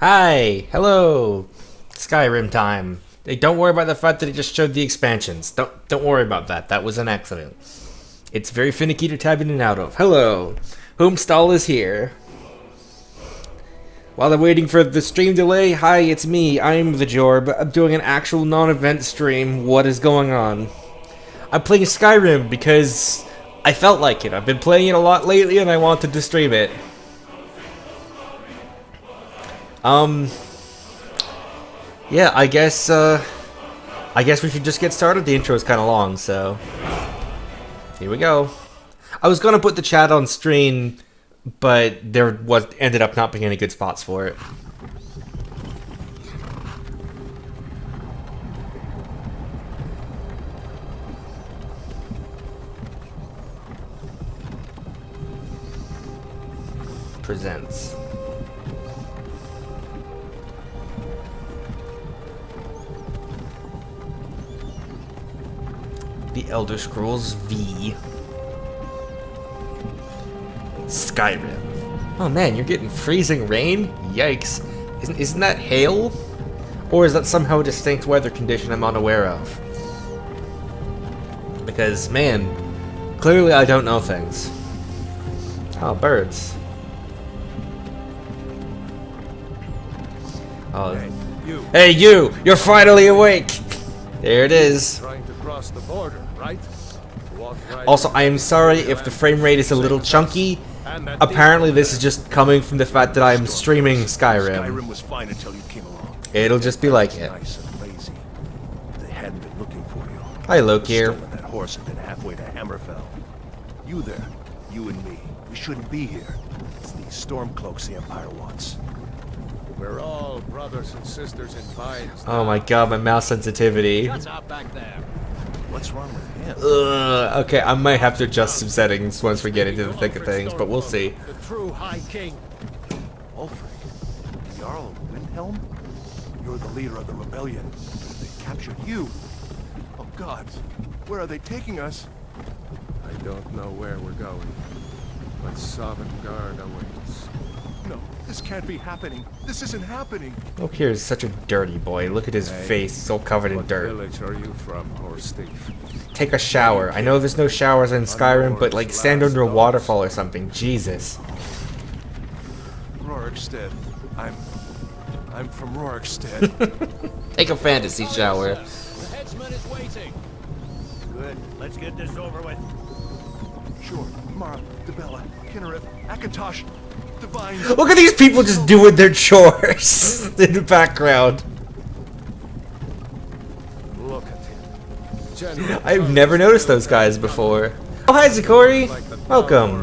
Hi, hello, Skyrim time. Hey, don't worry about the fact that it just showed the expansions. Don't worry about that. That was an accident. It's very finicky to tab in and out of. Hello, Homestall is here. While I'm waiting for the stream delay, hi, it's me. I'm the Jorb. I'm doing an actual non-event stream. What is going on? I'm playing Skyrim because I felt like it. I've been playing it a lot lately, and I wanted to stream it. Yeah, I guess we should just get started. The intro is kind of long, so here we go. I was gonna put the chat on stream, but there ended up not being any good spots for it. Presents. The Elder Scrolls V. Skyrim. Oh man, you're getting freezing rain? Yikes. Isn't that hail? Or is that somehow a distinct weather condition I'm unaware of? Because, man, clearly I don't know things. Oh, birds. Oh. Hey, you! You're finally awake! There it is. Trying to cross the border, right? Also, I am sorry if the frame rate is a little chunky. Apparently, this is just coming from the fact that I'm streaming Skyrim. Skyrim was fine until you came along. It'll just be like it. Nice and lazy. They hadn't been looking for you. Hi, Lokir. That horse had been halfway to Hammerfell. You there, you and me. We shouldn't be here. It's these Stormcloaks the Empire wants. We're all brothers and sisters in binds. Oh my god, my mouse sensitivity. Shut up back there. What's wrong with him? Okay, I might have to adjust some settings once we get into the thick of things, but we'll see. The true High King. Ulfric, Jarl of Windhelm? You're the leader of the rebellion. They captured you. Oh gods, where are they taking us? I don't know where we're going, but Sovngarde awaits. No, this can't be happening. This isn't happening. Lokir is such a dirty boy. Look at his face, it's all covered in dirt. What village are you from, horse thief? Take a shower. I know there's no showers in Skyrim, but like stand under a waterfall or something. Jesus. Rorikstead. I'm from Rorikstead. Take a fantasy shower. The headsman is waiting. Good. Let's get this over with. Sure. Mara, Debella, Kinnereth, Akatosh, Divine. Look at these people just doing their chores in the background. Look at him. I've never noticed those guys before. Oh, hi, Zakori. Welcome.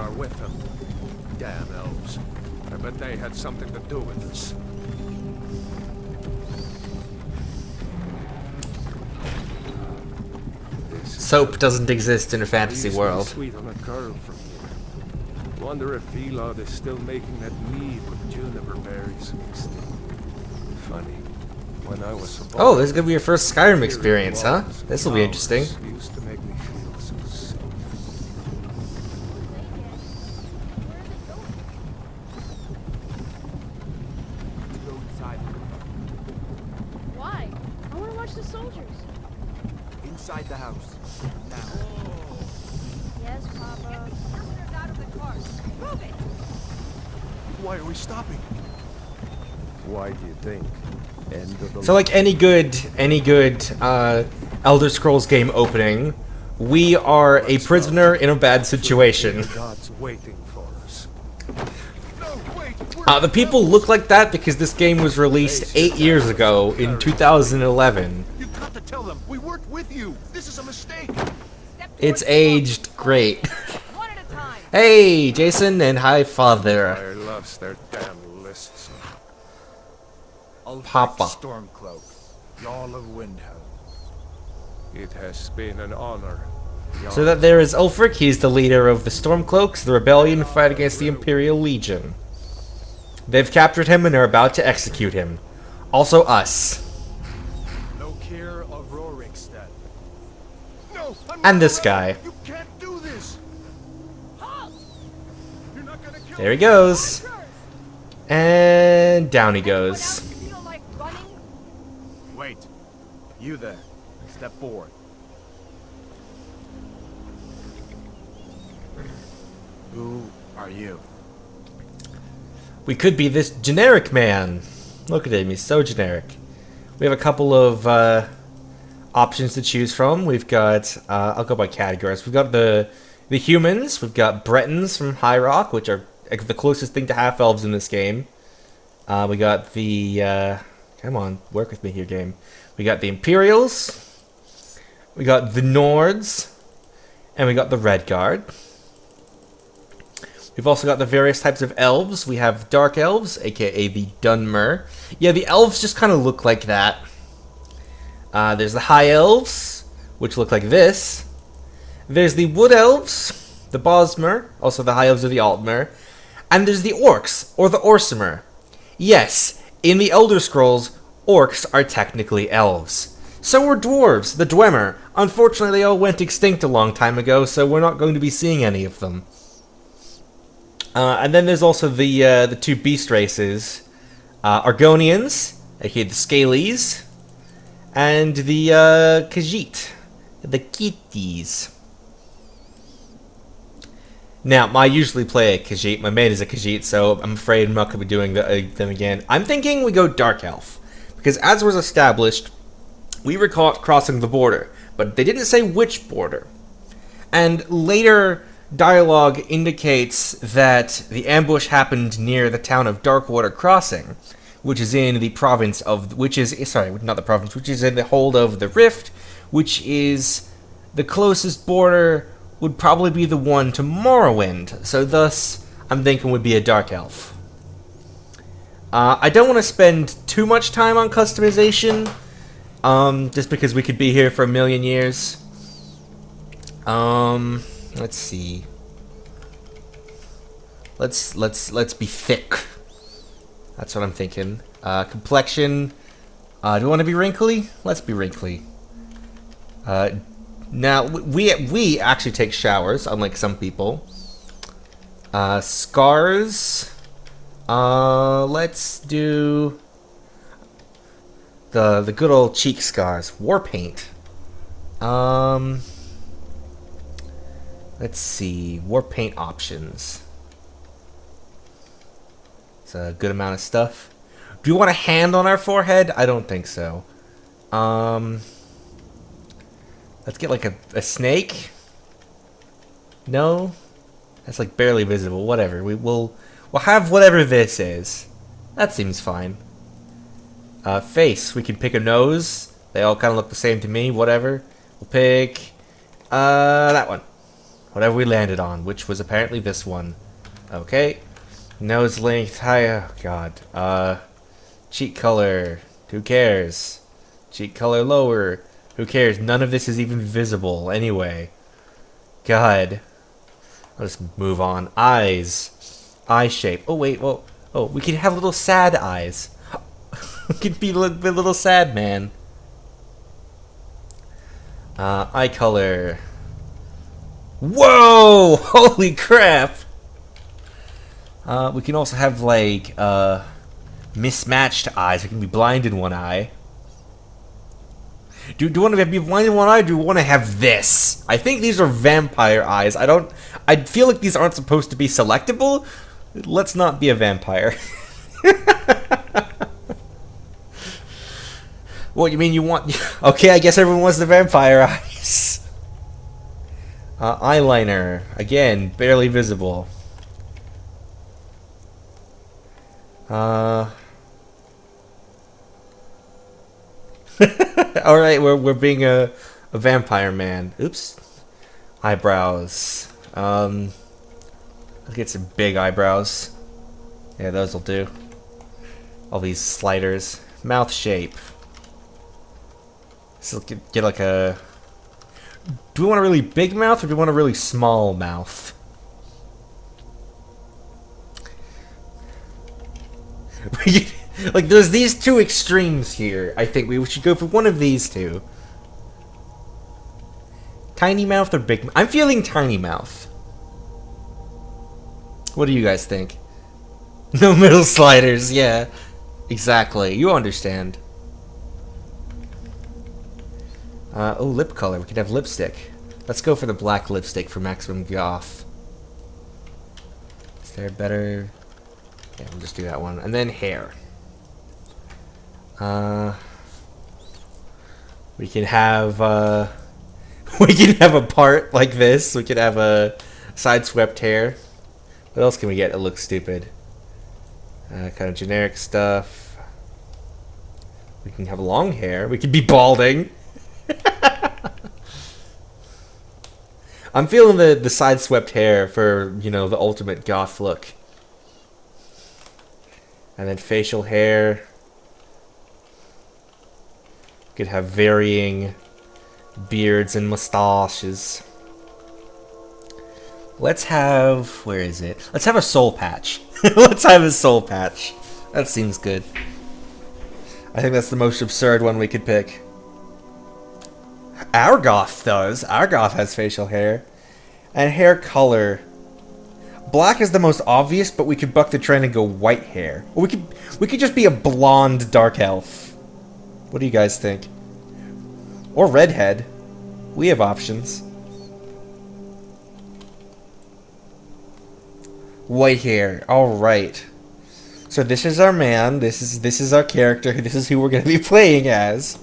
Damn elves. I bet they had something to do with this. Soap doesn't exist in a fantasy world. Sweet on a girl from here. Wonder if Elod is still making that mead with juniper berries mixed in. Funny. When I was a boy, Oh, this is gonna be your first Skyrim experience, huh? This will be interesting. Used to make me feel so safe. Go inside. Why? I want to watch the soldiers. Inside the house. Now. Yes, Papa. Out of the car. Move it! Why are we stopping? Why do you think? End of the So like any good Elder Scrolls game opening, we are a prisoner in a bad situation. God's waiting for us. No, wait. The people look like that because this game was released 8 years ago in 2011. You got to tell them we weren't with you. This is a mistake. It's aged great. One at a time. Hey, Jason, and hi, Father. Fire loves their damn lists. Papa. Stormcloak. Jarl of Windhelm. It has been an honor. So that there is Ulfric, he's the leader of the Stormcloaks, the rebellion fight against the Imperial Legion. They've captured him and are about to execute him. Also us. Lokir of Rorikstead. No, I'm And not this ready. guy. You can't do this. Halt! You're not gonna kill There he goes. And down he Anyone goes. else feel like running? Wait. You there. Step forward. Who are you? We could be this generic man. Look at him, he's so generic. We have a couple of options to choose from. We've got, I'll go by categories. We've got the humans. We've got Bretons from High Rock, which are the closest thing to half-elves in this game. We got the, come on, work with me here, game. We got the Imperials. We got the Nords. And we got the Red Guard. We've also got the various types of elves. We have Dark Elves, aka the Dunmer. Yeah, the elves just kind of look like that. There's the High Elves, which look like this. There's the Wood Elves, the Bosmer, also the High Elves are the Altmer. And there's the Orcs, or the Orsimer. Yes, in the Elder Scrolls, Orcs are technically elves. So are Dwarves, the Dwemer. Unfortunately, they all went extinct a long time ago, so we're not going to be seeing any of them. And then there's also the two beast races, Argonians, aka the Scalies, and the Khajiit, the Kitties. Now, I usually play a Khajiit. My main is a Khajiit, so I'm afraid I'm not going to be doing them again. I'm thinking we go Dark Elf, because as was established, we were caught crossing the border, but they didn't say which border. And later dialogue indicates that the ambush happened near the town of Darkwater Crossing, which is in the province of, which is in the hold of the Rift, which is the closest border would probably be the one to Morrowind, so thus I'm thinking would be a Dark Elf. I don't want to spend too much time on customization, just because we could be here for a million years. Let's see. Let's be thick. That's what I'm thinking. Complexion. Do we want to be wrinkly? Let's be wrinkly. Now we actually take showers, unlike some people. Scars. Let's do the good old cheek scars. War paint. Let's see. War paint options. It's a good amount of stuff. Do you want a hand on our forehead? I don't think so. Let's get like a snake. No? That's like barely visible. Whatever. We'll have whatever this is. That seems fine. Face. We can pick a nose. They all kind of look the same to me. Whatever. We'll pick that one. Whatever we landed on, which was apparently this one. Okay. Nose length. Hi. Oh, God. Cheek color. Who cares? Cheek color lower. Who cares? None of this is even visible anyway. God. I'll just move on. Eyes. Eye shape. Oh, wait. Well, oh, we can have little sad eyes. We can be a little sad man. Eye color. Whoa! Holy crap! We can also have, like, mismatched eyes. We can be blind in one eye. Do you want to be blind in one eye, or do you want to have this? I think these are vampire eyes. I feel like these aren't supposed to be selectable. Let's not be a vampire. What, you mean you want... Okay, I guess everyone wants the vampire eyes. Eyeliner. Again, barely visible. Alright, we're being a vampire man. Oops. Eyebrows. Let's get some big eyebrows. Yeah, those will do. All these sliders. Mouth shape. So get like a... Do we want a really big mouth, or do we want a really small mouth? Like, there's these two extremes here. I think we should go for one of these two. Tiny mouth or big mouth? I'm feeling tiny mouth. What do you guys think? No middle sliders, yeah. Exactly. You understand. Oh, lip color. We could have lipstick. Let's go for the black lipstick for maximum goth. Is there a better... Yeah, we'll just do that one. And then hair. We can have, we can have a part like this. We could have a side-swept hair. What else can we get that looks stupid? Kind of generic stuff. We can have long hair. We could be balding. I'm feeling the side-swept hair for, you know, the ultimate goth look. And then facial hair. Could have varying beards and mustaches. Let's have... Where is it? Let's have a soul patch. Let's have a soul patch. That seems good. I think that's the most absurd one we could pick. Argoth does. Argoth has facial hair. And hair color. Black is the most obvious, but we could buck the trend and go white hair. Or we could just be a blonde dark elf. What do you guys think? Or redhead. We have options. White hair. Alright. So this is our man. This is our character. This is who we're gonna be playing as.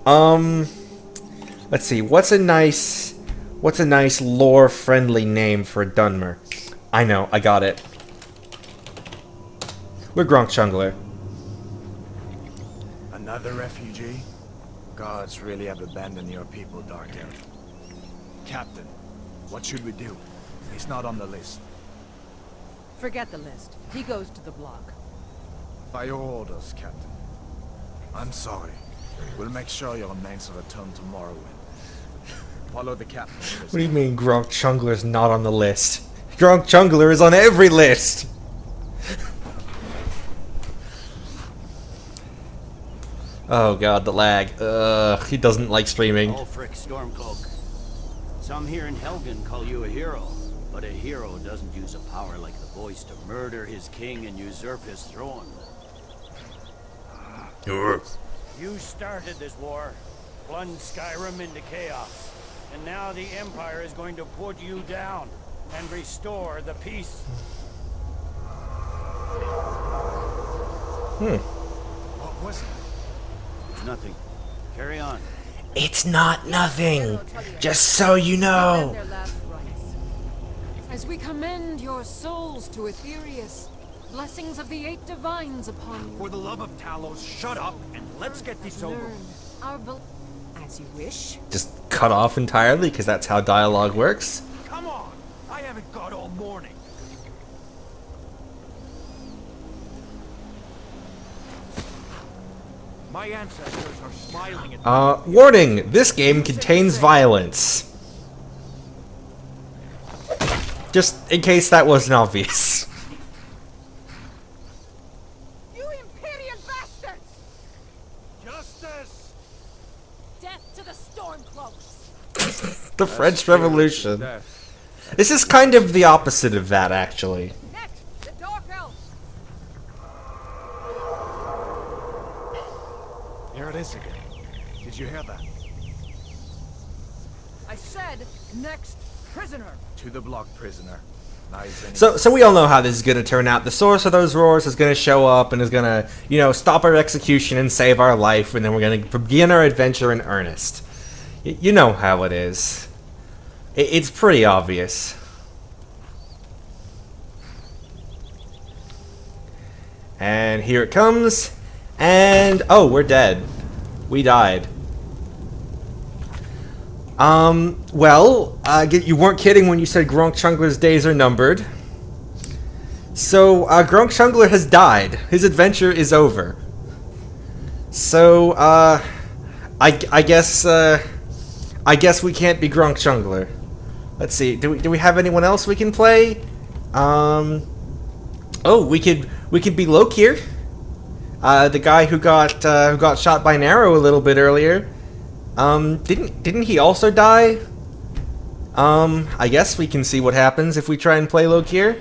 Let's see. What's a nice lore friendly name for a Dunmer? I know, I got it. We're Gronk Chungler. Another refugee? Gods really have abandoned your people, Dark Elf. Captain, what should we do? He's not on the list. Forget the list. He goes to the block. By your orders, Captain. I'm sorry. We'll make sure your remains are returned tomorrow. Follow the captain. What do you mean Gronk Chungler's not on the list? Gronk Chungler is on every list! Oh god, the lag. He doesn't like streaming. Ulfric Stormcloak. Some here in Helgen call you a hero, but a hero doesn't use a power like the voice to murder his king and usurp his throne. You started this war, plunged Skyrim into chaos, and now the Empire is going to put you down and restore the peace. What was it? It's nothing. Carry on. It's not nothing! Just so you know! Their last rites. As we commend your souls to Aetherius, blessings of the eight divines upon you. For the love of Talos, shut up and let's get this over. Learn our as you wish. Just cut off entirely, because that's how dialogue works. Come on! I haven't got all morning. My ancestors are smiling at me. Warning! This game contains violence. Just in case that wasn't obvious. You Imperial bastards! Justice! Death to the Stormcloaks! The French Revolution. This is kind of the opposite of that, actually. Next, the Dark Elves! Here it is again. Did you hear that? I said, next prisoner! To the block, prisoner. Nice and So we all know how this is going to turn out. The source of those roars is going to show up and is going to, you know, stop our execution and save our life, and then we're going to begin our adventure in earnest. You know how it is. It's pretty obvious. And here it comes. And, oh, we're dead. We died. Well, you weren't kidding when you said Gronk Chungler's days are numbered. So, Gronk Chungler has died. His adventure is over. So, I guess we can't be Gronk Chungler. Let's see. Do we have anyone else we can play? Oh, we could be Lokir, the guy who got shot by an arrow a little bit earlier. Didn't he also die? I guess we can see what happens if we try and play Lokir.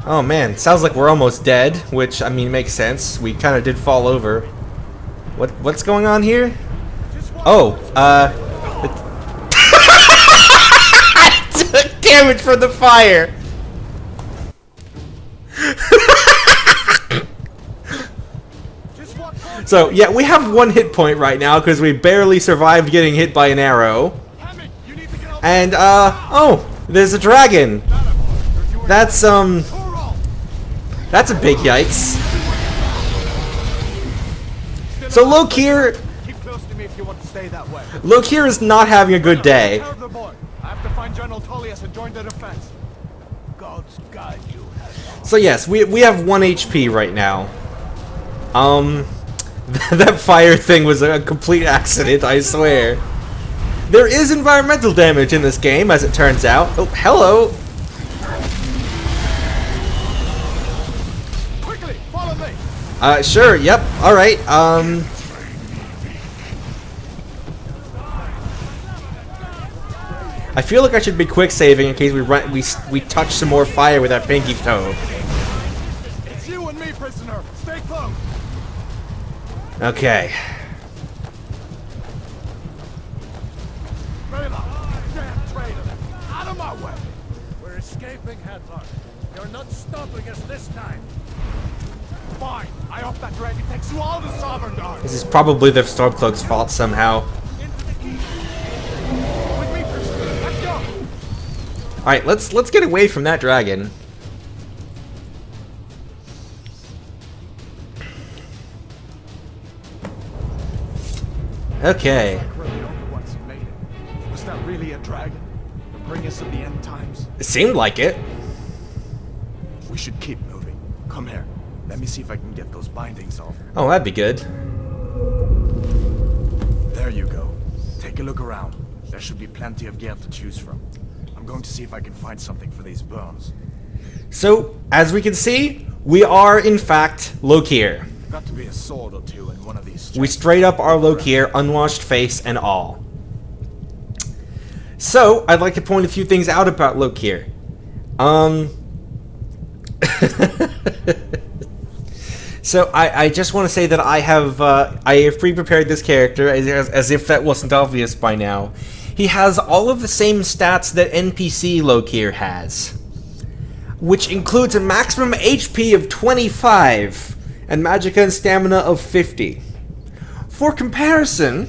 Oh man, sounds like we're almost dead, which, I mean, makes sense. We kind of did fall over. What's going on here? Oh, I took damage from the fire! So, yeah, we have 1 hit point right now because we barely survived getting hit by an arrow. And, oh, there's a dragon. That's a big yikes. So Lokir, Keep close to me if you want to stay that way. Lokir is not having a good day. Take care of the boy. I have to find General Tullius and join the defense. God's guide you. So yes, we have 1 HP right now. That fire thing was a complete accident, I swear. There is environmental damage in this game, as it turns out. Oh, hello! Quickly, follow me. Sure, yep, alright, I feel like I should be quick saving in case we touch some more fire with our pinky toe. It's you and me, prisoner. Stay close. Okay. Rayla, damn traitor. Out of my way. We're escaping, Hadvar. You're not stopping us this time. Fine. I hope that dragon takes you all to Sovereign Guard. This is probably the Stormcloak's fault somehow. With me, prisoner. Let's go. Alright, let's get away from that dragon. Okay. Really only once you made it. Was that really a dragon? To bring us to the end times? It seemed like it. We should keep moving. Come here. Let me see if I can get those bindings off. Oh, that'd be good. There you go. Take a look around. There should be plenty of gear to choose from. I'm going to see if I can find something for these burns. So, as we can see, we are in fact Lokir. Got to be a sword or two in one of these. We straight up are Lokir, unwashed face and all. So, I'd like to point a few things out about Lokir. So, I just want to say that I have pre-prepared this character, as if that wasn't obvious by now. He has all of the same stats that NPC Lokir has, which includes a maximum HP of 25 and magicka and stamina of 50. For comparison,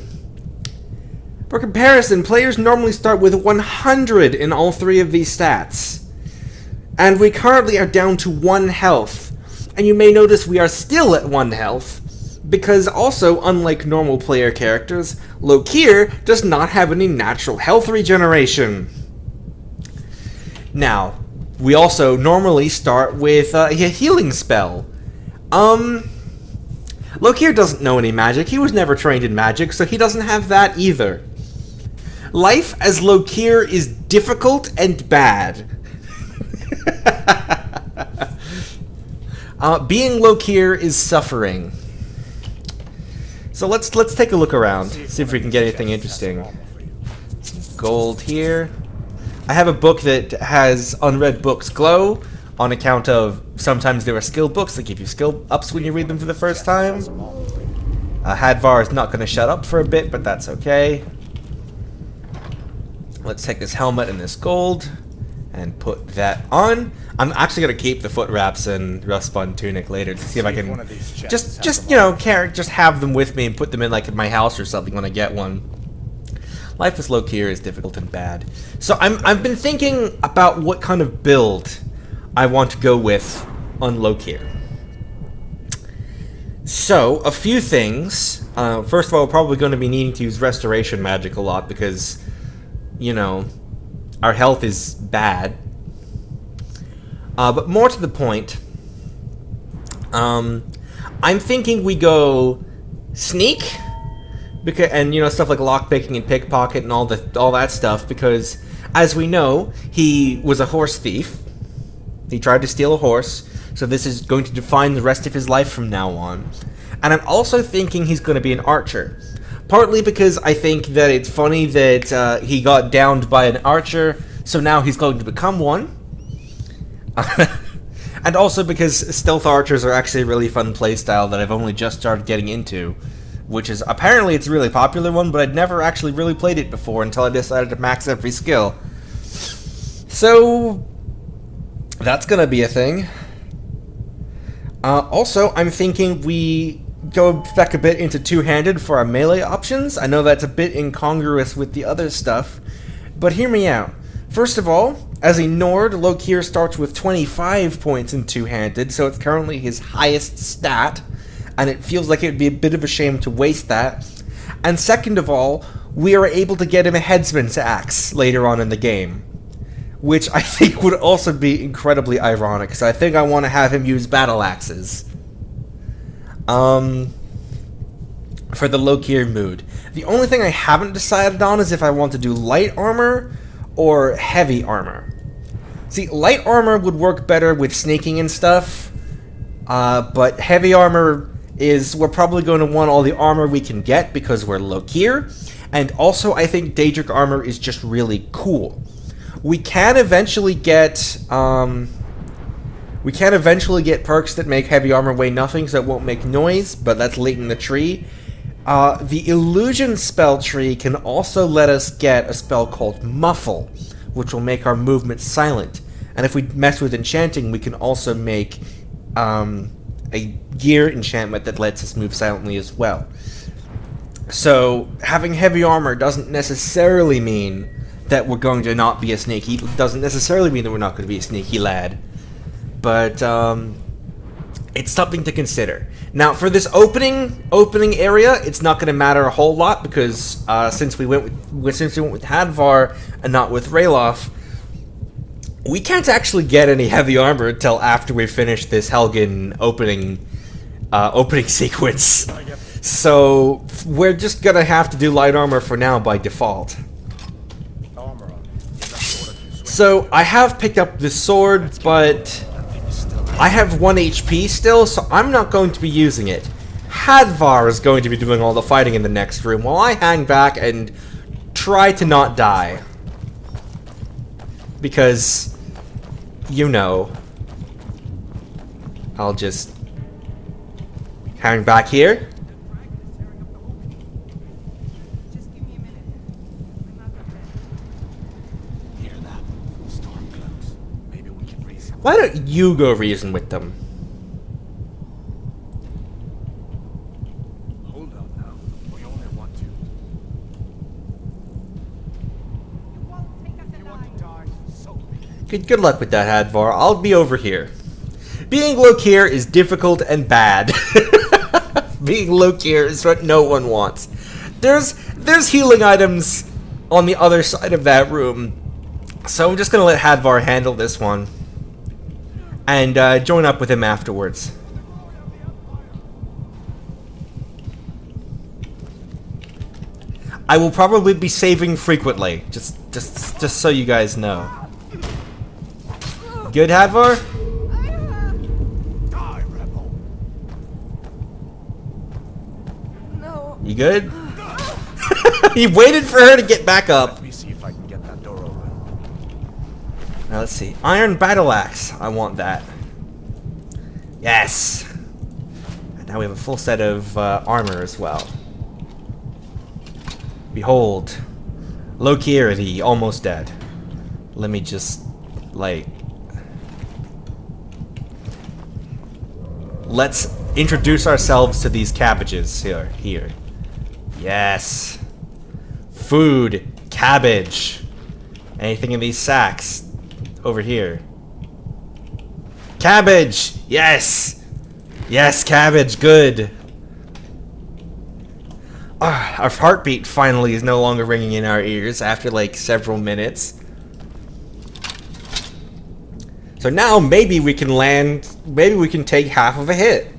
players normally start with 100 in all 3 of these stats, and we currently are down to 1 health. And you may notice we are still at 1 health, because also, unlike normal player characters, Lokir does not have any natural health regeneration. Now, we also normally start with a healing spell. Lokir doesn't know any magic, he was never trained in magic, so he doesn't have that either. Life as Lokir is difficult and bad. Being Lokir is suffering. So let's take a look around, see if we can get anything interesting. Gold here. I have a book that has unread books glow, on account of sometimes there are skill books that give you skill ups when you read them for the first time. Hadvar is not going to shut up for a bit, but that's okay. Let's take this helmet and this gold and put that on. I'm actually going to keep the foot wraps and rust-spun tunic later to see if I can just you know, just have them with me and put them in like in my house or something when I get one. Life with Lokir is difficult and bad. So I've been thinking about what kind of build I want to go with on Lokir. So, a few things. First of all, we're probably going to be needing to use Restoration Magic a lot because, you know, our health is bad. But more to the point, I'm thinking we go Sneak, because, and you know, stuff like lockpicking and pickpocket and all that stuff, because as we know, he was a horse thief. He tried to steal a horse, so this is going to define the rest of his life from now on. And I'm also thinking he's going to be an archer. Partly because I think that it's funny that he got downed by an archer, so now he's going to become one. And also because stealth archers are actually a really fun playstyle that I've only just started getting into, which is apparently it's a really popular one, but I'd never actually really played it before until I decided to max every skill. So that's gonna be a thing. Also, I'm thinking we go back a bit into two-handed for our melee options. I know that's a bit incongruous with the other stuff, but hear me out. First of all, as a Nord, Lokir starts with 25 points in two-handed, so it's currently his highest stat, and it feels like it would be a bit of a shame to waste that. And second of all, we are able to get him a headsman's axe later on in the game, which I think would also be incredibly ironic, because I think I want to have him use battle axes. For the Lokir mood. The only thing I haven't decided on is if I want to do light armor or heavy armor. See, light armor would work better with sneaking and stuff, but heavy armor is, we're probably going to want all the armor we can get because we're Lokir, and also I think Daedric armor is just really cool. We can eventually get perks that make heavy armor weigh nothing, so it won't make noise, but that's late in the tree. The illusion spell tree can also let us get a spell called Muffle, which will make our movement silent. And if we mess with enchanting, we can also make a gear enchantment that lets us move silently as well. So having heavy armor doesn't necessarily mean that we're going to not be a sneaky. Doesn't necessarily mean that we're not going to be a sneaky lad. But it's something to consider. Now, for this opening area, it's not going to matter a whole lot because since we went with Hadvar and not with Ralof, we can't actually get any heavy armor until after we finish this Helgen opening sequence. So we're just gonna have to do light armor for now by default. So I have picked up this sword, but I have 1 HP still, so I'm not going to be using it. Hadvar is going to be doing all the fighting in the next room, while I hang back and try to not die. Because, you know, I'll just hang back here. Why don't you go reason with them? Hold on now. We only want to. You want to die so bad. Good luck with that, Hadvar. I'll be over here. Being Lokir is difficult and bad. Being Lokir is what no one wants. There's healing items on the other side of that room, so I'm just gonna let Hadvar handle this one. And join up with him afterwards. I will probably be saving frequently, just so you guys know. Good, Hadvar? Die, rebel. No. You good? He waited for her to get back up. Let me see if I can get that door open. Now let's see. Iron Battle Axe. I want that. Yes! And now we have a full set of armor as well. Behold. Lokir, the almost dead. Let me just, like... Let's introduce ourselves to these cabbages here. Yes. Food. Cabbage. Anything in these sacks? Over here. Cabbage! Yes! Yes, cabbage, good. Our heartbeat finally is no longer ringing in our ears after like several minutes. So now maybe we can land, maybe we can take half of a hit.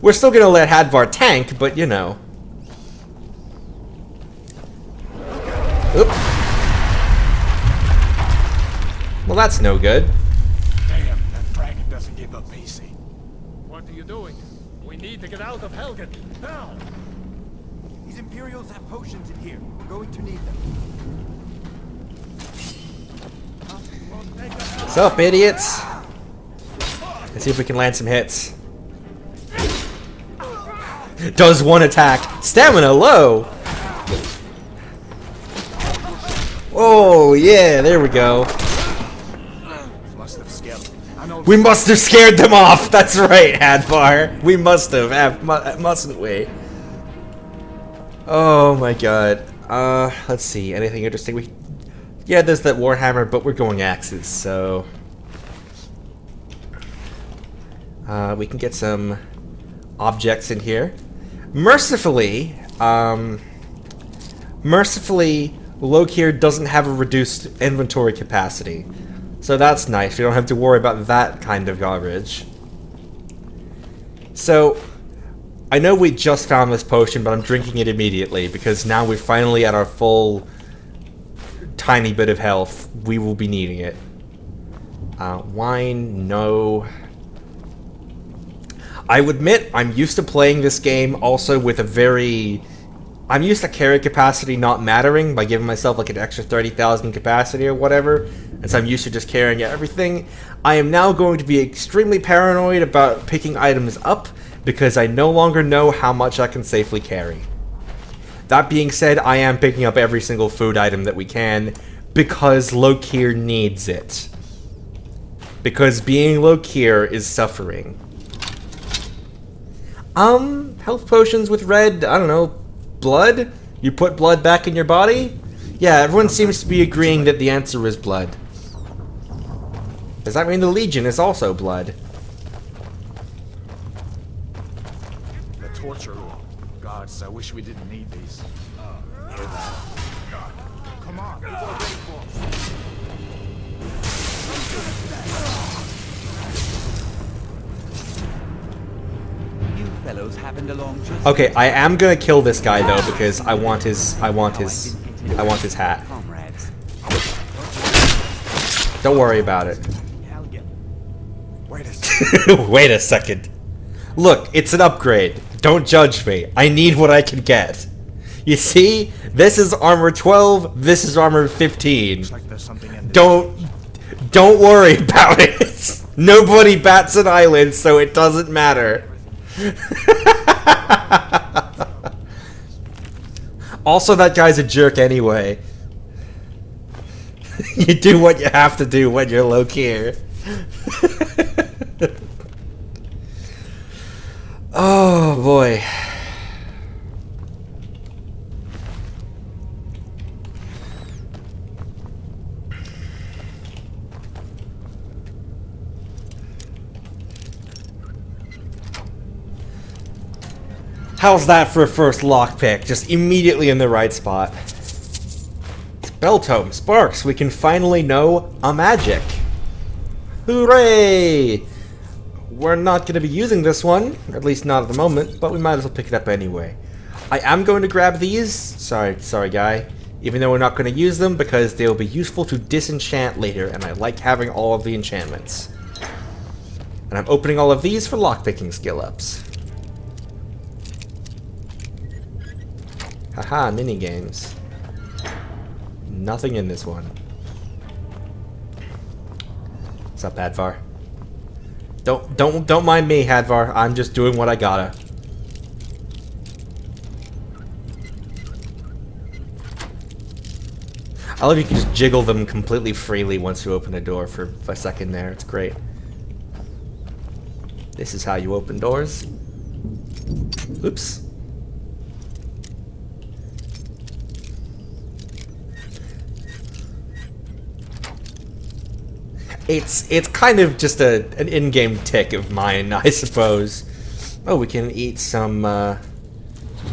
We're still gonna let Hadvar tank, but you know. Oop. Well, that's no good. Damn, that dragon doesn't give up easy. What are you doing? We need to get out of Helgen. Now! These Imperials have potions in here. We're going to need them. What's up, idiots? Let's see if we can land some hits. Does one attack. Stamina low! Oh, yeah, there we go. Must have scared them. We must have scared them off! That's right, Hadvar. We must have, mustn't we? Oh my god. Let's see, anything interesting? Yeah, there's that Warhammer, but we're going axes, so... we can get some objects in here. Mercifully, Lokir doesn't have a reduced inventory capacity. So that's nice. We don't have to worry about that kind of garbage. So, I know we just found this potion, but I'm drinking it immediately because now we're finally at our full tiny bit of health. We will be needing it. Wine, no. I would admit, I'm used to playing this game also with a very... I'm used to carry capacity not mattering by giving myself like an extra 30,000 capacity or whatever, and so I'm used to just carrying everything. I am now going to be extremely paranoid about picking items up because I no longer know how much I can safely carry. That being said, I am picking up every single food item that we can because Lokir needs it. Because being Lokir is suffering. Health potions with red, I don't know, blood? You put blood back in your body? Yeah, everyone seems to be agreeing that the answer is blood. Does that mean the Legion is also blood? The torture law. Gods, I wish we didn't need these. Come on. You fellows happened along just... Okay, I am gonna kill this guy though because I want his hat. Comrades. Don't worry about it. Wait a second. Wait a second. Look, it's an upgrade. Don't judge me. I need what I can get. You see? This is armor 12, this is armor 15. Looks like there's something in this. Don't worry about it. Nobody bats an eyelid, so it doesn't matter. Also, that guy's a jerk anyway. You do what you have to do when you're Lokir. Oh boy. How's that for a first lockpick? Just immediately in the right spot. Spell tome, sparks. We can finally know a magic. Hooray! We're not going to be using this one, at least not at the moment, but we might as well pick it up anyway. I am going to grab these. Sorry, guy. Even though we're not going to use them because they'll be useful to disenchant later, and I like having all of the enchantments. And I'm opening all of these for lockpicking skill ups. Haha, minigames. Nothing in this one. What's up, Hadvar? Don't mind me, Hadvar. I'm just doing what I gotta. I love you can just jiggle them completely freely once you open a door for a second there. It's great. This is how you open doors. Oops. It's kind of just an in-game tick of mine, I suppose. Oh, we can eat some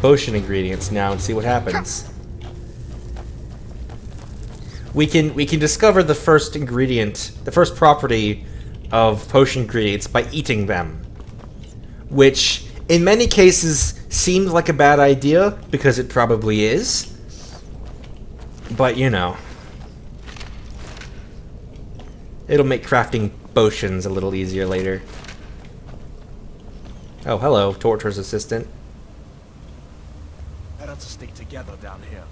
potion ingredients now and see what happens. We can discover the first ingredient, the first property of potion ingredients by eating them, which in many cases seems like a bad idea because it probably is. But you know. It'll make crafting potions a little easier later. Oh, hello, Tortur's assistant. That ought to stick together down here.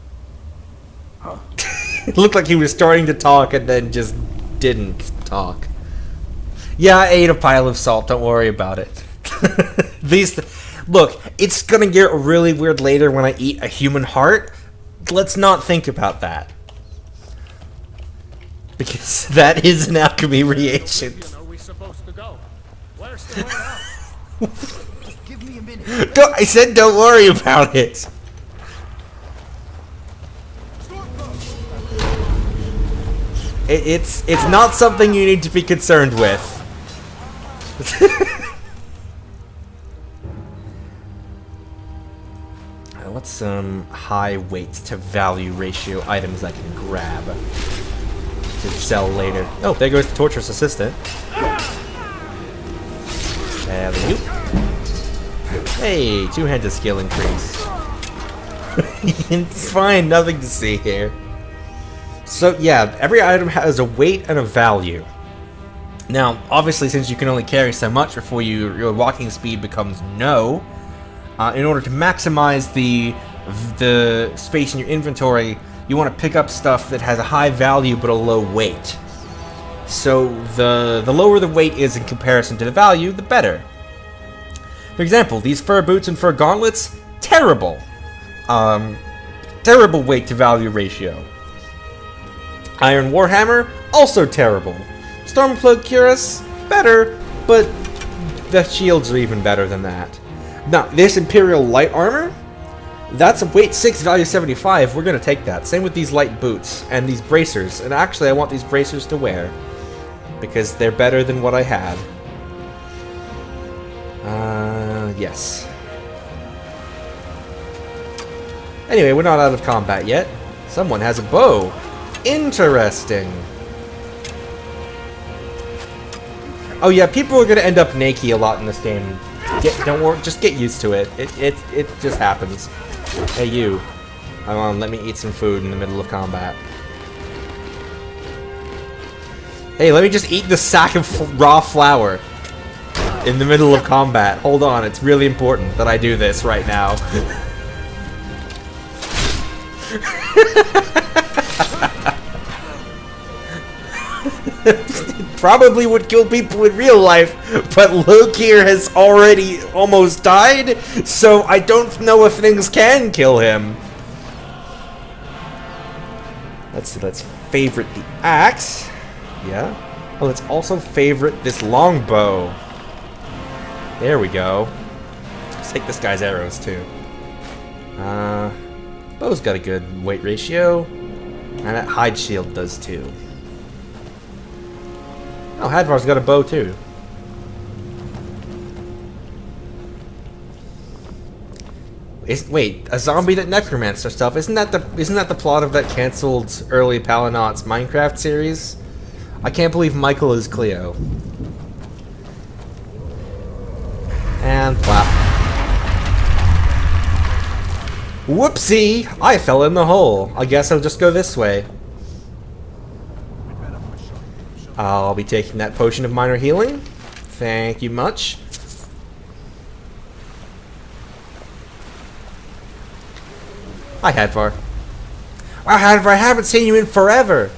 It looked like he was starting to talk and then just didn't talk. Yeah, I ate a pile of salt. Don't worry about it. Look, it's gonna get really weird later when I eat a human heart. Let's not think about that. Because that is an alchemy reagent. Are we supposed to go? Where's the way out? Just give me a minute. I said don't worry about it. It's not something you need to be concerned with. What's some high weight to value ratio items I can grab to sell later? Oh, there goes the torturous assistant. Alley-oop. Hey, two-handed skill increase. It's fine, nothing to see here. So yeah, every item has a weight and a value. Now, obviously, since you can only carry so much before your walking speed becomes no, in order to maximize the space in your inventory, you want to pick up stuff that has a high value but a low weight. So the lower the weight is in comparison to the value, the better. For example, these fur boots and fur gauntlets, terrible. Terrible weight to value ratio. Iron Warhammer, also terrible. Stormcloak Cuirass, better, but the shields are even better than that. Now, this Imperial Light Armor, that's a weight 6, value 75. We're going to take that. Same with these light boots and these bracers. And actually, I want these bracers to wear, because they're better than what I had. Yes. Anyway, we're not out of combat yet. Someone has a bow. Interesting. Oh yeah, people are gonna end up naked a lot in this game. Don't worry, just get used to it. It just happens. Hey you, come on, let me eat some food in the middle of combat. Hey, let me just eat the sack of raw flour in the middle of combat. Hold on, it's really important that I do this right now. Probably would kill people in real life, but Lokir has already almost died, so I don't know if things can kill him. Let's see, let's favorite the axe. Yeah. Oh, let's also favorite this longbow. There we go. Let's take this guy's arrows too. Bow's got a good weight ratio, and that hide shield does too. Oh, Hadvar's got a bow too. Wait, a zombie that necromancer stuff? Isn't that the plot of that cancelled early Palinauts Minecraft series? I can't believe Michael is Cleo. And plop. Whoopsie! I fell in the hole. I guess I'll just go this way. I'll be taking that potion of minor healing. Thank you much. Hi, Hadvar. Wow, Hadvar, I haven't seen you in forever.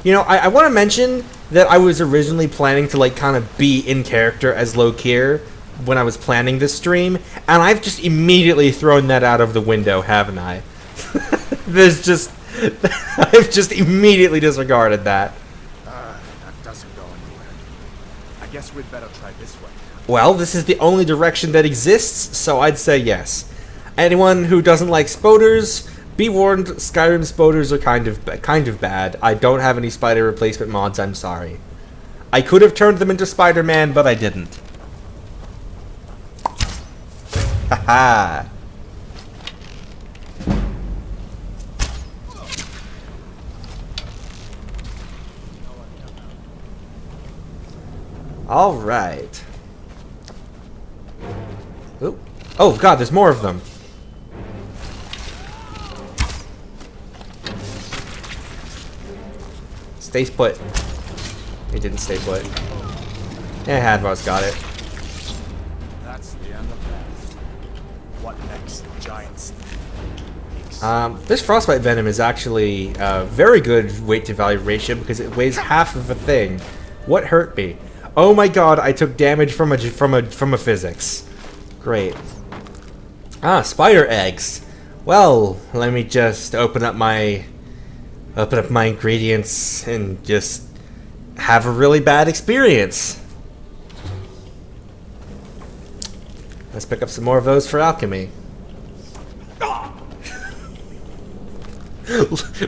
You know, I want to mention that I was originally planning to, like, kind of be in character as Lokir when I was planning this stream, and I've just immediately thrown that out of the window, haven't I? I've just immediately disregarded that. That doesn't go anywhere. I guess we'd better try this way. Well, this is the only direction that exists, so I'd say yes. Anyone who doesn't like spoders, be warned, Skyrim spoders are kind of bad. I don't have any spider replacement mods, I'm sorry. I could have turned them into Spider-Man, but I didn't. Haha. All right. Ooh. Oh god, there's more of them. Stay put. It didn't stay put. Yeah, Hadvar's got it. That's the end of that. What next, giants? This frostbite venom is actually a very good weight to value ratio because it weighs half of a thing. What hurt me? Oh my god! I took damage from a physics. Great. Ah, spider eggs. Well, let me just open up my ingredients and just have a really bad experience. Let's pick up some more of those for alchemy.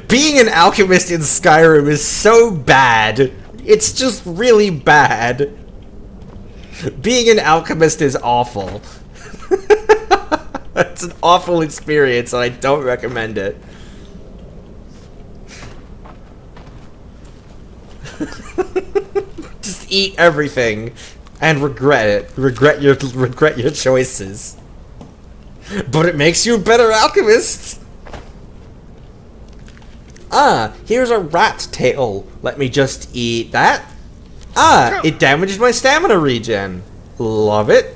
Being an alchemist in Skyrim is so bad. It's just really bad. Being an alchemist is awful. It's an awful experience, and I don't recommend it. Just eat everything and regret it. Regret your choices. But it makes you a better alchemist. Ah, here's a rat tail. Let me just eat that. Ah, it damaged my stamina regen. Love it.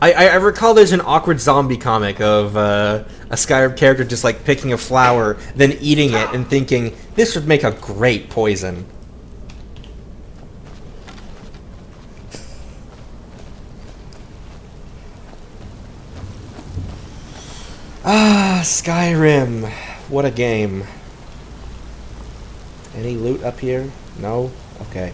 I recall there's an awkward zombie comic of a Skyrim character just like picking a flower, then eating it and thinking, this would make a great poison. Ah, Skyrim. What a game. Any loot up here? No? Okay.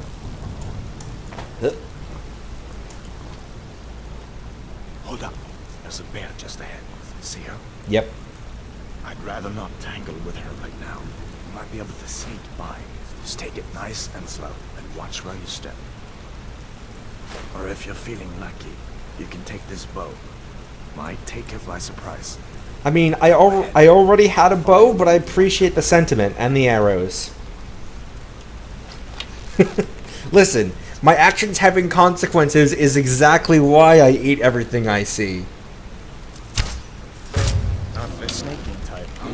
Hold up. There's a bear just ahead. See her? Yep. I'd rather not tangle with her right now. You might be able to sneak by. Just take it nice and slow and watch where you step. Or if you're feeling lucky, you can take this bow. Might take her by surprise. I mean, I already had a bow, but I appreciate the sentiment and the arrows. Listen, my actions having consequences is exactly why I eat everything I see. Not the snaking type, huh?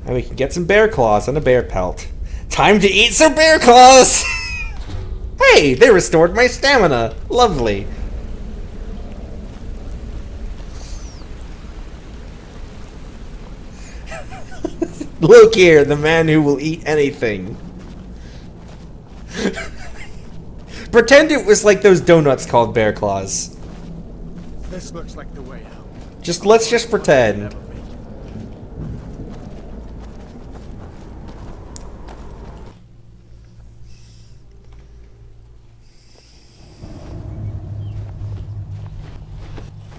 And we can get some bear claws and a bear pelt. Time to eat some bear claws! Hey, they restored my stamina. Lovely. Lokir, the man who will eat anything. Pretend it was like those donuts called bear claws. This looks like the way out. Let's just pretend.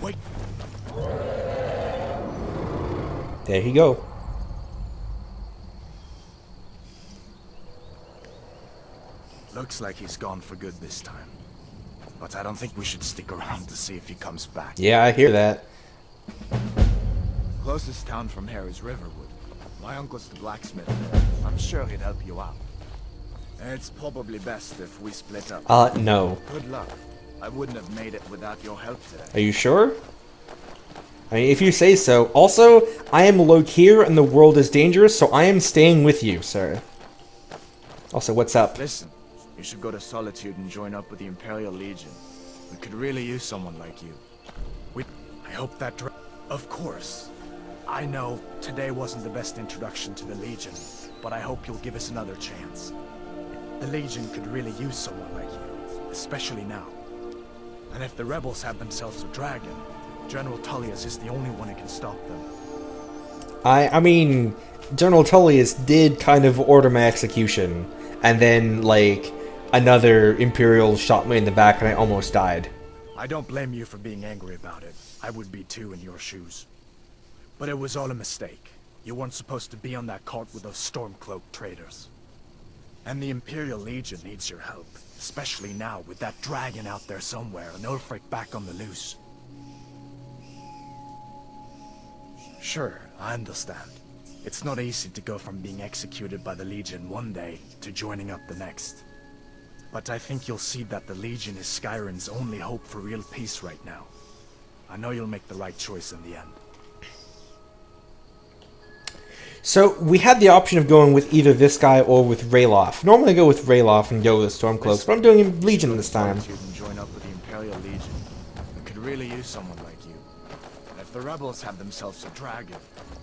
Wait. There you go. Looks like he's gone for good this time. But I don't think we should stick around to see if he comes back. Yeah, I hear that. Closest town from here is Riverwood. My uncle's the blacksmith there. I'm sure he'd help you out. It's probably best if we split up. No. Good luck. I wouldn't have made it without your help today. Are you sure? I mean, if you say so. Also, I am Lokir and the world is dangerous, so I am staying with you, sir. Also, what's up? Listen, you should go to Solitude and join up with the Imperial Legion. We could really use someone like you. I hope that... Of course. I know today wasn't the best introduction to the Legion, but I hope you'll give us another chance. The Legion could really use someone like you, especially now. And if the rebels have themselves a dragon, General Tullius is the only one who can stop them. I mean, General Tullius did kind of order my execution, and then, like, another Imperial shot me in the back and I almost died. I don't blame you for being angry about it. I would be too in your shoes. But it was all a mistake. You weren't supposed to be on that cart with those Stormcloak traitors. And the Imperial Legion needs your help, especially now with that dragon out there somewhere and Ulfric back on the loose. Sure, I understand. It's not easy to go from being executed by the Legion one day to joining up the next. But I think you'll see that the Legion is Skyrim's only hope for real peace right now. I know you'll make the right choice in the end. So we had the option of going with either this guy or with Rayloff. Normally I go with Rayloff and go with Stormcloaks, but I'm doing Legion this time. And join up with the Imperial Legion. We could really use someone like you. And if the rebels have themselves a dragon,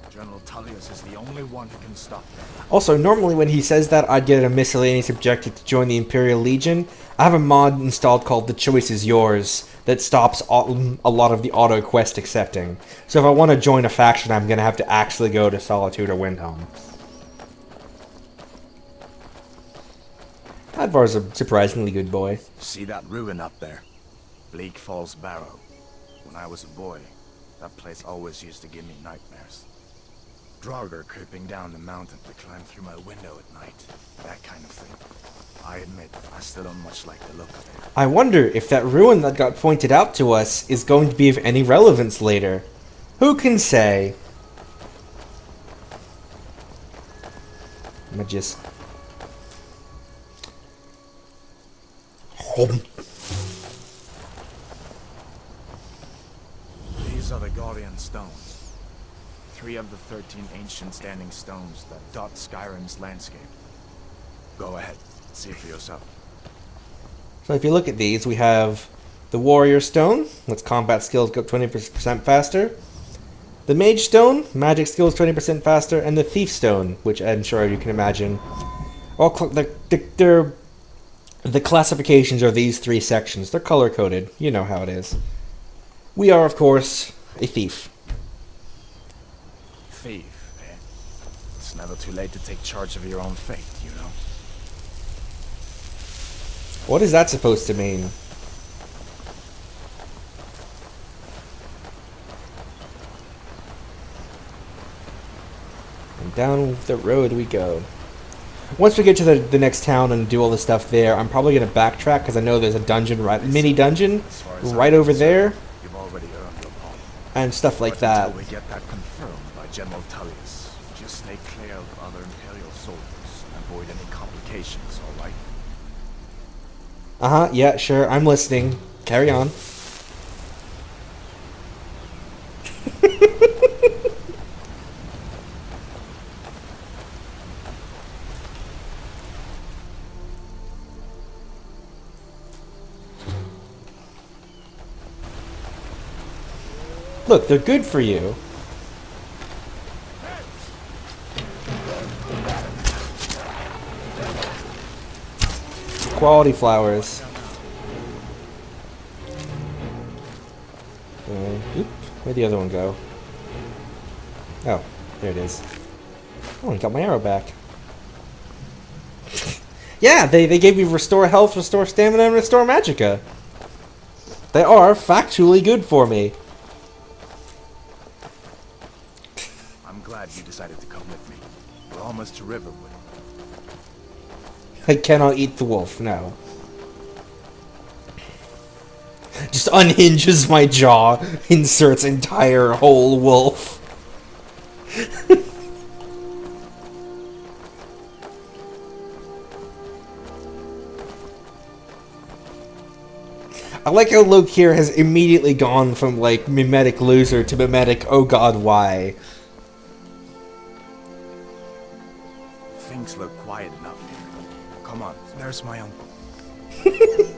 General Tullius is the only one who can stop them. Also, normally when he says that, I'd get a miscellaneous objective to join the Imperial Legion. I have a mod installed called The Choice Is Yours that stops a lot of the auto quest accepting. So if I want to join a faction, I'm going to have to actually go to Solitude or Windhelm. Advar's a surprisingly good boy. See that ruin up there? Bleak Falls Barrow. When I was a boy, that place always used to give me nightmares. Draugr creeping down the mountain to climb through my window at night. That kind of thing. I admit, I still don't much like the look of it. I wonder if that ruin that got pointed out to us is going to be of any relevance later. Who can say? I'ma just... These are the Guardian Stones. 3 of the 13 ancient standing stones that dot Skyrim's landscape. Go ahead, see for yourself. So if you look at these, we have the Warrior Stone, lets combat skills go up 20% faster. The Mage Stone, magic skills 20% faster, and the Thief Stone, which I'm sure you can imagine. All the classifications are these 3 sections. They're color-coded. You know how it is. We are, of course, a thief. Thief, eh? It's never too late to take charge of your own fate, you know? What is that supposed to mean? And down the road we go. Once we get to the next town and do all the stuff there, I'm probably going to backtrack because I know there's a dungeon, mini dungeon, right over there. You've already earned your palm. And stuff like that. Until we get that confirmed by General Tullius, just stay clear of other Imperial soldiers and avoid any complications, alright? Uh-huh, yeah, sure, I'm listening. Carry on. Look, they're good for you. Quality flowers. Oop, where'd the other one go? Oh, there it is. Oh, I got my arrow back. Yeah, they gave me restore health, restore stamina, and restore magicka. They are factually good for me. I'm glad you decided to come with me. We're almost to Riverwood. I cannot eat the wolf, no. Just unhinges my jaw, inserts entire whole wolf. I like how Lokir has immediately gone from, like, mimetic loser to mimetic oh god why. Things look quiet enough here. Come on, there's my uncle.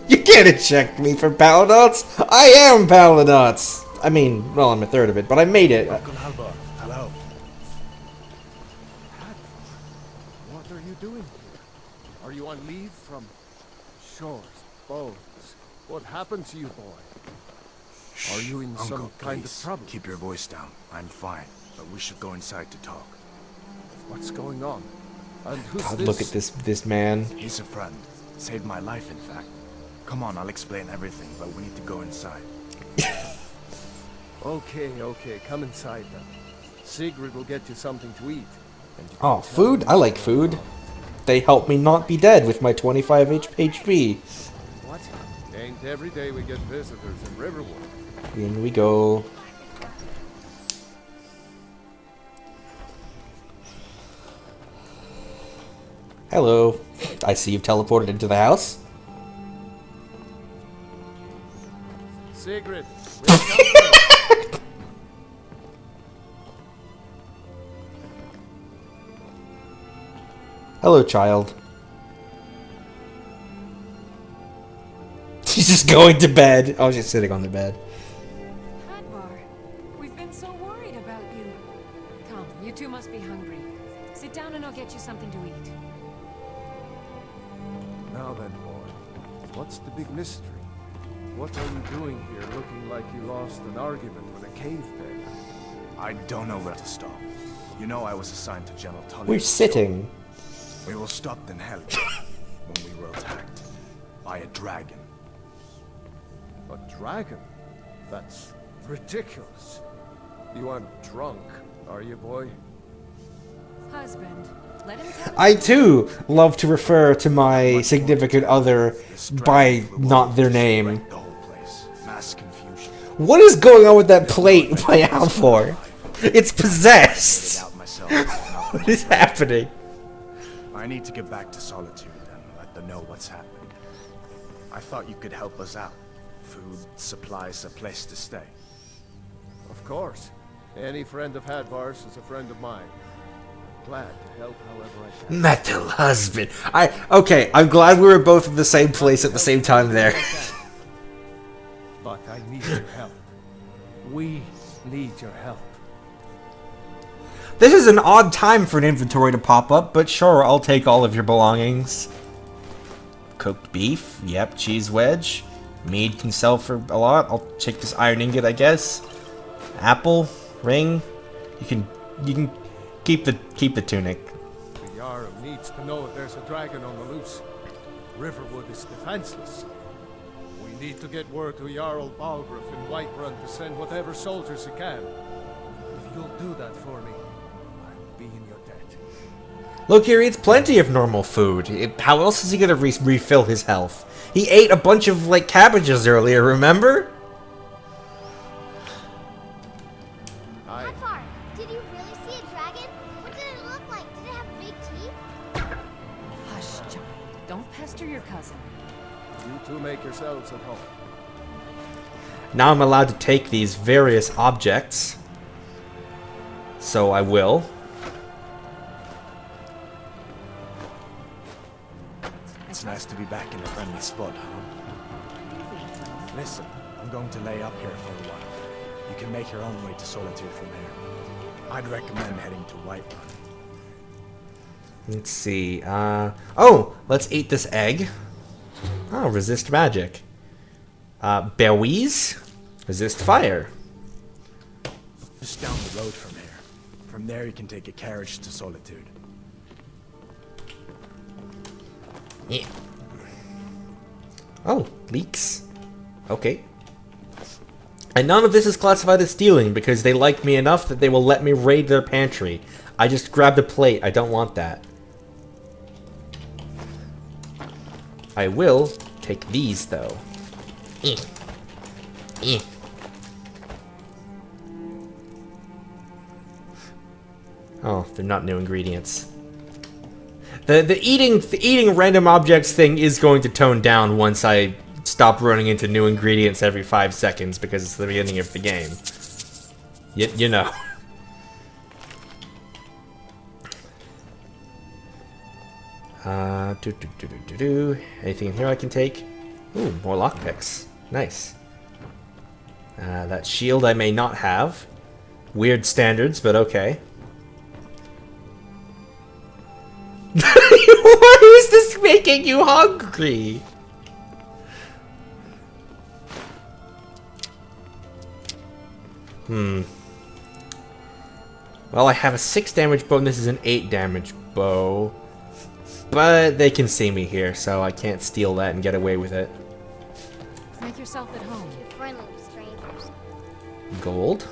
You can't eject me from Paladinots! I am Paladinots! I mean, well, I'm a third of it, but I made it. Uncle Halvar, hello. What are you doing here? Are you on leave from shores, boats? What happened to you, boy? Are you in Uncle, some kind of please, trouble? keep your voice down. I'm fine, but we should go inside to talk. What's going on? And who's God, this? look at this man. He's a friend. Saved my life, in fact. Come on, I'll explain everything, but we need to go inside. Okay, come inside then. Sigrid will get you something to eat. And you Oh, can tell food? me I like food. They help me not be dead with my 25 HP. What? Ain't every day we get visitors in Riverwood. In we go. Hello. I see you've teleported into the house. Sigrid, we're coming. Hello, child. She's just going to bed. Oh, she's sitting on the bed. Hadvar, we've been so worried about you. Come, you two must be hungry. Sit down and I'll get you something to eat. Now then, boy, what's the big mystery? What are you doing here looking like you lost an argument with a cave bear? I don't know where to stop. You know I was assigned to General Tully. We're sitting. We were stopped in hell when we were attacked by a dragon. A dragon? That's ridiculous. You aren't drunk, are you, boy? Husband, let him tell I too love to refer to my significant other by not their name. The whole place. Mass confusion. What is going on with that plate by Alfor? It's possessed. Without myself. What is happening? I need to get back to Solitude and let them know what's happening. I thought you could help us out. Food, supplies, a place to stay. Of course. Any friend of Hadvar's is a friend of mine. Glad to help however I can. Metal husband. Okay, I'm glad we were both in the same place at the same time there. But I need your help. We need your help. This is an odd time for an inventory to pop up, but sure, I'll take all of your belongings. Cooked beef, yep, cheese wedge. Mead can sell for a lot. I'll take this iron ingot, I guess. Apple, ring. You can keep the tunic. The Jarl needs to know if there's a dragon on the loose. Riverwood is defenseless. We need to get word to Jarl Balgruuf in Whiterun to send whatever soldiers he can. If you'll do that for me, I'll be in your debt. Lokir eats plenty of normal food. How else is he gonna refill his health? He ate a bunch of, like, cabbages earlier, remember? Hadvar, did you really see a dragon? What did it look like? Did it have big teeth? Hush, child. Don't pester your cousin. You two make yourselves at home. Now I'm allowed to take these various objects. So I will. It's nice to be back in a friendly spot, huh? Listen, I'm going to lay up here for a while. You can make your own way to Solitude from here. I'd recommend heading to Whiterun. Let's see. Oh, let's eat this egg. Oh, resist magic. Berries? Resist fire. Just down the road from here. From there you can take a carriage to Solitude. Yeah. Oh, leeks. Okay. And none of this is classified as stealing because they like me enough that they will let me raid their pantry. I just grabbed a plate. I don't want that. I will take these, though. Eh. Eh. Oh, they're not new ingredients. The eating random objects thing is going to tone down once I stop running into new ingredients every 5 seconds because it's the beginning of the game. You know. Anything in here I can take? Ooh, more lockpicks. Nice. That shield I may not have. Weird standards, but okay. Why is this making you hungry? Well, I have a 6 damage bow and this is an 8 damage bow. But they can see me here, so I can't steal that and get away with it. Make yourself at home. Too friendly with strangers. Gold.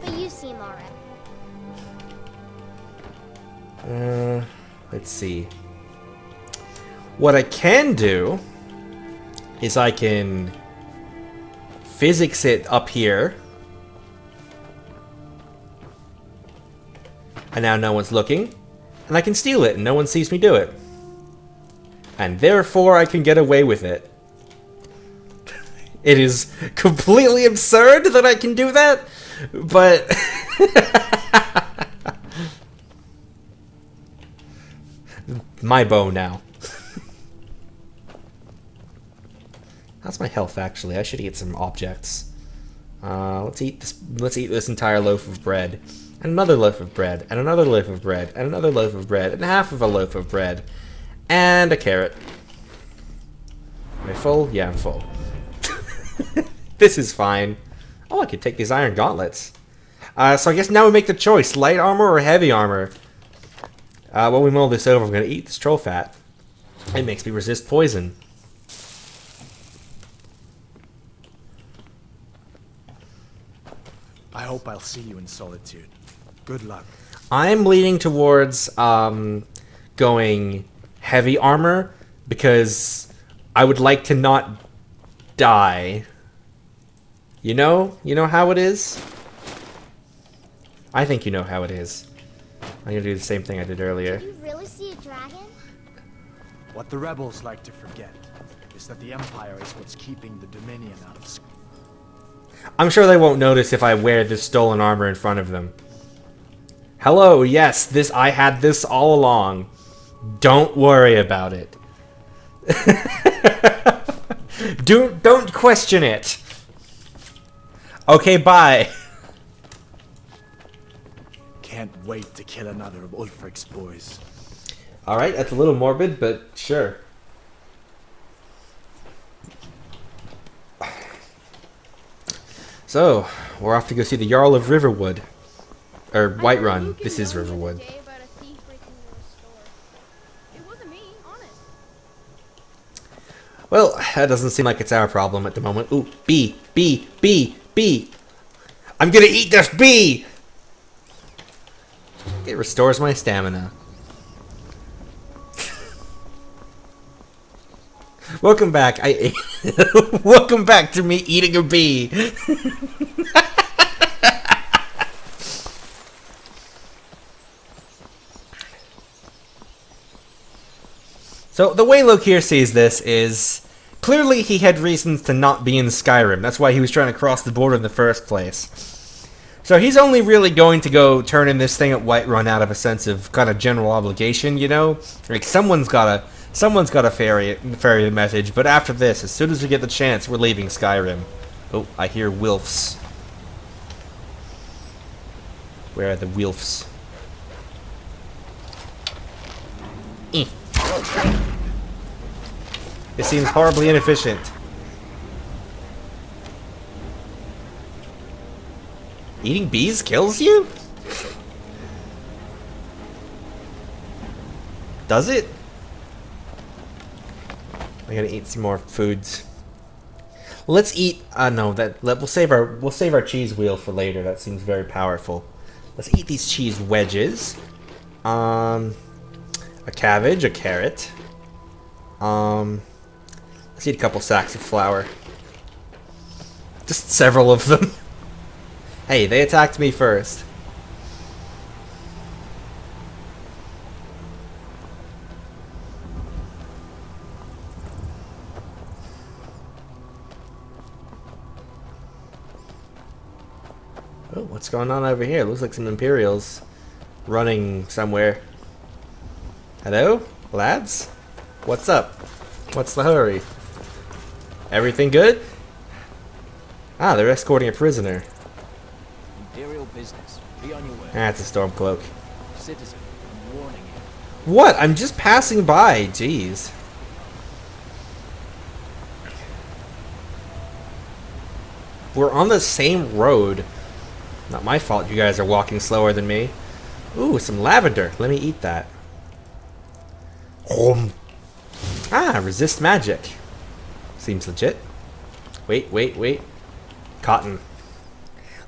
But you seem alright. Let's see. What I can do is I can physics it up here. And now no one's looking. And I can steal it and no one sees me do it. And therefore I can get away with it. It is completely absurd that I can do that, but my bow now. How's my health, actually? I should eat some objects. Let's eat this entire loaf of bread. And another loaf of bread. And another loaf of bread. And another loaf of bread. And half of a loaf of bread. And a carrot. Am I full? Yeah, I'm full. This is fine. Oh, I could take these iron gauntlets. So I guess now we make the choice. Light armor or heavy armor? While we mull this over, I'm going to eat this troll fat. It makes me resist poison. I hope I'll see you in Solitude. Good luck. I'm leaning towards going heavy armor because I would like to not die. You know how it is? I think you know how it is. I'm gonna do the same thing I did earlier. Did you really see a dragon? What the rebels like to forget is that the Empire is what's keeping the Dominion out of Skyrim. I'm sure they won't notice if I wear this stolen armor in front of them. Hello, yes, I had this all along. Don't worry about it. Don't question it. Okay, bye. Can't wait to kill another of Ulfric's boys. Alright, that's a little morbid, but sure. So, we're off to go see the Jarl of Riverwood. Or Whiterun. This is Riverwood. It wasn't me, honest. Well, that doesn't seem like it's our problem at the moment. Ooh, bee, bee, bee, bee. I'm gonna eat this bee! It restores my stamina. Welcome back. Welcome back to me eating a bee. So the way Lokir sees this is clearly he had reasons to not be in Skyrim. That's why he was trying to cross the border in the first place. So he's only really going to go turn in this thing at Whiterun out of a sense of kind of general obligation, you know? Like someone's gotta ferry the message, but after this, as soon as we get the chance, we're leaving Skyrim. Oh, I hear Wilfs. Where are the Wilfs? It seems horribly inefficient. Eating bees kills you? Does it? I gotta eat some more foods. Let's eat. No, we'll save our cheese wheel for later. That seems very powerful. Let's eat these cheese wedges. A cabbage, a carrot. Let's eat a couple sacks of flour. Just several of them. Hey, they attacked me first. Oh, what's going on over here? Looks like some Imperials running somewhere. Hello, lads? What's up? What's the hurry? Everything good? Ah, they're escorting a prisoner. Imperial business. Be on your way. Ah, it's a Stormcloak. Citizen, I'm warning you. What? I'm just passing by. Jeez. We're on the same road. Not my fault you guys are walking slower than me. Ooh, some lavender. Let me eat that. Ah, resist magic. Seems legit. Wait. Cotton.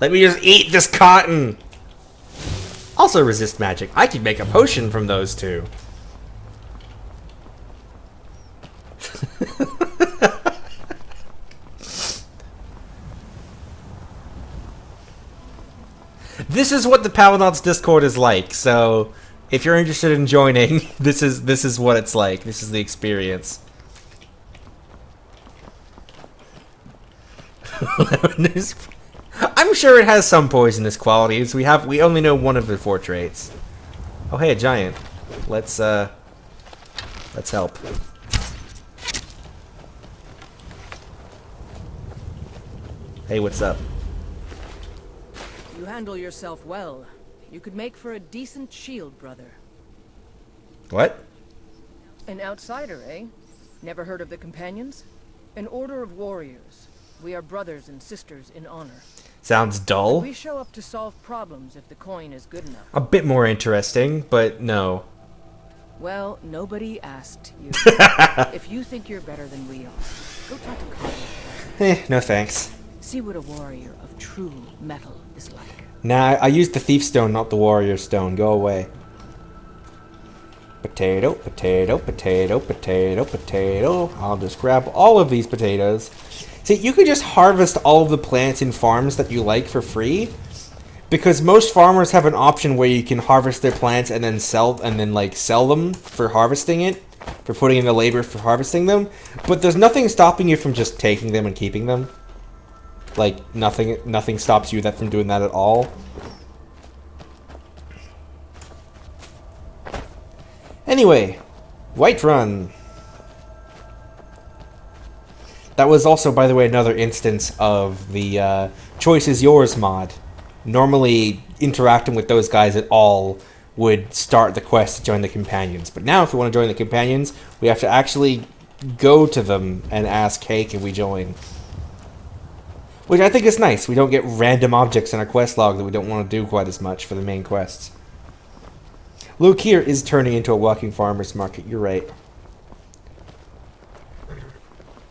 Let me just eat this cotton! Also resist magic. I could make a potion from those two. This is what the Paladin's Discord is like, so if you're interested in joining, this is what it's like. This is the experience. I'm sure it has some poisonous qualities. We only know one of the 4 traits. Oh hey, a giant. Let's Let's help. Hey, what's up? You handle yourself well. You could make for a decent shield, brother. What? An outsider, eh? Never heard of the Companions? An order of warriors. We are brothers and sisters in honor. Sounds dull. We show up to solve problems if the coin is good enough. A bit more interesting, but no. Well, nobody asked you. If you think you're better than we are, go talk to Carl. No thanks. See what a warrior of true metal is like. Nah, I used the thief stone, not the warrior stone. Go away. Potato, potato, potato, potato, potato. I'll just grab all of these potatoes. See, you could just harvest all of the plants in farms that you like for free. Because most farmers have an option where you can harvest their plants and then sell them for harvesting it. For putting in the labor for harvesting them. But there's nothing stopping you from just taking them and keeping them. Like, nothing stops you from doing that at all. Anyway, Whiterun. That was also, by the way, another instance of the Choice is Yours mod. Normally, interacting with those guys at all would start the quest to join the Companions. But now, if we want to join the Companions, we have to actually go to them and ask, hey, can we join? Which I think is nice. We don't get random objects in our quest log that we don't want to do quite as much for the main quests. Lokir is turning into a walking farmer's market. You're right.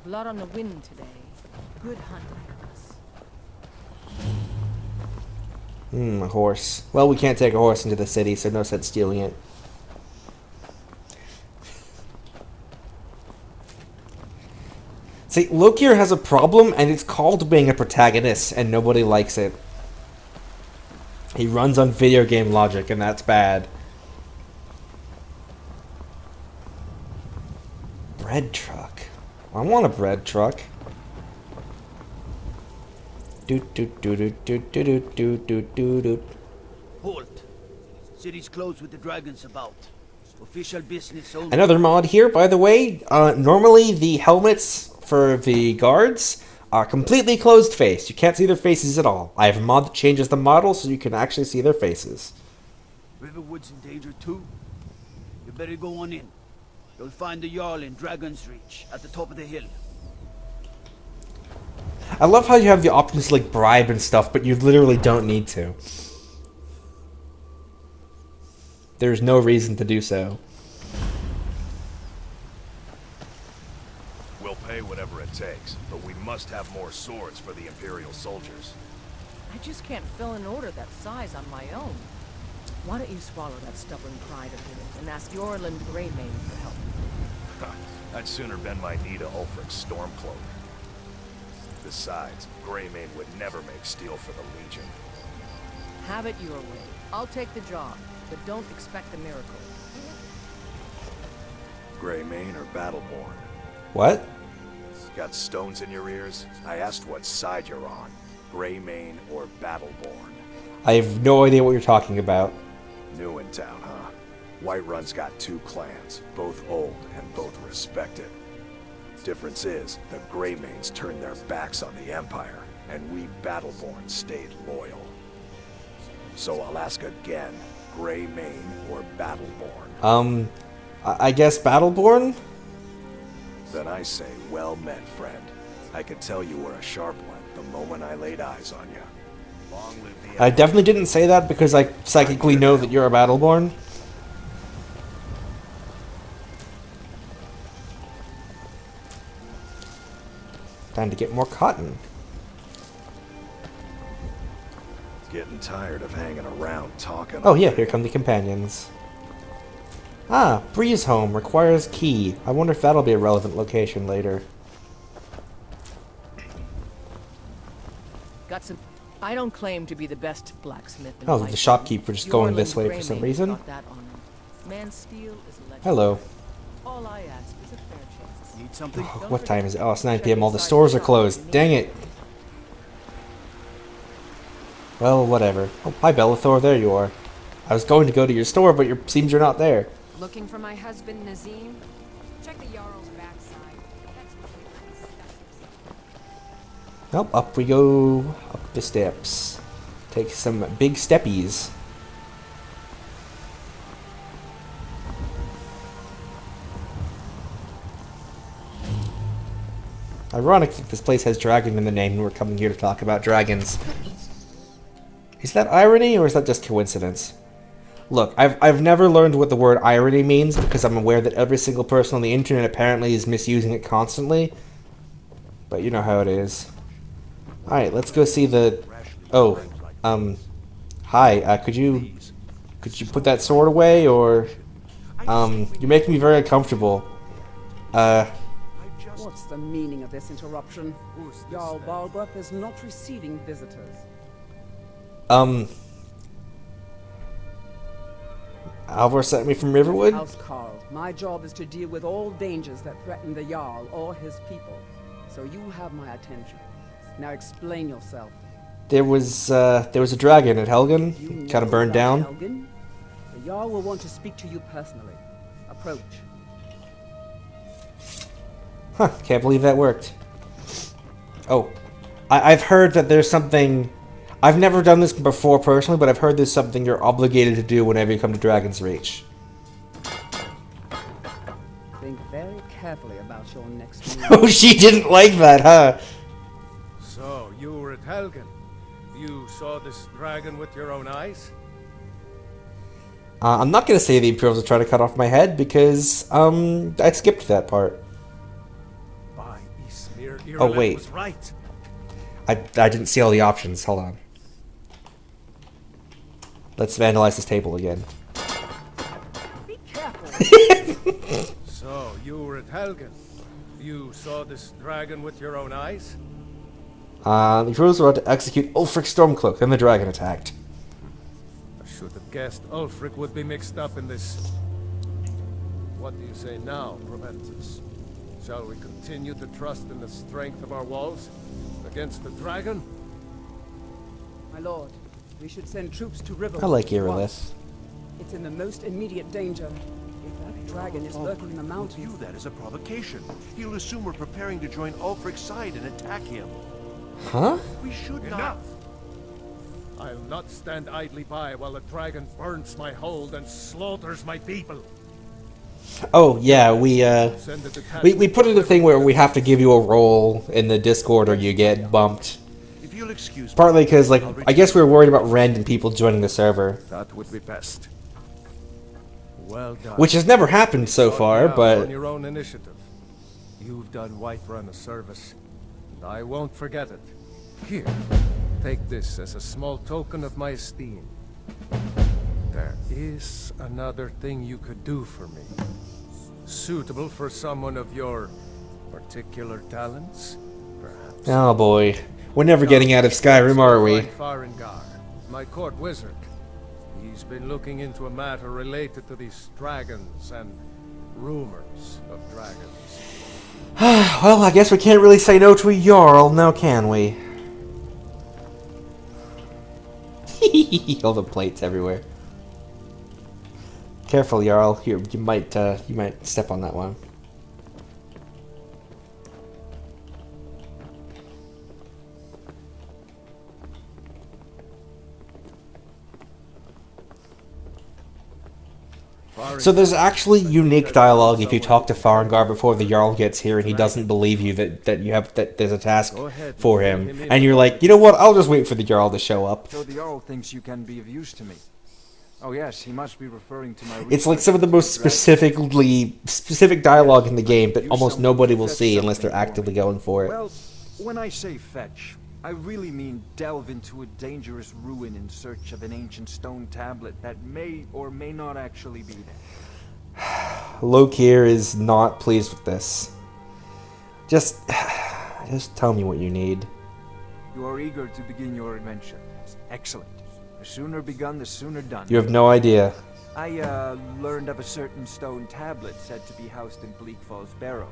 Blood on the wind today. Good hunting. A horse. Well, we can't take a horse into the city, so no sense stealing it. See, Lokir has a problem, and it's called being a protagonist, and nobody likes it. He runs on video game logic, and that's bad. Bread truck. I want a bread truck. Halt. City's closed with the dragons about. Official business only. Another mod here, by the way. Normally, the helmets for the guards are completely closed face. You can't see their faces at all. I have a mod that changes the model so you can actually see their faces. Riverwood's in danger too. You better go on in. You'll find the Jarl in Dragon's Reach at the top of the hill. I love how you have the options to, like, bribe and stuff, but you literally don't need to. There's no reason to do so. We'll pay whatever it takes, but we must have more swords for the Imperial soldiers. I just can't fill an order that size on my own. Why don't you swallow that stubborn pride of yours and ask Yorland Greymane for help? I'd sooner bend my knee to Ulfric's Stormcloak. Besides, Greymane would never make steel for the Legion. Have it your way. I'll take the job, but don't expect a miracle. Greymane or Battleborn? What? Got stones in your ears? I asked what side you're on. Greymane or Battleborn? I have no idea what you're talking about. New in town, huh? Whiterun's got two clans, both old and both respected. Difference is, the Greymanes turned their backs on the Empire, and we Battleborn stayed loyal. So I'll ask again, Greymane or Battleborn? I guess Battleborn? Then I say, well met, friend. I could tell you were a sharp one the moment I laid eyes on you. Long live the I definitely didn't say that because I psychically know that you're a Battleborn. Time to get more cotton. Getting tired of hanging around talking. Oh yeah, here come the companions. Ah, Breeze Home requires key. I wonder if that'll be a relevant location later. Got some. I don't claim to be the best blacksmith. Oh, the shopkeeper just going this way for some reason. Hello. All I ask is a fair chance. Need something? Oh, what time is it? Oh, it's 9 p.m. All the stores are closed. Dang it. Well, whatever. Oh, hi, Bellathor. There you are. I was going to go to your store, but it seems you're not there. Looking for my husband, Nazim? Check the Jarl's backside. That's usually pretty stuffy. Nope, up we go, up the steps. Take some big steppies. Ironic that this place has dragon in the name and we're coming here to talk about dragons. Is that irony or is that just coincidence? Look, I've never learned what the word irony means because I'm aware that every single person on the internet apparently is misusing it constantly. But you know how it is. Alright, let's go see the... Oh, hi, could you put that sword away, or... you're making me very uncomfortable. What's the meaning of this interruption? Jarl Balgrup is not receiving visitors. Alvar sent me from Riverwood? House Carl, my job is to deal with all dangers that threaten the Jarl or his people. So you have my attention. Now explain yourself. There was a dragon at Helgen, kind of burned down. Helgen? The Jarl will want to speak to you personally. Approach. Huh, can't believe that worked. Oh, I've heard that there's something... I've never done this before personally, but I've heard there's something you're obligated to do whenever you come to Dragon's Reach. Think very carefully about your next move. Oh, she didn't like that, huh? So, you were at Helgen. You saw this dragon with your own eyes? I'm not going to say the Imperials are trying to cut off my head because, I skipped that part. By Ysmir, Oh, wait. was right. I didn't see all the options. Hold on. Let's vandalize this table again. Be careful. So, you were at Helgen. You saw this dragon with your own eyes? The Imperials were about to execute Ulfric Stormcloak, then the dragon attacked. I should have guessed Ulfric would be mixed up in this. What do you say now, Proventus? Shall we continue to trust in the strength of our walls against the dragon? My lord, we should send troops to Riverwood. I like Irilith. It's in the most immediate danger. If that dragon is lurking in the mountains... View that as a provocation. He'll assume we're preparing to join Ulfric's side and attack him. Huh? We should not. Enough! I'll not stand idly by while the dragon burns my hold and slaughters my people. Oh, yeah, we put in a thing where we have to give you a role in the Discord or you get bumped. If you'll excuse me, Partly because, like, I guess we were worried about random people joining the server. That would be best. Well done. Which has never happened so far, but... On your own initiative. You've done Whiterun a service, and I won't forget it. Here, take this as a small token of my esteem. There is another thing you could do for me. Suitable for someone of your particular talents, perhaps. Oh boy. We're never getting out of Skyrim, are we? Farengar, my court wizard. He's been looking into a matter related to these dragons and rumors of dragons. Well, I guess we can't really say no to a Jarl, now can we? All the plates everywhere. Careful, Jarl. You might step on that one. So there's actually unique dialogue if you talk to Farengar before the Jarl gets here and he doesn't believe you that there's a task for him. And you're like, you know what, I'll just wait for the Jarl to show up. So the Jarl thinks you can be of use to me. Oh yes, he must be referring to my... It's like some of the most specific dialogue in the game that almost nobody will see unless they're actively going for it. Well, when I say fetch, I really mean delve into a dangerous ruin in search of an ancient stone tablet that may or may not actually be there. Lokir is not pleased with this. Just tell me what you need. You are eager to begin your adventure. Excellent. The sooner begun, the sooner done. You have no idea. I learned of a certain stone tablet said to be housed in Bleak Falls Barrow.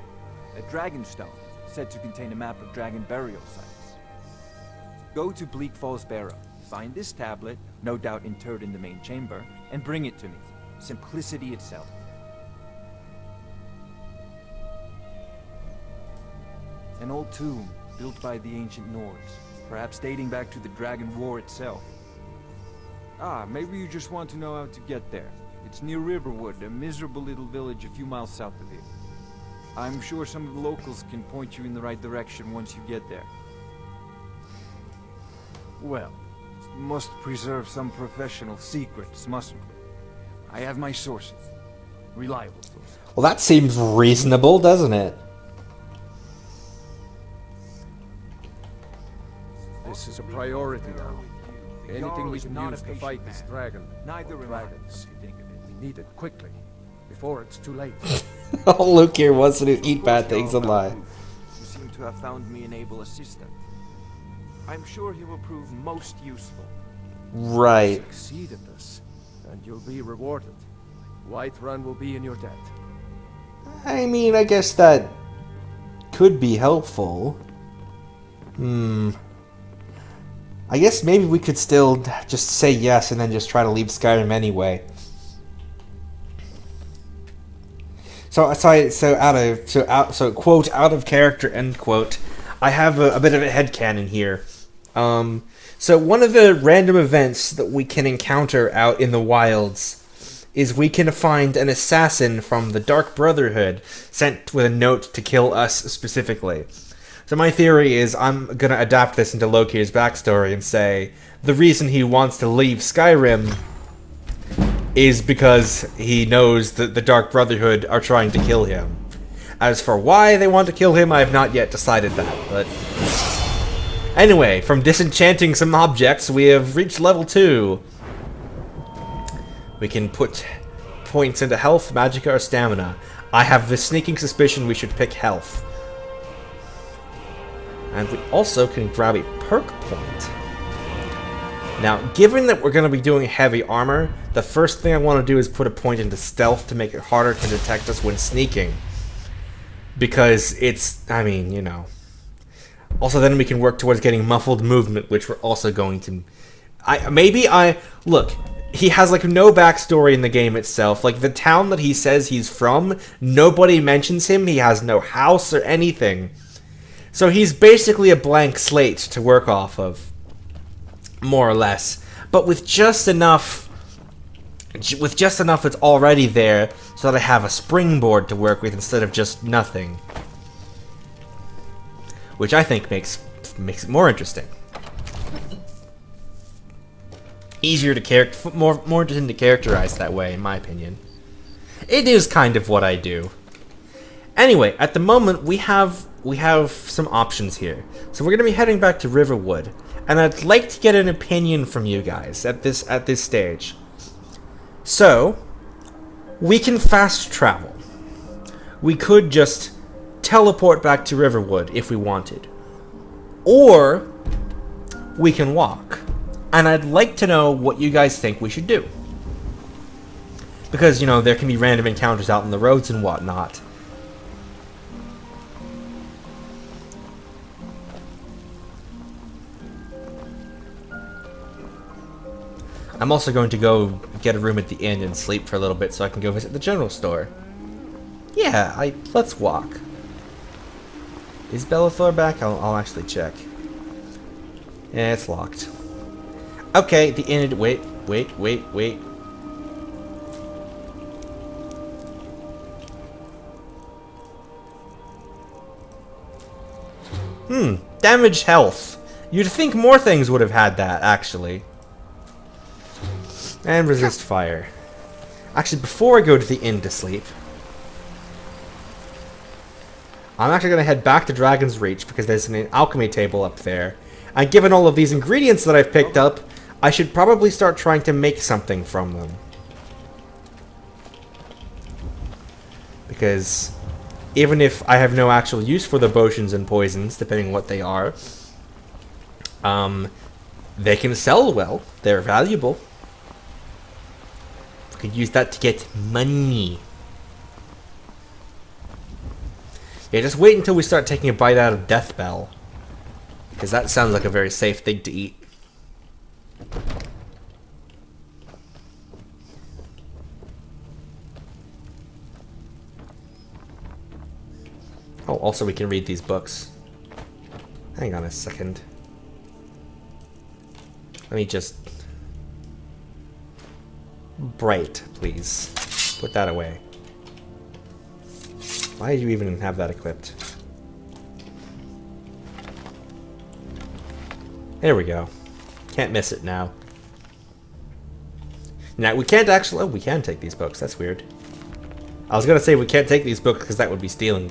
A dragon stone said to contain a map of dragon burial sites. Go to Bleak Falls Barrow, find this tablet, no doubt interred in the main chamber, and bring it to me. Simplicity itself. An old tomb built by the ancient Nords, perhaps dating back to the Dragon War itself. Ah, maybe you just want to know how to get there. It's near Riverwood, a miserable little village a few miles south of here. I'm sure some of the locals can point you in the right direction once you get there. Well, must preserve some professional secrets, mustn't we? I have my sources. Reliable sources. Well, that seems reasonable, doesn't it? This is a priority now. Anything we can use to fight this dragon. Neither or am I. dragons. We need it quickly, before it's too late. Oh, Luke here wants to eat bad things and lie. You seem to have found me an able assistant. I'm sure he will prove most useful. Right. Succeed at this, and you'll be rewarded. Whiterun will be in your debt. I mean, I guess that could be helpful. I guess maybe we could still just say yes and then just try to leave Skyrim anyway. So quote, out of character, end quote. I have a bit of a headcanon here. So one of the random events that we can encounter out in the wilds is we can find an assassin from the Dark Brotherhood sent with a note to kill us specifically. So my theory is I'm going to adapt this into Lokir's backstory and say the reason he wants to leave Skyrim is because he knows that the Dark Brotherhood are trying to kill him. As for why they want to kill him, I have not yet decided that, but... Anyway, from disenchanting some objects, we have reached level 2. We can put points into health, magicka, or stamina. I have the sneaking suspicion we should pick health. And we also can grab a perk point. Now, given that we're going to be doing heavy armor, the first thing I want to do is put a point into stealth to make it harder to detect us when sneaking. Because it's, I mean, you know. Also, then we can work towards getting muffled movement, which we're also going to... Look, he has, like, no backstory in the game itself. Like, the town that he says he's from, nobody mentions him. He has no house or anything. So he's basically a blank slate to work off of. More or less. But with just enough it's already there, so that I have a springboard to work with instead of just nothing. Which I think makes it more interesting. Easier to more interesting to characterize that way, in my opinion. It is kind of what I do. Anyway, at the moment we have some options here. So we're gonna be heading back to Riverwood, and I'd like to get an opinion from you guys at this stage. So, we can fast travel. We could just teleport back to Riverwood if we wanted. Or, we can walk. And I'd like to know what you guys think we should do. Because, you know, there can be random encounters out on the roads and whatnot. I'm also going to go get a room at the inn and sleep for a little bit so I can go visit the general store. Yeah, let's walk. Is Bellathor back? I'll actually check. Yeah, it's locked. Okay, the inn... Wait. Damaged health. You'd think more things would have had that, actually. And resist fire. Actually, before I go to the inn to sleep, I'm actually going to head back to Dragon's Reach because there's an alchemy table up there. And given all of these ingredients that I've picked up, I should probably start trying to make something from them. Because even if I have no actual use for the potions and poisons, depending on what they are, they can sell well. They're valuable. Could use that to get money. Yeah, just wait until we start taking a bite out of Death Bell. Because that sounds like a very safe thing to eat. Oh, also we can read these books. Hang on a second. Let me just... Bright, please. Put that away. Why did you even have that equipped? There we go. Can't miss it now. Now, we can't actually... Oh, we can take these books. That's weird. I was gonna say we can't take these books because that would be stealing.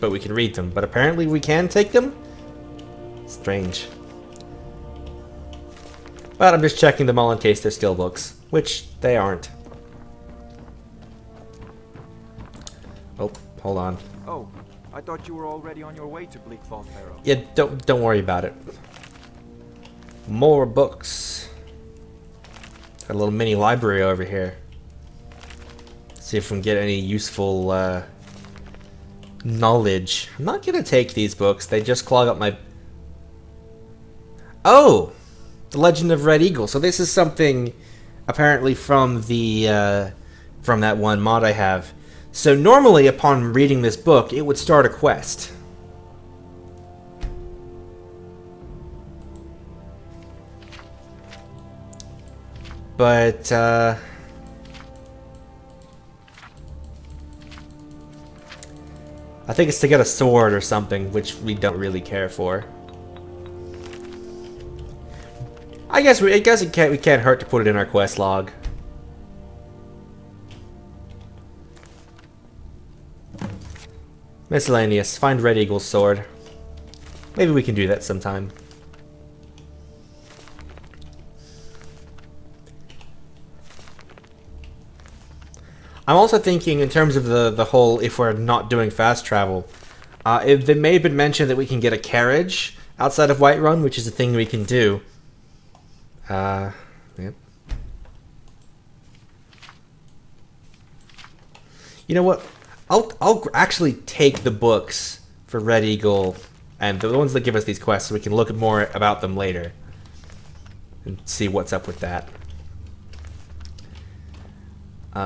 But we can read them. But apparently we can take them? Strange. But I'm just checking them all in case they're skill books. Which they aren't. Oh, hold on. Oh, I thought you were already on your way to Bleak Falls Barrow. Yeah, don't worry about it. More books. Got a little mini library over here. See if we can get any useful knowledge. I'm not gonna take these books. They just clog up my... Oh! The Legend of Red Eagle. So this is something apparently from the from that one mod I have. So normally upon reading this book, it would start a quest. But I think it's to get a sword or something, which we don't really care for. I guess we can't hurt to put it in our quest log. Miscellaneous. Find Red Eagle's sword. Maybe we can do that sometime. I'm also thinking in terms of the whole, if we're not doing fast travel, it may have been mentioned that we can get a carriage outside of Whiterun, which is a thing we can do. Yep. You know what? I'll actually take the books for Red Eagle and the ones that give us these quests so we can look more about them later and see what's up with that.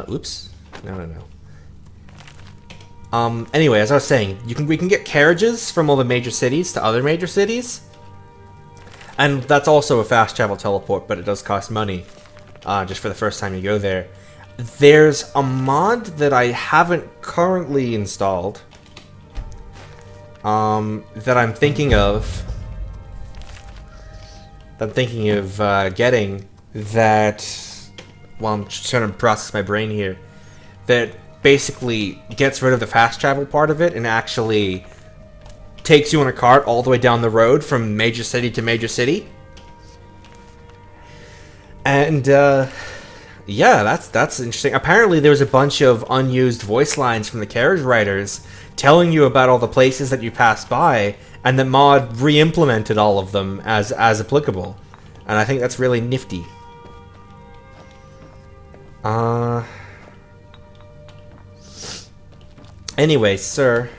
Oops. No. Anyway, as I was saying, we can get carriages from all the major cities to other major cities. And that's also a fast travel teleport, but it does cost money. Just for the first time you go there. There's a mod that I haven't currently installed. That I'm thinking of. Getting. That... Well, I'm just trying to process my brain here. That basically gets rid of the fast travel part of it and actually takes you on a cart all the way down the road from major city to major city. And yeah, that's interesting. Apparently there was a bunch of unused voice lines from the carriage writers telling you about all the places that you passed by, and the mod re-implemented all of them as applicable. And I think that's really nifty. Anyway, sir.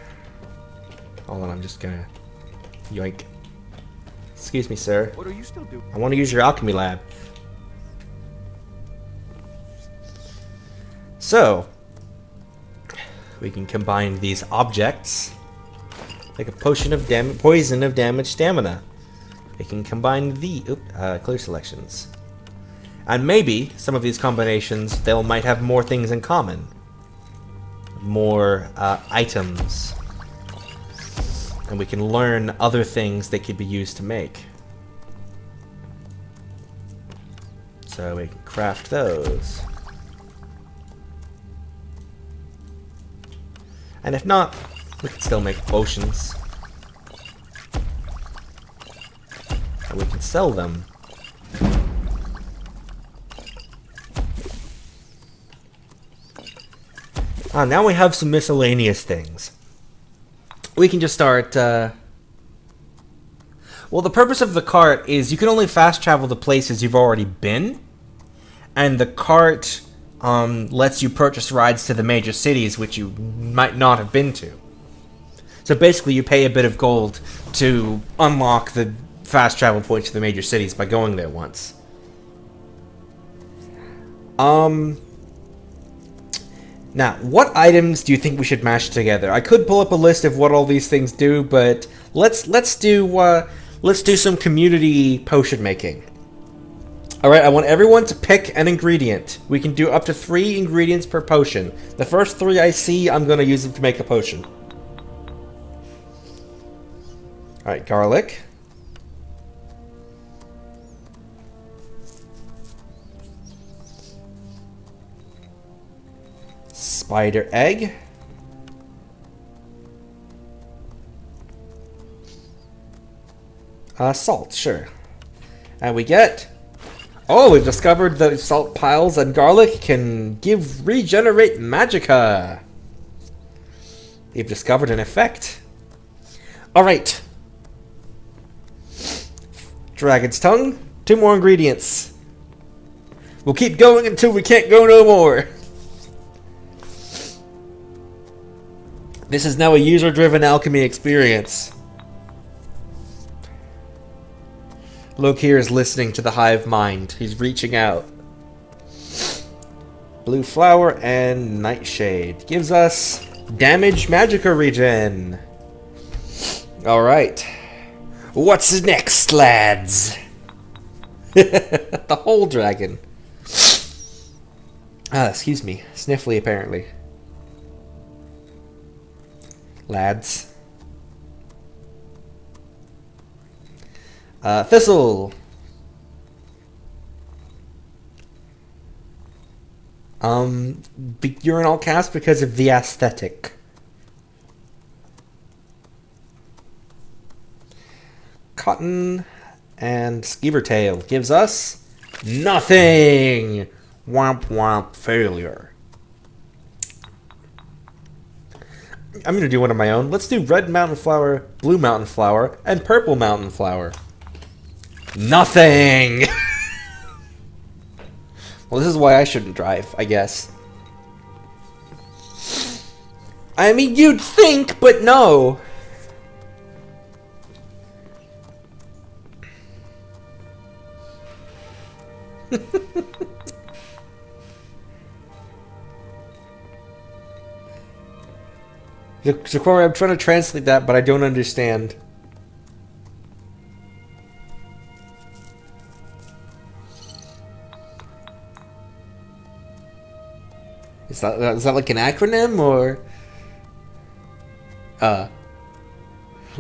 Hold on, I'm just gonna... Yoink. Excuse me, sir. What are you still doing? I want to use your alchemy lab. So, we can combine these objects like a potion of poison of damaged stamina. We can combine the clear selections. And maybe some of these combinations, they might have more things in common. More items. And we can learn other things that could be used to make. So we can craft those. And if not, we can still make potions. And we can sell them. Now we have some miscellaneous things. We can just start... Well, the purpose of the cart is you can only fast travel to places you've already been. And the cart lets you purchase rides to the major cities which you might not have been to. So basically you pay a bit of gold to unlock the fast travel points to the major cities by going there once. Now, what items do you think we should mash together? I could pull up a list of what all these things do, but let's do some community potion making. All right, I want everyone to pick an ingredient. We can do up to 3 ingredients per potion. The first 3 I see, I'm gonna use them to make a potion. All right, garlic. Spider egg. Salt, sure. And we get... Oh, we've discovered that salt piles and garlic can regenerate magicka. We've discovered an effect. Alright. Dragon's tongue. 2 more ingredients. We'll keep going until we can't go no more. This is now a user-driven alchemy experience. Lokir is listening to the hive mind. He's reaching out. Blue flower and nightshade gives us damage magicka regen. Alright. What's next, lads? The whole dragon. Excuse me. Sniffly, apparently. Lads. Thistle. Urinal cast because of the aesthetic. Cotton and skeever tail gives us nothing. Womp womp failure. I'm gonna do one of my own. Let's do red mountain flower, blue mountain flower, and purple mountain flower. Nothing! Well, this is why I shouldn't drive, I guess. I mean, you'd think, but no! Zakori, I'm trying to translate that, but I don't understand. Is that like an acronym, or...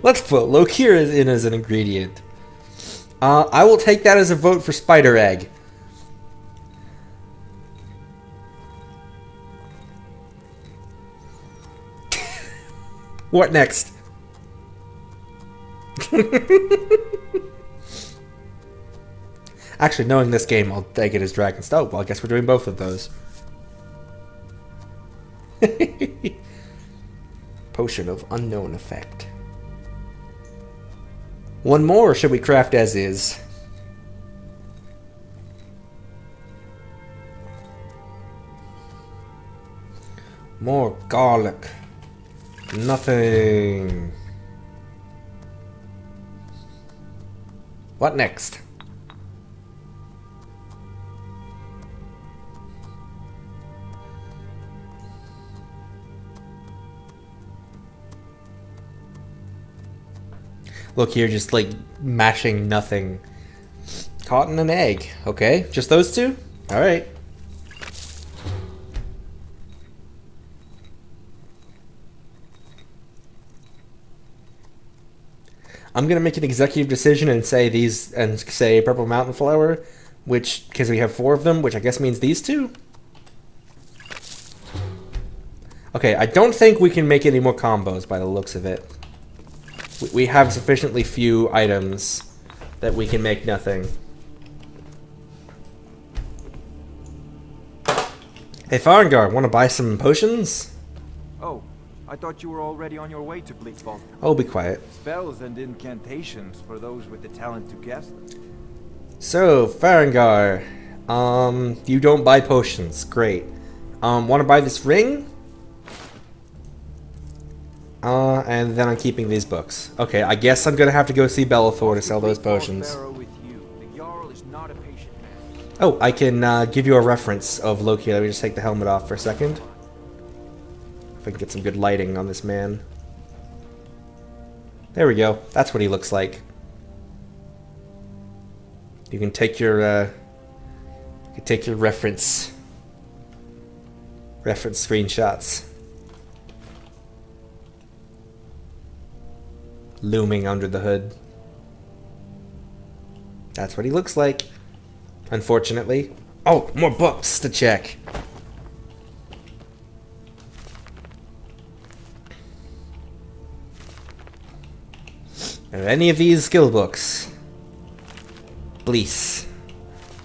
Let's put Lokir in as an ingredient. I will take that as a vote for spider egg. What next? Actually, knowing this game, I'll take it as dragon. Oh, well, I guess we're doing both of those. Potion of unknown effect. One more, or should we craft as is? More garlic. Nothing. What next? Look here, just like mashing nothing. Cotton and egg. Okay, just those two? Alright. I'm gonna make an executive decision and say these, and say purple mountain flower, which, because we have 4 of them, which I guess means these two? Okay, I don't think we can make any more combos by the looks of it. We have sufficiently few items that we can make nothing. Hey Farengar, want to buy some potions? Oh, I thought you were already on your way to Bleak Falls. Oh, be quiet. Spells and incantations for those with the talent to guess them. So, Farengar, you don't buy potions. Great. Want to buy this ring? And then I'm keeping these books. Okay, I guess I'm gonna have to go see Bellathor to sell those potions. Oh, I can give you a reference of Loki. Let me just take the helmet off for a second. If I can get some good lighting on this man. There we go. That's what he looks like. You can take your reference screenshots. Looming under the hood. That's what he looks like. Unfortunately. Oh, more books to check. Are any of these skill books? Please.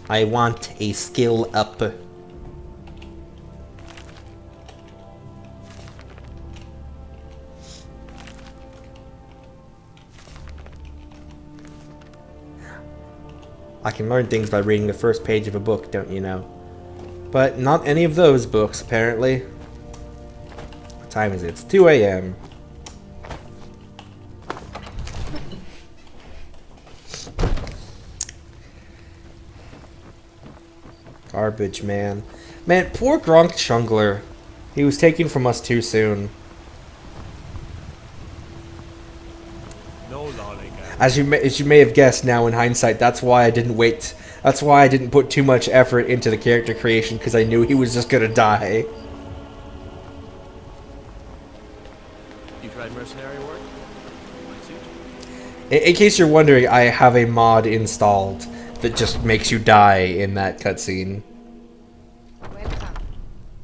I want a skill up. I can learn things by reading the first page of a book, don't you know? But not any of those books, apparently. What time is it? It's 2 a.m. Garbage, man. Man, poor Gronk Chungler. He was taken from us too soon. No lollygag. As you may have guessed now in hindsight, that's why I didn't wait. That's why I didn't put too much effort into the character creation, because I knew he was just gonna die. You tried mercenary work? In case you're wondering, I have a mod installed that just makes you die in that cutscene. Welcome.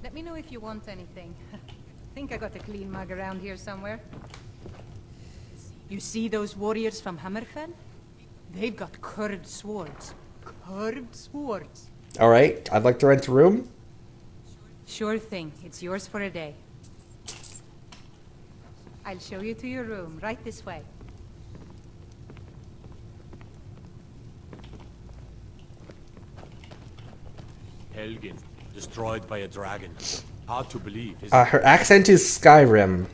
Let me know if you want anything. Think I got a clean mug around here somewhere. You see those warriors from Hammerfell? They've got curved swords. Curved swords. Alright, I'd like to rent a room. Sure thing. It's yours for a day. I'll show you to your room. Right this way. Helgen, destroyed by a dragon. Hard to believe, isn't Her accent is Skyrim.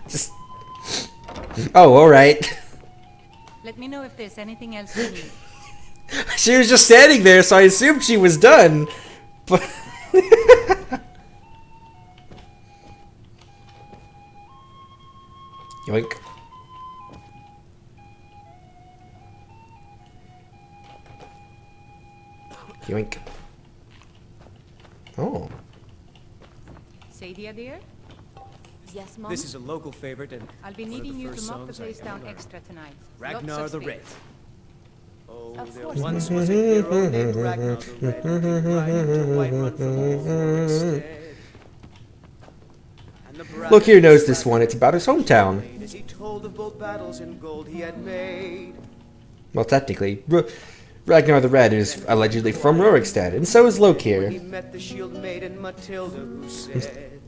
Just... Oh, alright. Let me know if there's anything else you need. She was just standing there, so I assumed she was done. But... Yoink. Yoink. Oh. Sadia, dear? Yes, Mom? This is a local favorite, and I'll be one of needing the you to first mop the songs I place ever down learned. extra tonight. Ragnar Lots the of Red. space. Oh, Of there course. once was a hero named Ragnar the Red, who came riding to Whiterun from Rorikstead. And the Look, here knows this one. It's about his hometown. as he told of both battles in gold he had made. Well, technically, Ragnar the Red is allegedly from Rorikstead, and so is When he Lokir. met the shield maiden Matilda, who said,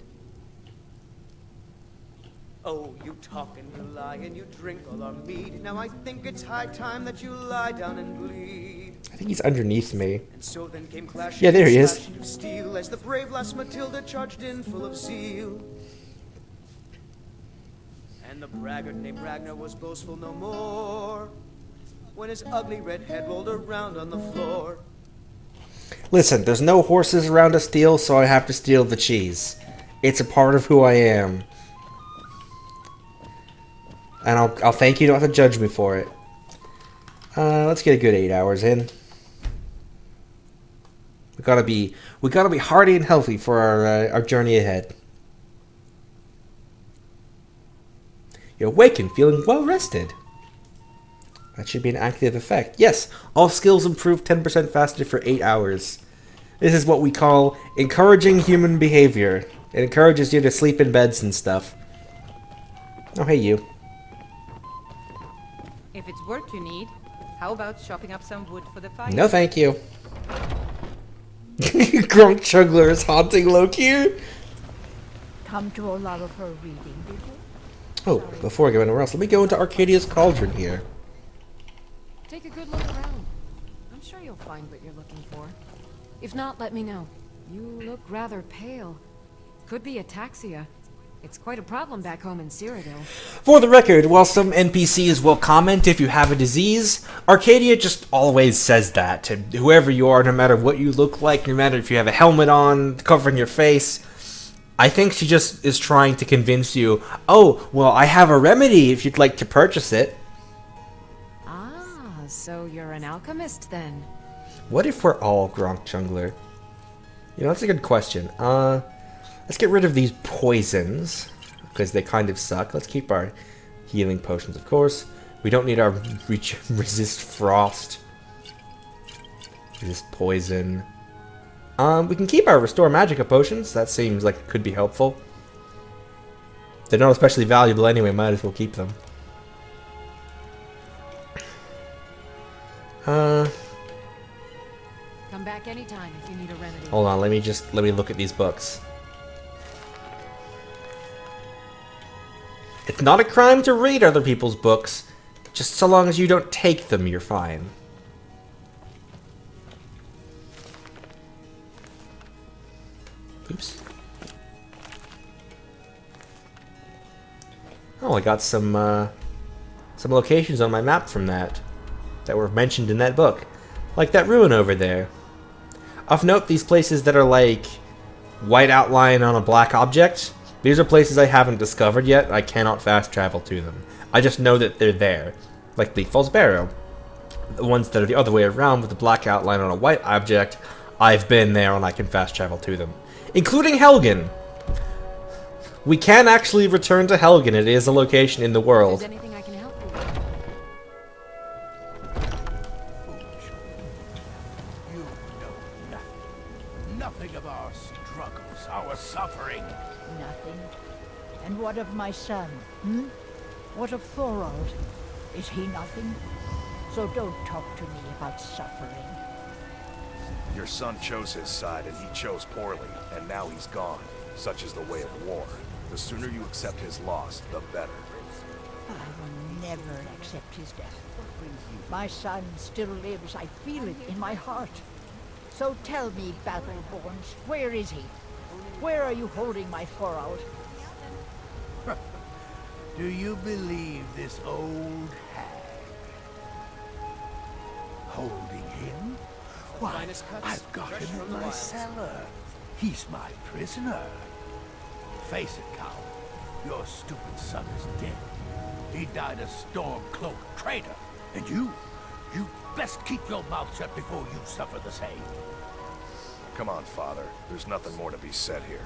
"Oh, you talk and you lie and you drink all our mead. Now I think it's high time that you lie down and bleed." I think he's underneath me. And so then came clashing Yeah, there he and is. slashing of steel as the brave lass Matilda charged in full of zeal. And the braggart named Ragnar was boastful no more when his ugly red head rolled around on the floor. Listen, there's no horses around to steal, so I have to steal the cheese. It's a part of who I am. And I'll thank you not to judge me for it. Let's get a good 8 hours in. We gotta be hearty and healthy for our journey ahead. You're awake and feeling well rested. That should be an active effect. Yes, all skills improve 10% faster for 8 hours. This is what we call encouraging human behavior. It encourages you to sleep in beds and stuff. Oh, hey you. If it's work you need, how about chopping up some wood for the fire? No, thank you. Grunk Chugler is haunting Lokir. Come to a lot of her reading, did you? Oh, before I go anywhere else, let me go into Arcadia's Cauldron here. Take a good look around. I'm sure you'll find what you're looking for. If not, let me know. You look rather pale. Could be ataxia. It's quite a problem back home in Cyrodiil. For the record, while some NPCs will comment if you have a disease, Arcadia just always says that to whoever you are, no matter what you look like, no matter if you have a helmet on, covering your face. I think she just is trying to convince you, oh, well, I have a remedy if you'd like to purchase it. Ah, so you're an alchemist then? What if we're all Gronk Jungler? You know, that's a good question. Let's get rid of these poisons, because they kind of suck. Let's keep our healing potions, of course. We don't need our resist frost. Resist poison. We can keep our restore magicka potions. That seems like it could be helpful. They're not especially valuable anyway, might as well keep them. Come back anytime if you need a remedy. Hold on, let me look at these books. It's not a crime to read other people's books. Just so long as you don't take them, you're fine. Oops. Oh, I got some locations on my map from that were mentioned in that book. Like that ruin over there. Of note, these places that are like white outline on a black object, these are places I haven't discovered yet. I cannot fast travel to them. I just know that they're there. Like Bleak Falls Barrow. The ones that are the other way around with the black outline on a white object, I've been there and I can fast travel to them. Including Helgen. We can actually return to Helgen. It is a location in the world. Is anything I can help you with? You know nothing. Nothing of our struggles, our suffering. Nothing. And what of my son? Hmm? What of Thorold? Is he nothing? So don't talk to me about suffering. Your son chose his side, and he chose poorly, and now he's gone. Such is the way of war. The sooner you accept his loss, the better. I will never accept his death. My son still lives. I feel it in my heart. So tell me, Battleborns, where is he? Where are you holding my Thorold? Do you believe this old hag? Holding him? Why, I've got him in my cellar. He's my prisoner. Face it, Cow. Your stupid son is dead. He died a storm-cloaked traitor. And you best keep your mouth shut before you suffer the same. Come on, Father. There's nothing more to be said here.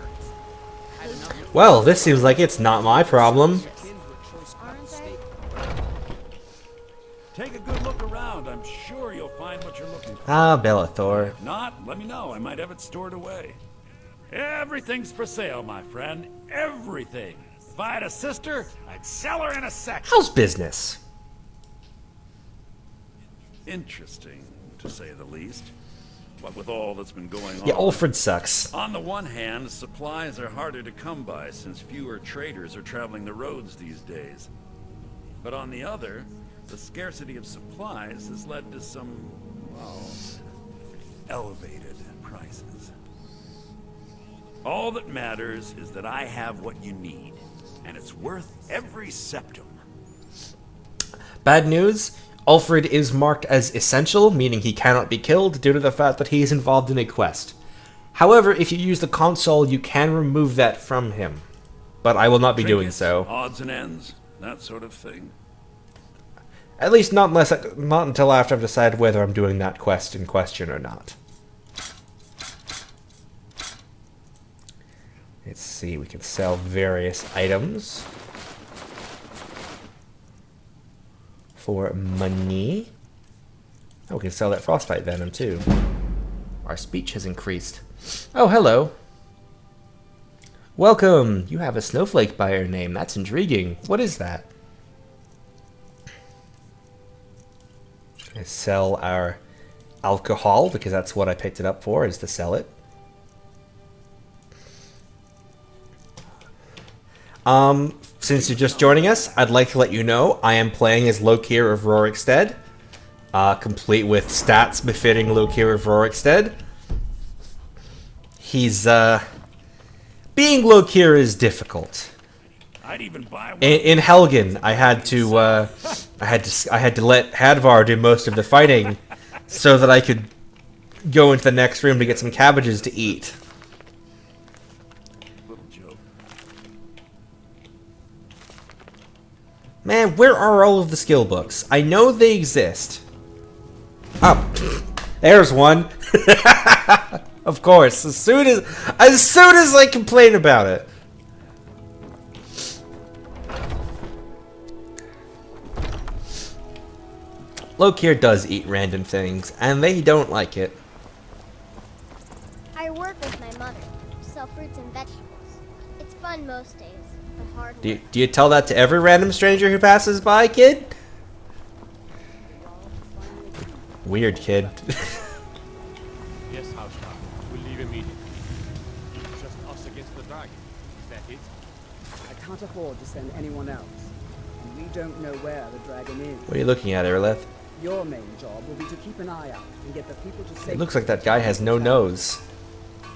Well, this seems like it's not my problem. Take a good look around. I'm sure you'll find what you're looking for. Ah, Bellathor. If not, let me know. I might have it stored away. Everything's for sale, my friend. Everything. If I had a sister, I'd sell her in a second. How's business? Interesting, to say the least. What with all that's been going on. Yeah, Ulfred sucks. On the one hand, supplies are harder to come by since fewer traders are traveling the roads these days. But on the other, the scarcity of supplies has led to some, well, elevated prices. All that matters is that I have what you need, and it's worth every septum. Bad news, Ulfred is marked as essential, meaning he cannot be killed due to the fact that he is involved in a quest. However, if you use the console, you can remove that from him. But I will not be doing so. Odds and ends, that sort of thing. At least not until after I've decided whether I'm doing that quest in question or not. Let's see, we can sell various items for money. Oh, we can sell that frostbite venom too. Our speech has increased. Oh, hello. Welcome. You have a snowflake by your name. That's intriguing. What is that? I sell our alcohol because that's what I picked it up for, is to sell it. Since you're just joining us, I'd like to let you know I am playing as Lokir of Rorikstead, complete with stats befitting Lokir of Rorikstead. He's, being Lokir is difficult. I'd even buy one. In Helgen, I had to let Hadvar do most of the fighting, so that I could go into the next room to get some cabbages to eat. Little joke. Man, where are all of the skill books? I know they exist. Oh, there's one. Of course, as soon as I complain about it. Lokir does eat random things, and they don't like it. I work with my mother, sell fruits and vegetables. It's fun most days, but hard work. Do you tell that to every random stranger who passes by, kid? Weird kid. Yes, Housecarl. We'll leave immediately. It's just us against the dragon. Is that it? I can't afford to send anyone else. And we don't know where the dragon is. What are you looking at, Erleth? Your main job will be to keep an eye out and get the people to safety. It looks like that guy has no nose.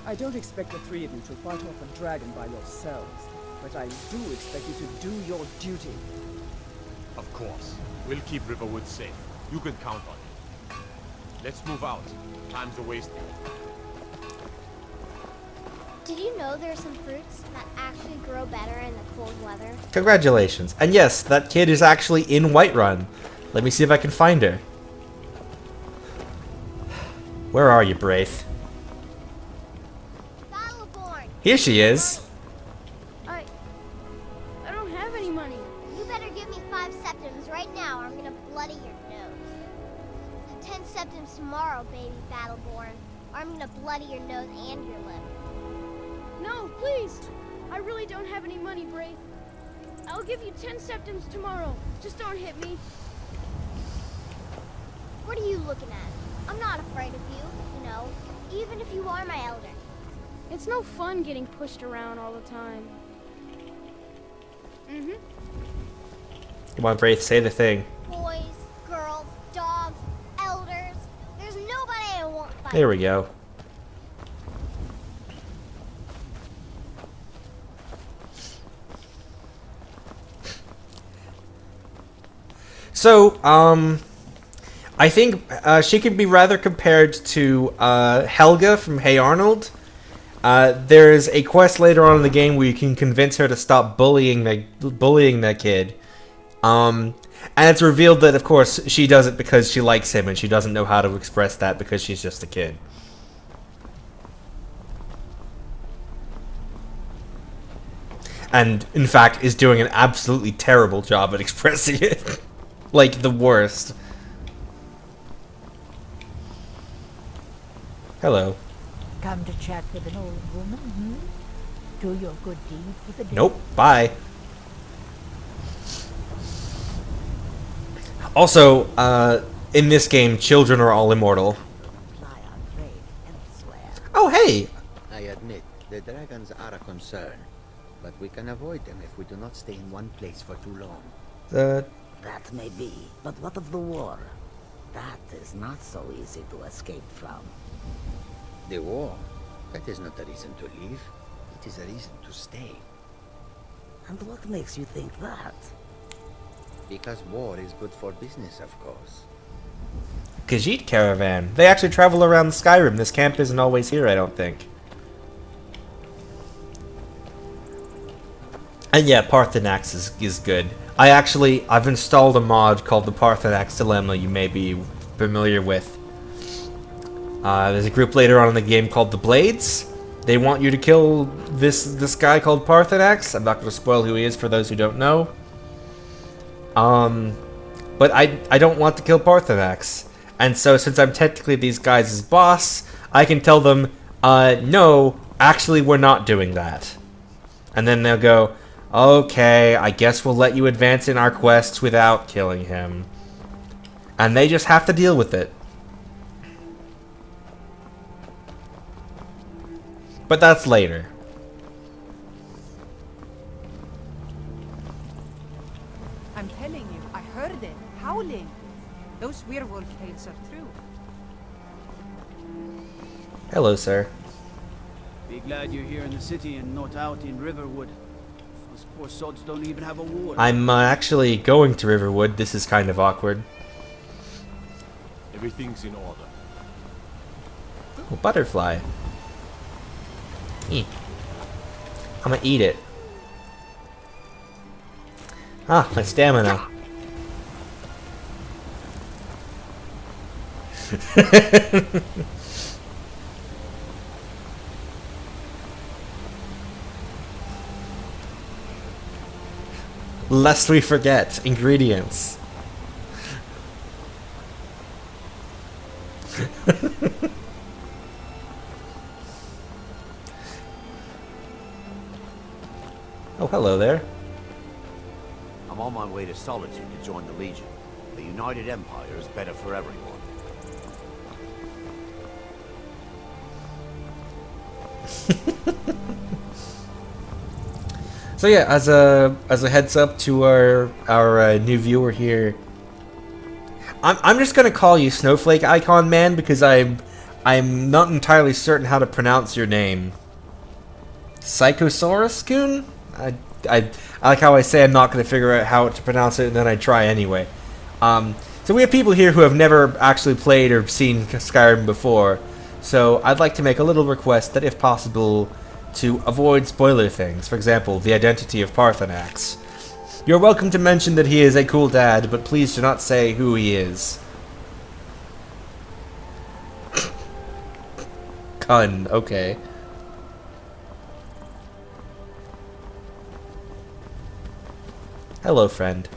I don't expect the three of you to fight off a dragon by yourselves, but I do expect you to do your duty. Of course. We'll keep Riverwood safe. You can count on it. Let's move out. Time's a wasting. Did you know there are some fruits that actually grow better in the cold weather? Congratulations. And yes, that kid is actually in Whiterun. Let me see if I can find her. Where are you, Braith? Battleborn! Here she is. I don't have any money. You better give me 5 septims right now or I'm gonna bloody your nose. 10 septims tomorrow, baby Battleborn, or I'm gonna bloody your nose and your lip. No, please! I really don't have any money, Braith. I'll give you 10 septims tomorrow. Just don't hit me. What are you looking at? I'm not afraid of you, you know, even if you are my elder. It's no fun getting pushed around all the time. Mm-hmm. Come on, Braith, say the thing. Boys, girls, dogs, elders. There's nobody I won't fight. There we go. So, I think she could be rather compared to Helga from Hey Arnold. There's a quest later on in the game where you can convince her to stop bullying that kid. And it's revealed that, of course, she does it because she likes him, and she doesn't know how to express that because she's just a kid. And, in fact, is doing an absolutely terrible job at expressing it. Like, the worst. Hello. Come to chat with an old woman, hmm? Do your good deed for the day. Nope. Bye. Also, in this game, children are all immortal. Oh, hey! I admit, the dragons are a concern, but we can avoid them if we do not stay in one place for too long. That may be, but what of the war? That is not so easy to escape from. The war? That is not a reason to leave. It is a reason to stay. And what makes you think that? Because war is good for business, of course. Khajiit Caravan. They actually travel around Skyrim. This camp isn't always here, I don't think. And yeah, Parthenax is good. I've installed a mod called the Parthenax Dilemma you may be familiar with. There's a group later on in the game called the Blades. They want you to kill this guy called Parthenax. I'm not going to spoil who he is for those who don't know. But I don't want to kill Parthenax. And so since I'm technically these guys' boss, I can tell them, no, actually we're not doing that. And then they'll go, okay, I guess we'll let you advance in our quests without killing him. And they just have to deal with it. But that's later. I'm telling you, I heard it, howling. Those werewolf tales are true. Hello, sir. Be glad you're here in the city and not out in Riverwood. Those Those poor sods don't even have a water. I'm actually going to Riverwood. This is kind of awkward. Everything's in order. Oh, butterfly. I'm gonna eat it. Ah, my stamina. Lest we forget ingredients. Oh, hello there. I'm on my way to Solitude to join the Legion. The United Empire is better for everyone. So yeah, as a heads up to our new viewer here, I'm just gonna call you Snowflake Icon Man because I'm not entirely certain how to pronounce your name. Psychosaurus-kun? I like how I say I'm not gonna figure out how to pronounce it and then I try anyway. So we have people here who have never actually played or seen Skyrim before, so I'd like to make a little request that if possible to avoid spoiler things. For example, the identity of Parthenax. You're welcome to mention that he is a cool dad, but please do not say who he is. Cun, okay. Hello, friend.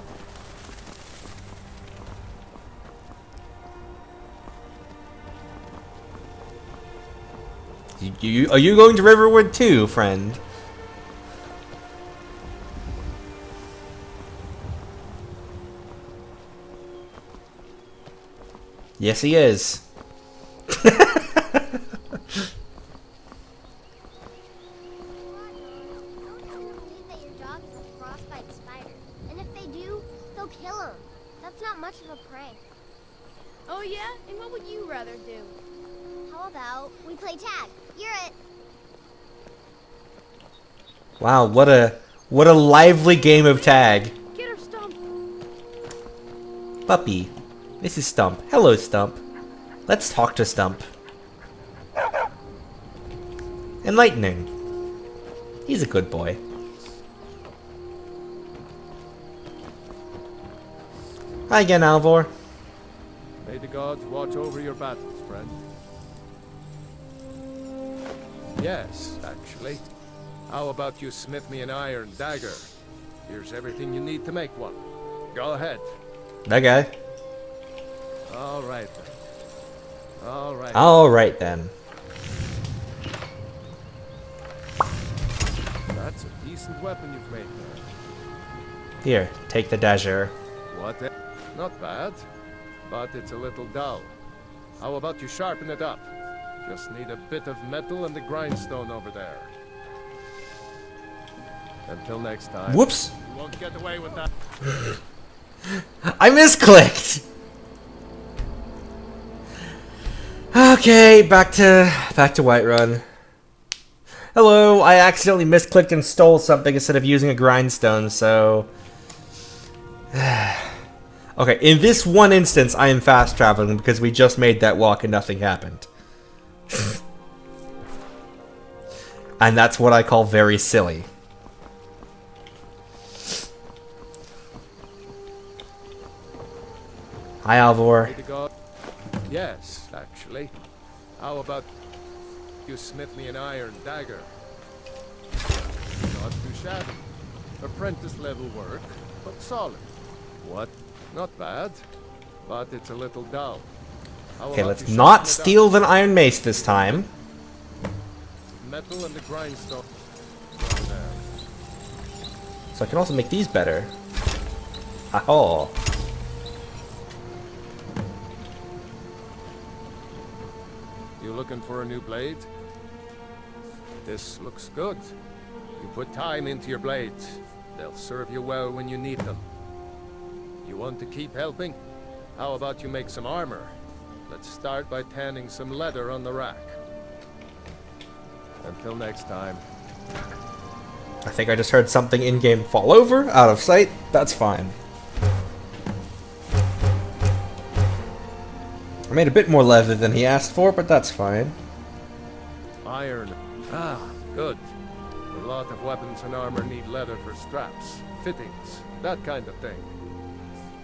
Are you going to Riverwood too, friend? Yes, he is. Oh yeah? And what would you rather do? How about we play tag? You're it. Wow, what a lively game of tag. Get her, Stump. Puppy. This is Stump. Hello, Stump. Let's talk to Stump. Enlightening. He's a good boy. Hi again, Alvor. May the gods watch over your battles, friend. Yes, actually. How about you smith me an iron dagger? Here's everything you need to make one. Go ahead. Okay. All right then. All right. All right then. That's a decent weapon you've made there. Here, take the dagger. What? Not bad, but it's a little dull. How about you sharpen it up? Just need a bit of metal and the grindstone over there. Until next time. Whoops! You won't get away with that. I misclicked! Okay, back to Whiterun. Hello, I accidentally misclicked and stole something instead of using a grindstone, so... Okay, in this one instance, I am fast traveling because we just made that walk and nothing happened. And that's what I call very silly. Hi, Alvor. Yes, actually. How about you smith me an iron dagger? Not too shabby. Apprentice level work, but solid. What? Not bad, but it's a little dull. Okay, let's not steal the iron mace this time. Metal and the grindstone. So I can also make these better. Aha. You looking for a new blade? This looks good. You put time into your blades. They'll serve you well when you need them. You want to keep helping? How about you make some armor? Let's start by tanning some leather on the rack. Until next time. I think I just heard something in-game fall over, out of sight. That's fine. I made a bit more leather than he asked for, but that's fine. Iron. Ah, good. A lot of weapons and armor need leather for straps, fittings, that kind of thing.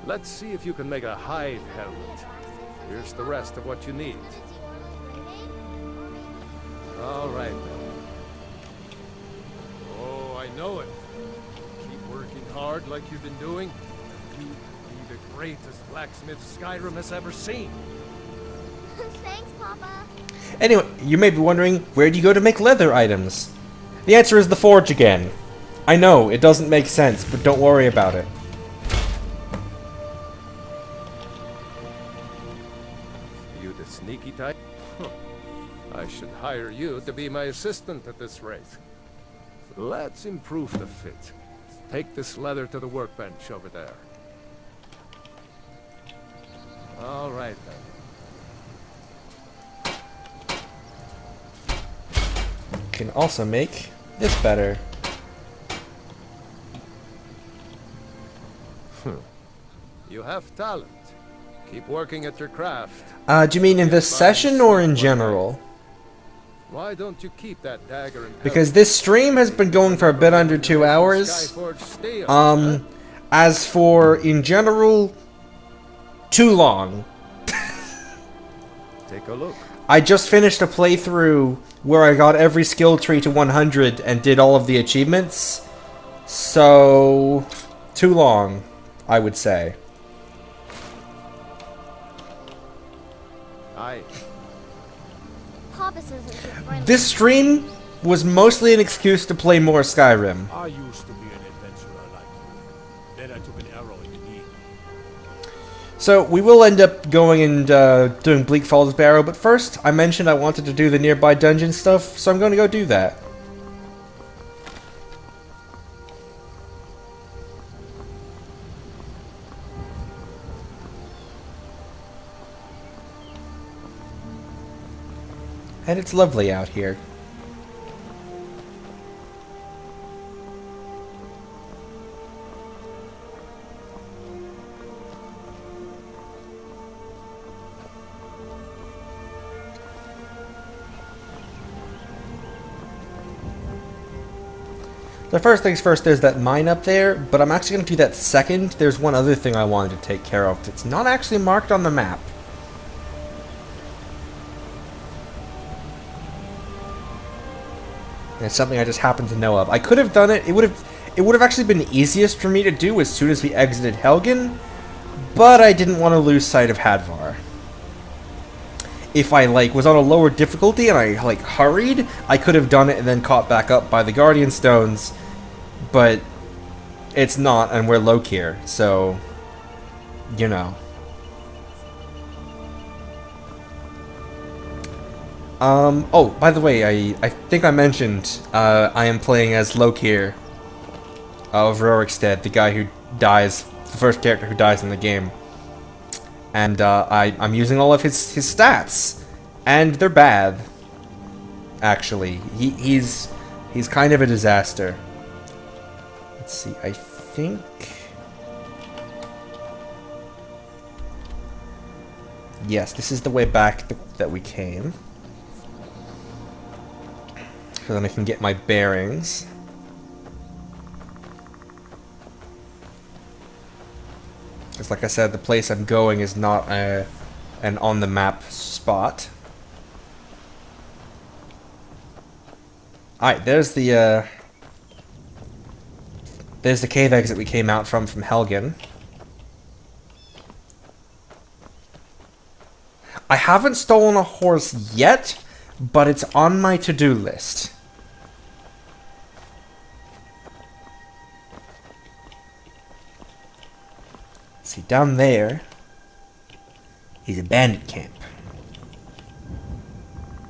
Let's see if you can make a hide helmet. Here's the rest of what you need. All right then. Oh, I know it. Keep working hard like you've been doing. You'll be the greatest blacksmith Skyrim has ever seen. Thanks, Papa. Anyway, you may be wondering, where do you go to make leather items? The answer is the forge again. I know, it doesn't make sense, but don't worry about it. You the sneaky type? Huh. I should hire you to be my assistant at this rate. Let's improve the fit. Take this leather to the workbench over there. All right then. Can also make this better. You have talent. Keep working at your craft. Do you mean in this session or in general? Why don't you keep that dagger and Because this stream has been going for a bit under 2 hours. As for in general, too long. Take a look. I just finished a playthrough where I got every skill tree to 100 and did all of the achievements. So, too long, I would say. Papa says it's your friend. This stream was mostly an excuse to play more Skyrim. I used to be an adventurer like you. Then I took an arrow in the knee. So, we will end up going and doing Bleak Falls Barrow, but first, I mentioned I wanted to do the nearby dungeon stuff, so I'm going to go do that. And it's lovely out here. The first things first, there's that mine up there, but I'm actually going to do that second. There's one other thing I wanted to take care of. It's not actually marked on the map. And it's something I just happen to know of. I could have done it. It would have actually been easiest for me to do as soon as we exited Helgen, but I didn't want to lose sight of Hadvar. If I was on a lower difficulty and I hurried, I could have done it and then caught back up by the Guardian Stones, but it's not, and we're Lokir, so you know. Oh, by the way, I think I mentioned I am playing as Lokir of Rorikstead, the guy who dies, the first character who dies in the game. And I'm using all of his stats, and they're bad. Actually, he's kind of a disaster. Let's see. I think yes, this is the way back that we came. So then I can get my bearings. Because like I said, the place I'm going is not an on-the-map spot. Alright, there's the cave exit we came out from Helgen. I haven't stolen a horse yet, but it's on my to-do list. See, down there is a bandit camp.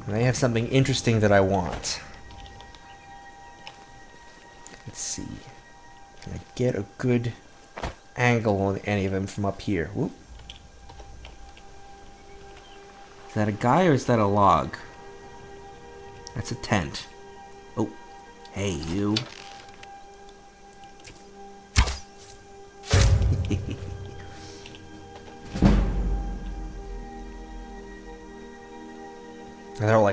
And they have something interesting that I want. Let's see. Can I get a good angle on any of them from up here? Whoop. Is that a guy or is that a log? That's a tent. Oh, hey you.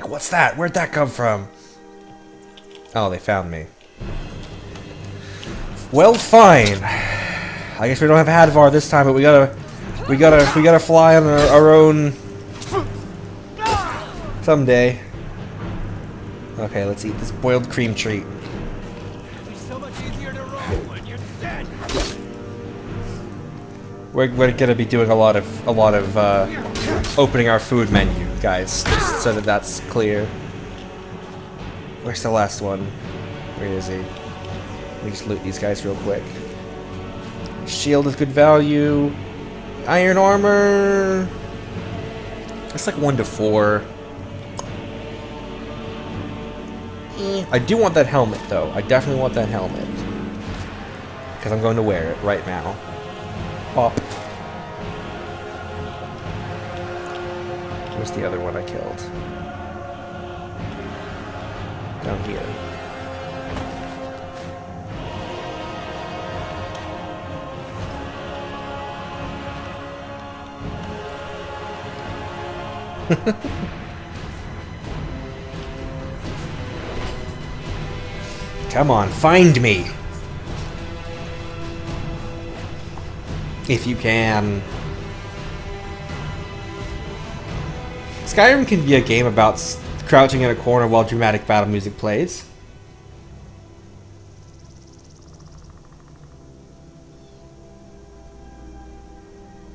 Fuck, what's that? Where'd that come from? Oh, they found me. Well, fine. I guess we don't have Hadvar this time, but we gotta fly on our own someday. Okay, let's eat this boiled cream treat. It's so much easier to roll when you're dead. We're gonna be doing a lot of opening our food menu, guys, just so that that's clear. Where's the last one? Where is he? Let me just loot these guys real quick. Shield is good value. Iron armor. It's like 1 to 4. I do want that helmet, though. I definitely want that helmet. Because I'm going to wear it right now. Pop. Where's the other one I killed? Down here. Come on, find me! If you can. Skyrim can be a game about crouching in a corner while dramatic battle music plays.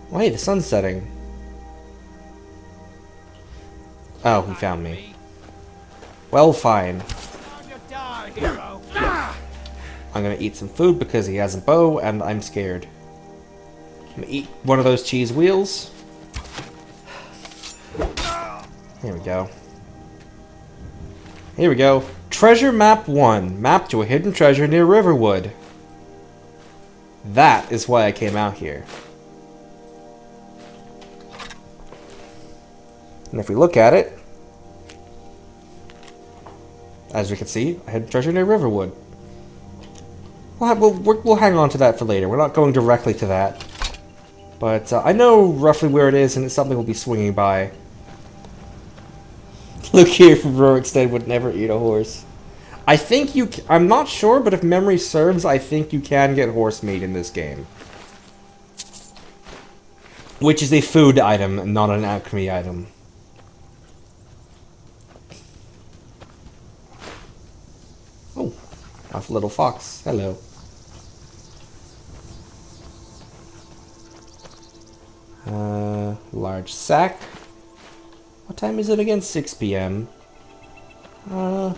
Wait, the sun's setting. Oh, he found me. Well, fine. I'm gonna eat some food because he has a bow and I'm scared. I'm gonna eat one of those cheese wheels. Here we go. Here we go. Treasure map 1. Map to a hidden treasure near Riverwood. That is why I came out here. And if we look at it, as we can see, a hidden treasure near Riverwood. We'll hang on to that for later. We're not going directly to that. But I know roughly where it is, and it's something we'll be swinging by. Lokir of Rorikstead would never eat a horse. I think you... I'm not sure, but if memory serves, I think you can get horse meat in this game. Which is a food item, not an alchemy item. Oh, a little fox. Hello. Large sack. What time is it again? 6 p.m. Honestly,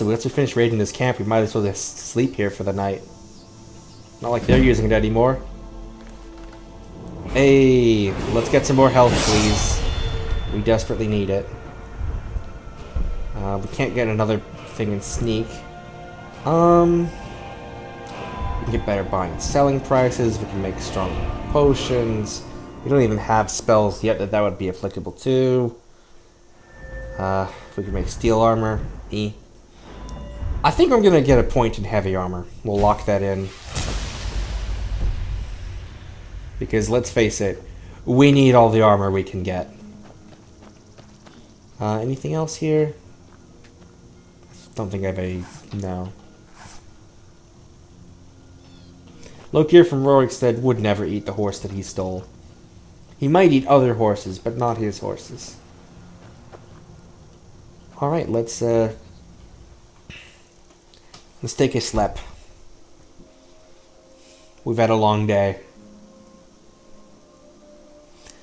once we finish raiding this camp, we might as well just sleep here for the night. Not like they're using it anymore. Hey, let's get some more health, please. We desperately need it. We can't get another thing in sneak. We can get better buying and selling prices. We can make strong potions. We don't even have spells yet that would be applicable to. We can make steel armor. I think I'm gonna get a point in heavy armor. We'll lock that in. Because let's face it, we need all the armor we can get. Anything else here? Don't think I've any... no. Lokir from Rorikstead would never eat the horse that he stole. He might eat other horses, but not his horses. Alright, let's take a slip. We've had a long day.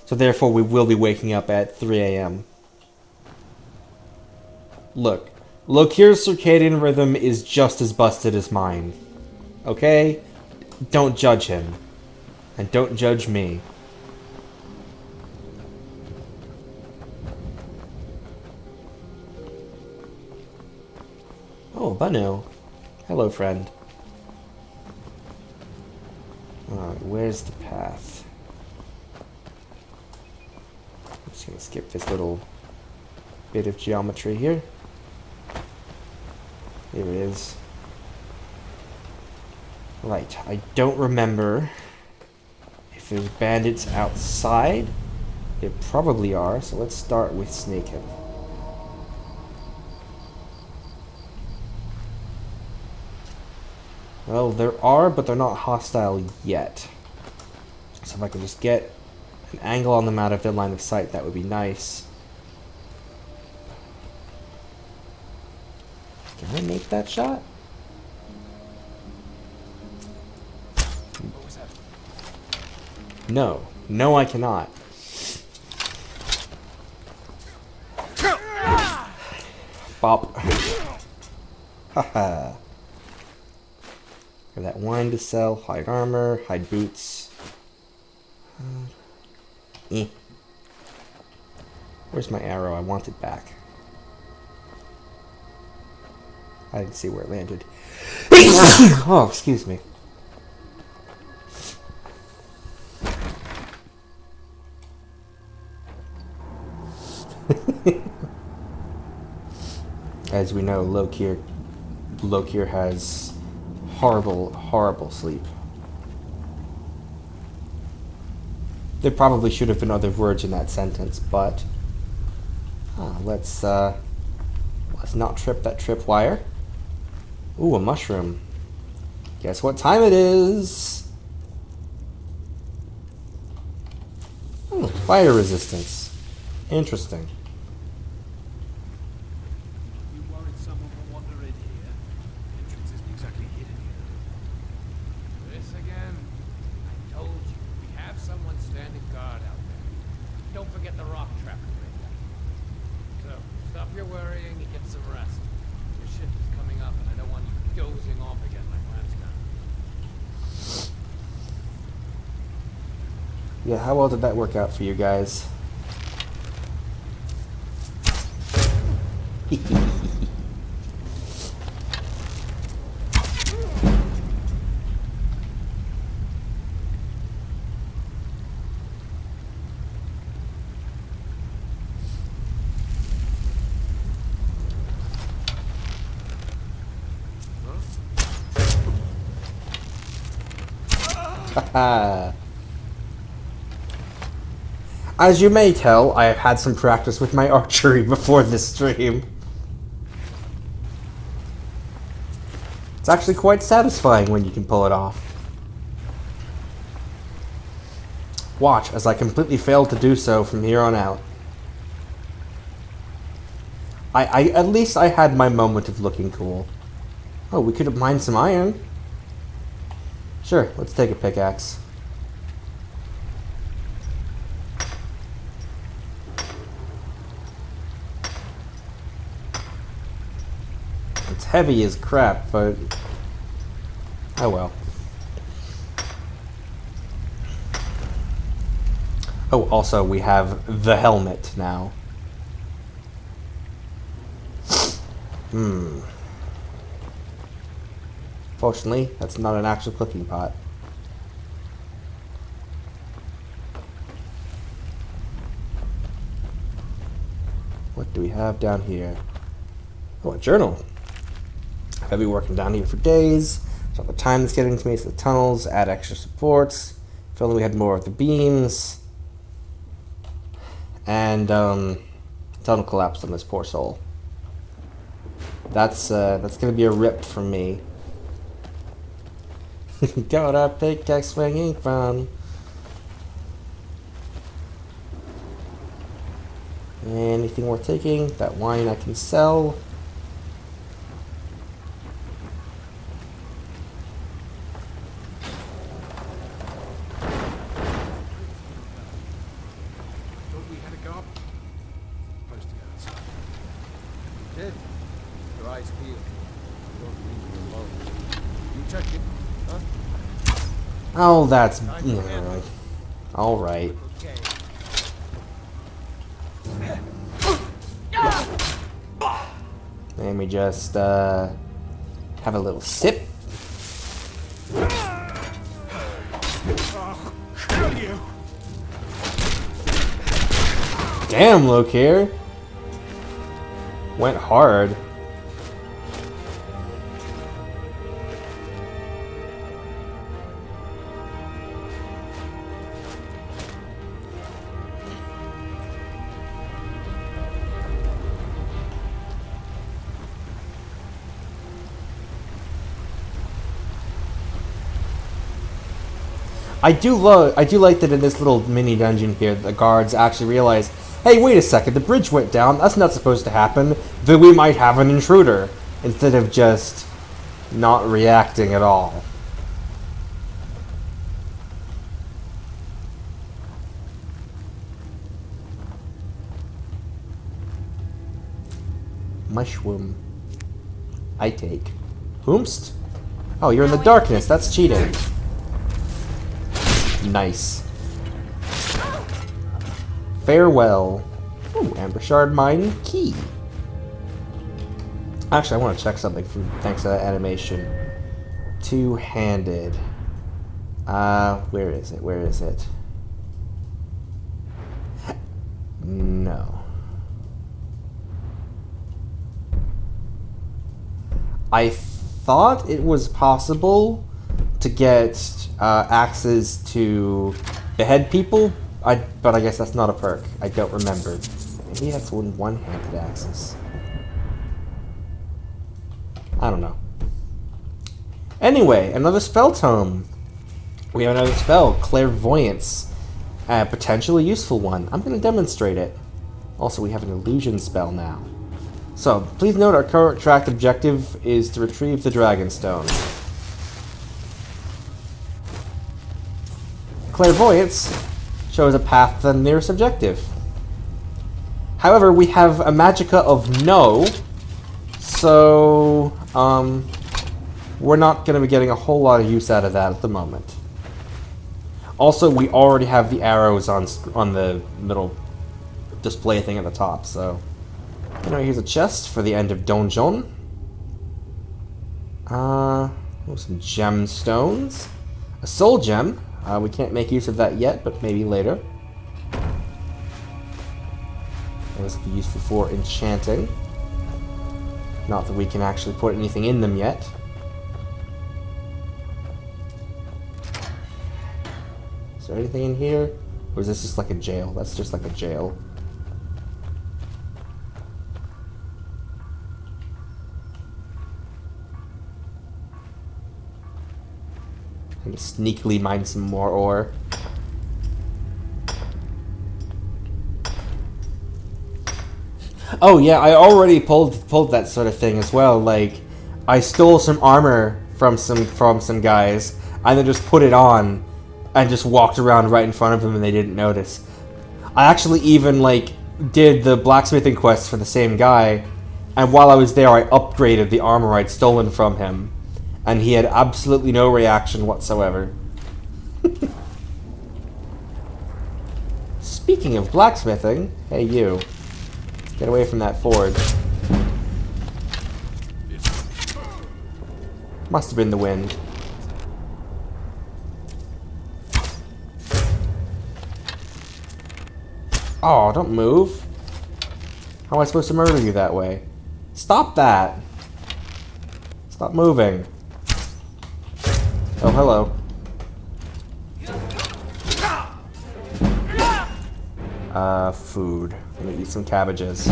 So therefore we will be waking up at 3 a.m. Look, Lokir's circadian rhythm is just as busted as mine. Okay? Don't judge him. And don't judge me. Oh, Banu. Hello, friend. Alright, where's the path? I'm just gonna skip this little bit of geometry here. Here it is. Right, I don't remember if there's bandits outside. They probably are, so let's start with Snakehead. Well, there are, but they're not hostile yet. So if I can just get an angle on them out of their line of sight, that would be nice. Can I make that shot? What was that? No. No, I cannot. Bop. Haha. Got that wine to sell, hide armor, hide boots. Where's my arrow? I want it back. I didn't see where it landed. Oh, excuse me. As we know, Lokir has horrible, horrible sleep. There probably should have been other words in that sentence, but let's not trip that tripwire. Ooh, a mushroom. Guess what time it is? Oh, fire resistance. Interesting. You worried someone will wander in here? The entrance isn't exactly hidden, you know. This again? I told you, we have someone standing guard out there. Don't forget the rock trap. So, stop your worrying and get some rest. Your shift is coming up and I don't want you dozing off again like last time. Yeah, how well did that work out for you guys? As you may tell, I have had some practice with my archery before this stream. It's actually quite satisfying when you can pull it off. Watch as I completely fail to do so from here on out. At least I had my moment of looking cool. Oh, we could have mined some iron. Sure, let's take a pickaxe. It's heavy as crap, but oh well. Oh, also we have the helmet now. Fortunately, that's not an actual cooking pot. What do we have down here? Oh, a journal. I've been working down here for days. So the time that's getting to me is the tunnels, add extra supports. If only we had more of the beams. And tunnel collapsed on this poor soul. That's gonna be a rip from me. Got a pickaxe swinging from. Anything worth taking? That wine I can sell. Thought we had a guard posted outside. You did. Your eyes peeled. Don't leave me alone. You check it, huh? Oh, that's all right. Let me just have a little sip. Kill you! Damn, Lokir. Went hard. I do like that in this little mini dungeon here, the guards actually realize, hey, wait a second, the bridge went down. That's not supposed to happen. Then we might have an intruder, instead of just not reacting at all. Mushroom. I take. Whomst? Oh, you're in the darkness. That's cheating. Nice. Farewell. Ooh, Amber Shard Mine Key. Actually, I want to check something thanks to that animation. Two-handed. Where is it? Where is it? No. I thought it was possible to get axes to behead people, but I guess that's not a perk. I don't remember. Maybe that's one-handed axes. I don't know. Anyway, another spell tome. We have another spell, Clairvoyance. A potentially useful one. I'm going to demonstrate it. Also, we have an illusion spell now. So, please note our current tracked objective is to retrieve the Dragonstone. Clairvoyance shows a path to the nearest objective. However, we have a Magicka of No, so we're not going to be getting a whole lot of use out of that at the moment. Also, we already have the arrows on the middle display thing at the top, so... Anyway, here's a chest for the end of Donjon. Some gemstones. A soul gem. We can't make use of that yet, but maybe later. This will be useful for enchanting. Not that we can actually put anything in them yet. Is there anything in here? Or is this just like a jail? That's just like a jail. And sneakily mine some more ore. Oh yeah, I already pulled that sort of thing as well. Like, I stole some armor from some guys, and then just put it on, and just walked around right in front of them, and they didn't notice. I actually even like did the blacksmithing quest for the same guy, and while I was there, I upgraded the armor I'd stolen from him, and he had absolutely no reaction whatsoever. Speaking of blacksmithing, hey you. Get away from that forge. Must have been the wind. Oh, don't move. How am I supposed to murder you that way? Stop that! Stop moving. Oh, hello. Food. I'm gonna eat some cabbages.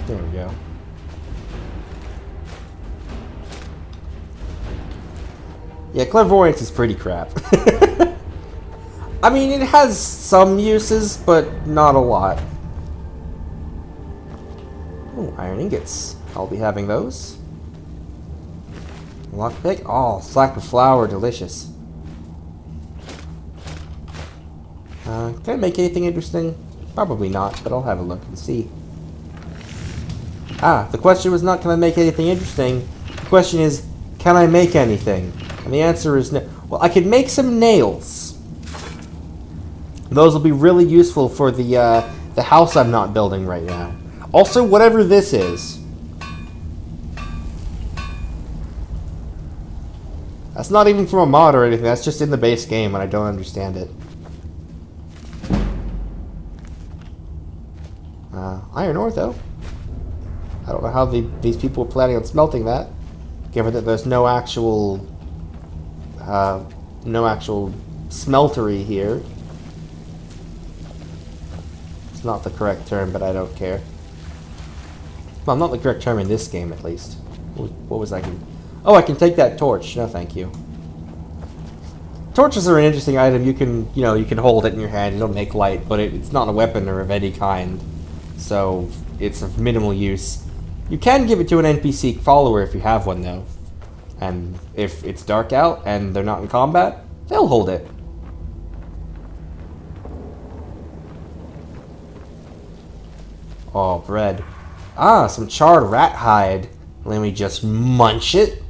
There we go. Yeah, clairvoyance is pretty crap. I mean, it has some uses, but not a lot. Oh, iron ingots. I'll be having those. Lockpick? Oh, sack of flour, delicious. Can I make anything interesting? Probably not, but I'll have a look and see. Ah, the question was not can I make anything interesting. The question is, can I make anything? And the answer is no. Well, I could make some nails. Those will be really useful for the house I'm not building right now. Also, whatever this is. That's not even from a mod or anything, that's just in the base game and I don't understand it. Iron ore, though. I don't know how these people are planning on smelting that, given that there's no actual smeltery here. It's not the correct term, but I don't care. Well, not the correct term in this game, at least. What was I? Oh, I can take that torch. No, thank you. Torches are an interesting item. You can, you can hold it in your hand. It'll make light, but it's not a weapon or of any kind. So it's of minimal use. You can give it to an NPC follower if you have one, though. And if it's dark out and they're not in combat, they'll hold it. Oh, bread. Ah, some charred rat hide. Let me just munch it.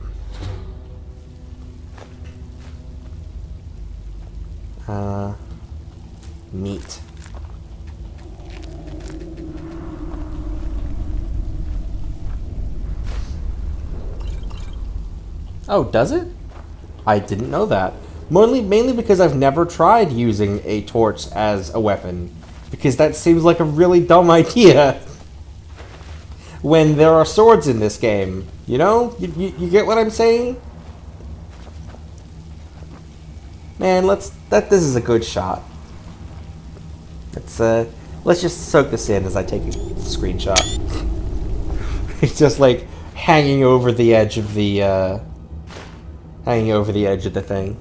Meat. Oh, does it? I didn't know that. Mainly because I've never tried using a torch as a weapon. Because that seems like a really dumb idea. When there are swords in this game. You know? You get what I'm saying? Man, this is a good shot. Let's just soak this in as I take a screenshot. It's just like hanging over the edge of the thing.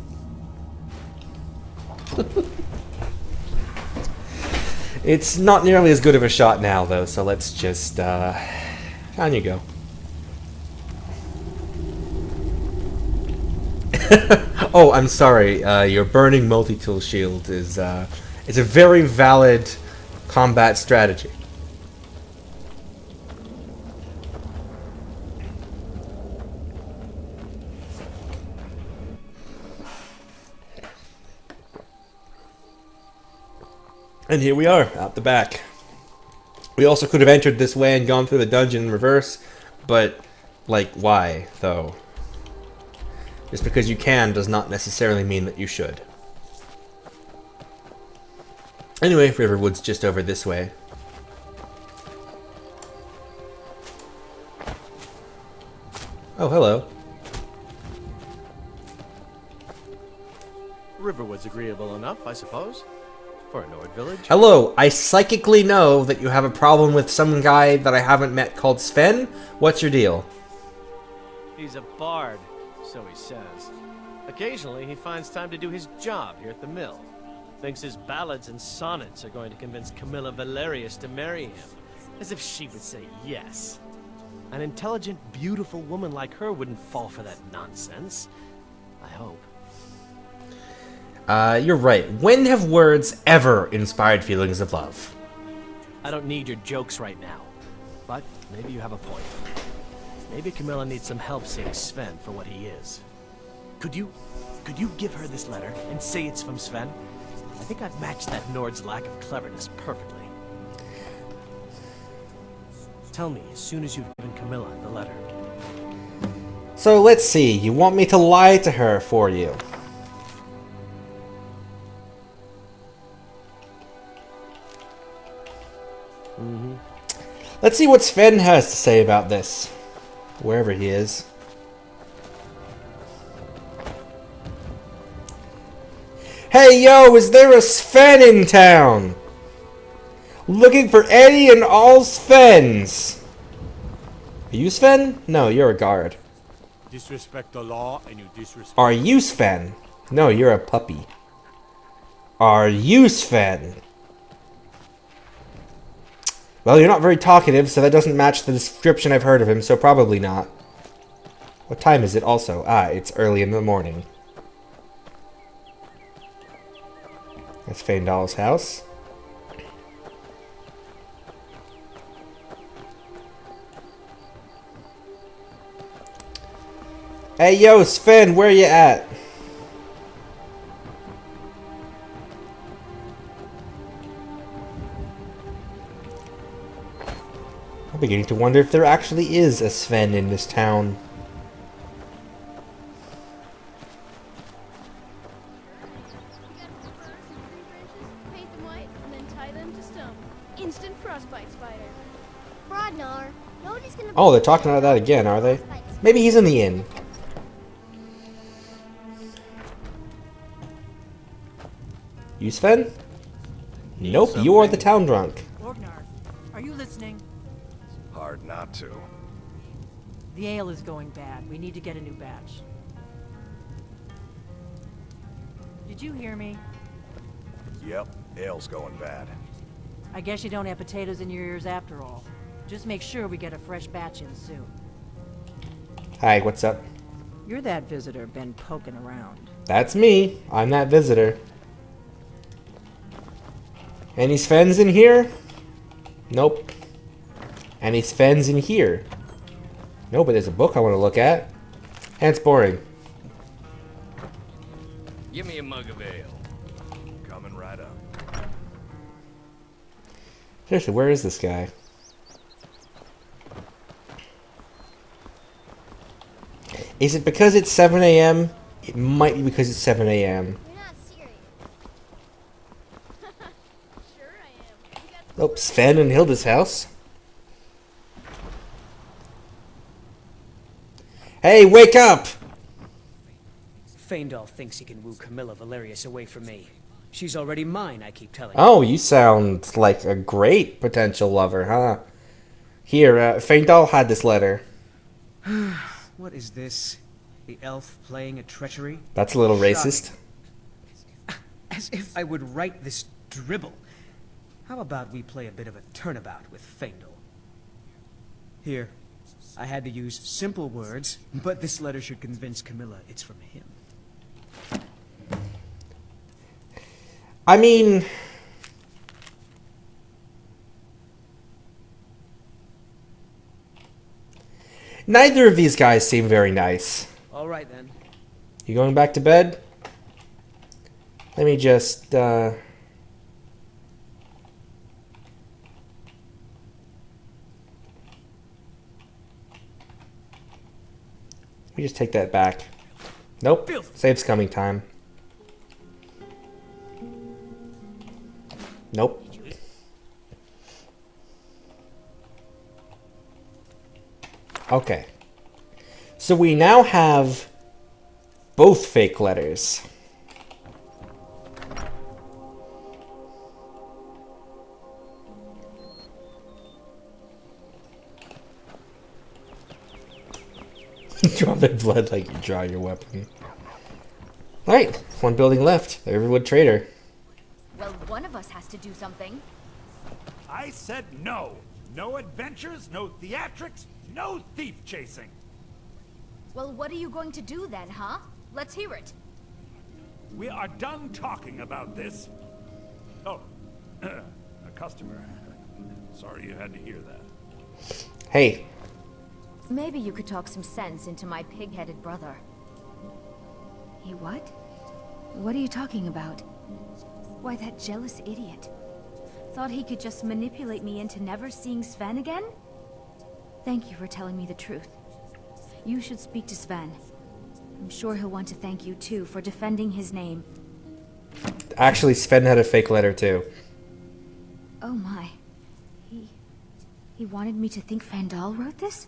It's not nearly as good of a shot now, though, so let's just, on you go. Oh, I'm sorry, your burning multi-tool shield is a very valid combat strategy. And here we are, out the back. We also could have entered this way and gone through the dungeon in reverse, but, like, why, though? Just because you can does not necessarily mean that you should. Anyway, Riverwood's just over this way. Oh, hello. Riverwood's agreeable enough, I suppose. For a Nord village. Hello, I psychically know that you have a problem with some guy that I haven't met called Sven. What's your deal? He's a bard, so he says. Occasionally, he finds time to do his job here at the mill. Thinks his ballads and sonnets are going to convince Camilla Valerius to marry him. As if she would say yes. An intelligent, beautiful woman like her wouldn't fall for that nonsense. I hope. You're right. When have words ever inspired feelings of love? I don't need your jokes right now. But maybe you have a point. Maybe Camilla needs some help seeing Sven for what he is. Could you give her this letter and say it's from Sven? I think I've matched that Nord's lack of cleverness perfectly. Tell me as soon as you've given Camilla the letter. So let's see. You want me to lie to her for you? Mm-hmm. Let's see what Sven has to say about this. Wherever he is. Hey yo, is there a Sven in town? Looking for any and all Svens. Are you Sven? No, you're a guard. Disrespect the law and you disrespect... Are you Sven? No, you're a puppy. Are you Sven? Well, you're not very talkative, so that doesn't match the description I've heard of him, so probably not. What time is it also? Ah, it's early in the morning. That's Feindal's house. Hey yo, Sven, where you at? I'm beginning to wonder if there actually is a Sven in this town. Paint them white and then tie them to stone. Instant frostbite spider. Brodnar, nobody's gonna. Oh, they're talking about that again, are they? Maybe he's in the inn. You Sven? Nope, you are the town drunk. Ragnar, are you listening? Hard not to. The ale is going bad. We need to get a new batch. Did you hear me? Yep, ale's going bad. I guess you don't have potatoes in your ears after all. Just make sure we get a fresh batch in soon. Hi, what's up? You're that visitor been poking around. That's me. I'm that visitor. Any Svens in here? Nope. Any Svens in here? No, but there's a book I want to look at. And it's boring. Give me a mug of ale. Coming right up. Seriously, where is this guy? Is it because it's 7 a.m.? It might be because it's 7 a.m. You're not serious. Sure I am. Oh, Sven and Hilda's house. Hey, wake up! Faendal thinks he can woo Camilla Valerius away from me. She's already mine, I keep telling Oh, you sound like a great potential lover, huh? Here, Faendal had this letter. What is this? The elf playing a treachery? That's a little Shocking. racist. As if I would write this dribble. How about we play a bit of a turnabout with Faendal? Here. I had to use simple words, but this letter should convince Camilla it's from him. I mean... neither of these guys seem very nice. All right, then. You going back to bed? Let me just, we just take that back. Nope. Save's coming time. Nope. Okay. So we now have both fake letters. Draw their blood like you draw your weapon. Alright, one building left. The Riverwood Trader. Well, one of us has to do something. I said no. No adventures, no theatrics, no thief chasing. Well, what are you going to do then, huh? Let's hear it. We are done talking about this. Oh, a customer. Sorry you had to hear that. Hey. Maybe you could talk some sense into my pig-headed brother. He what? What are you talking about? Why, that jealous idiot. Thought he could just manipulate me into never seeing Sven again? Thank you for telling me the truth. You should speak to Sven. I'm sure he'll want to thank you too for defending his name. Actually, Sven had a fake letter too. Oh my. He wanted me to think Faendal wrote this?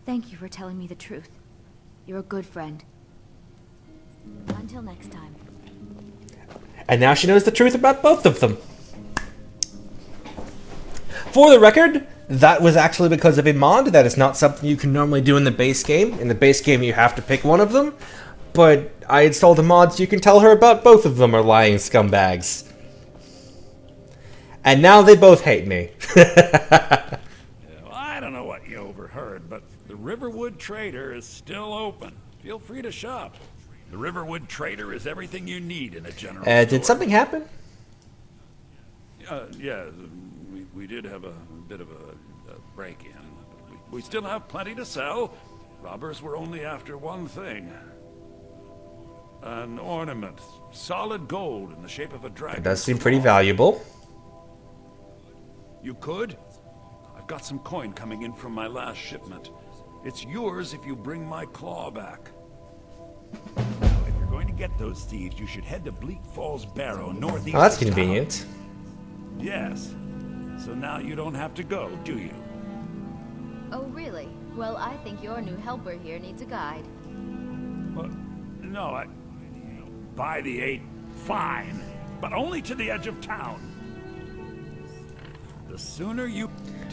Thank you for telling me the truth. You're a good friend. Until next time. And now she knows the truth about both of them. For the record, that was actually because of a mod. That is not something you can normally do in the base game. In the base game, you have to pick one of them. But I installed a mod so you can tell her about both of them are lying scumbags. And now they both hate me. Well, I don't know what you overheard, but the Riverwood Trader is still open. Feel free to shop. The Riverwood Trader is everything you need in a general store. Did something happen? Yeah, we did have a bit of a break-in. We still have plenty to sell. Robbers were only after one thing. An ornament. Solid gold in the shape of a dragon. It does seem pretty valuable. You could? I've got some coin coming in from my last shipment. It's yours if you bring my claw back. Now, if you're going to get those thieves, you should head to Bleak Falls Barrow, northeast. Oh, that's of town. convenient. Yes. So now you don't have to go, do you? Oh, really? Well, I think your new helper here needs a guide. Well, no, by the 8, fine. But only to the edge of town. The sooner you...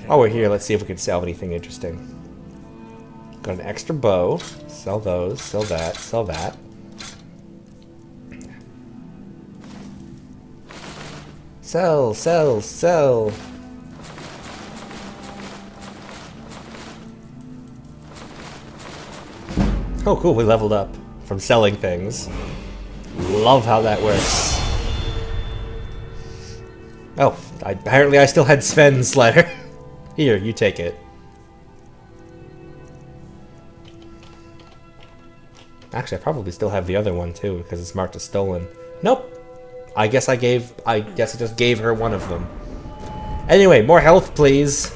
While we're here, let's see if we can sell anything interesting. Got an extra bow. Sell those. Sell that. Sell that. Sell, sell, sell. Oh, cool. We leveled up from selling things. Love how that works. Oh, apparently I still had Sven's letter. Here, you take it. Actually, I probably still have the other one too, because it's marked as stolen. Nope. I guess I just gave her one of them. Anyway, more health, please.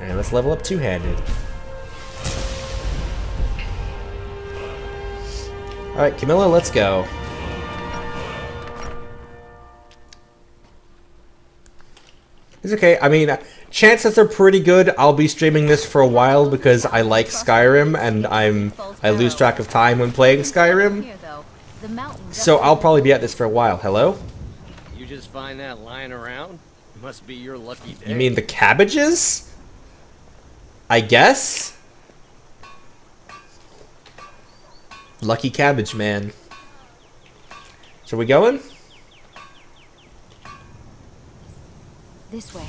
And let's level up two-handed. Alright, Camilla, let's go. It's okay. I mean, chances are pretty good I'll be streaming this for a while because I like Skyrim and I lose track of time when playing Skyrim. So I'll probably be at this for a while. Hello? You just find that lying around? Must be your lucky day. You mean the cabbages? I guess? Lucky cabbage man. So we going? This way.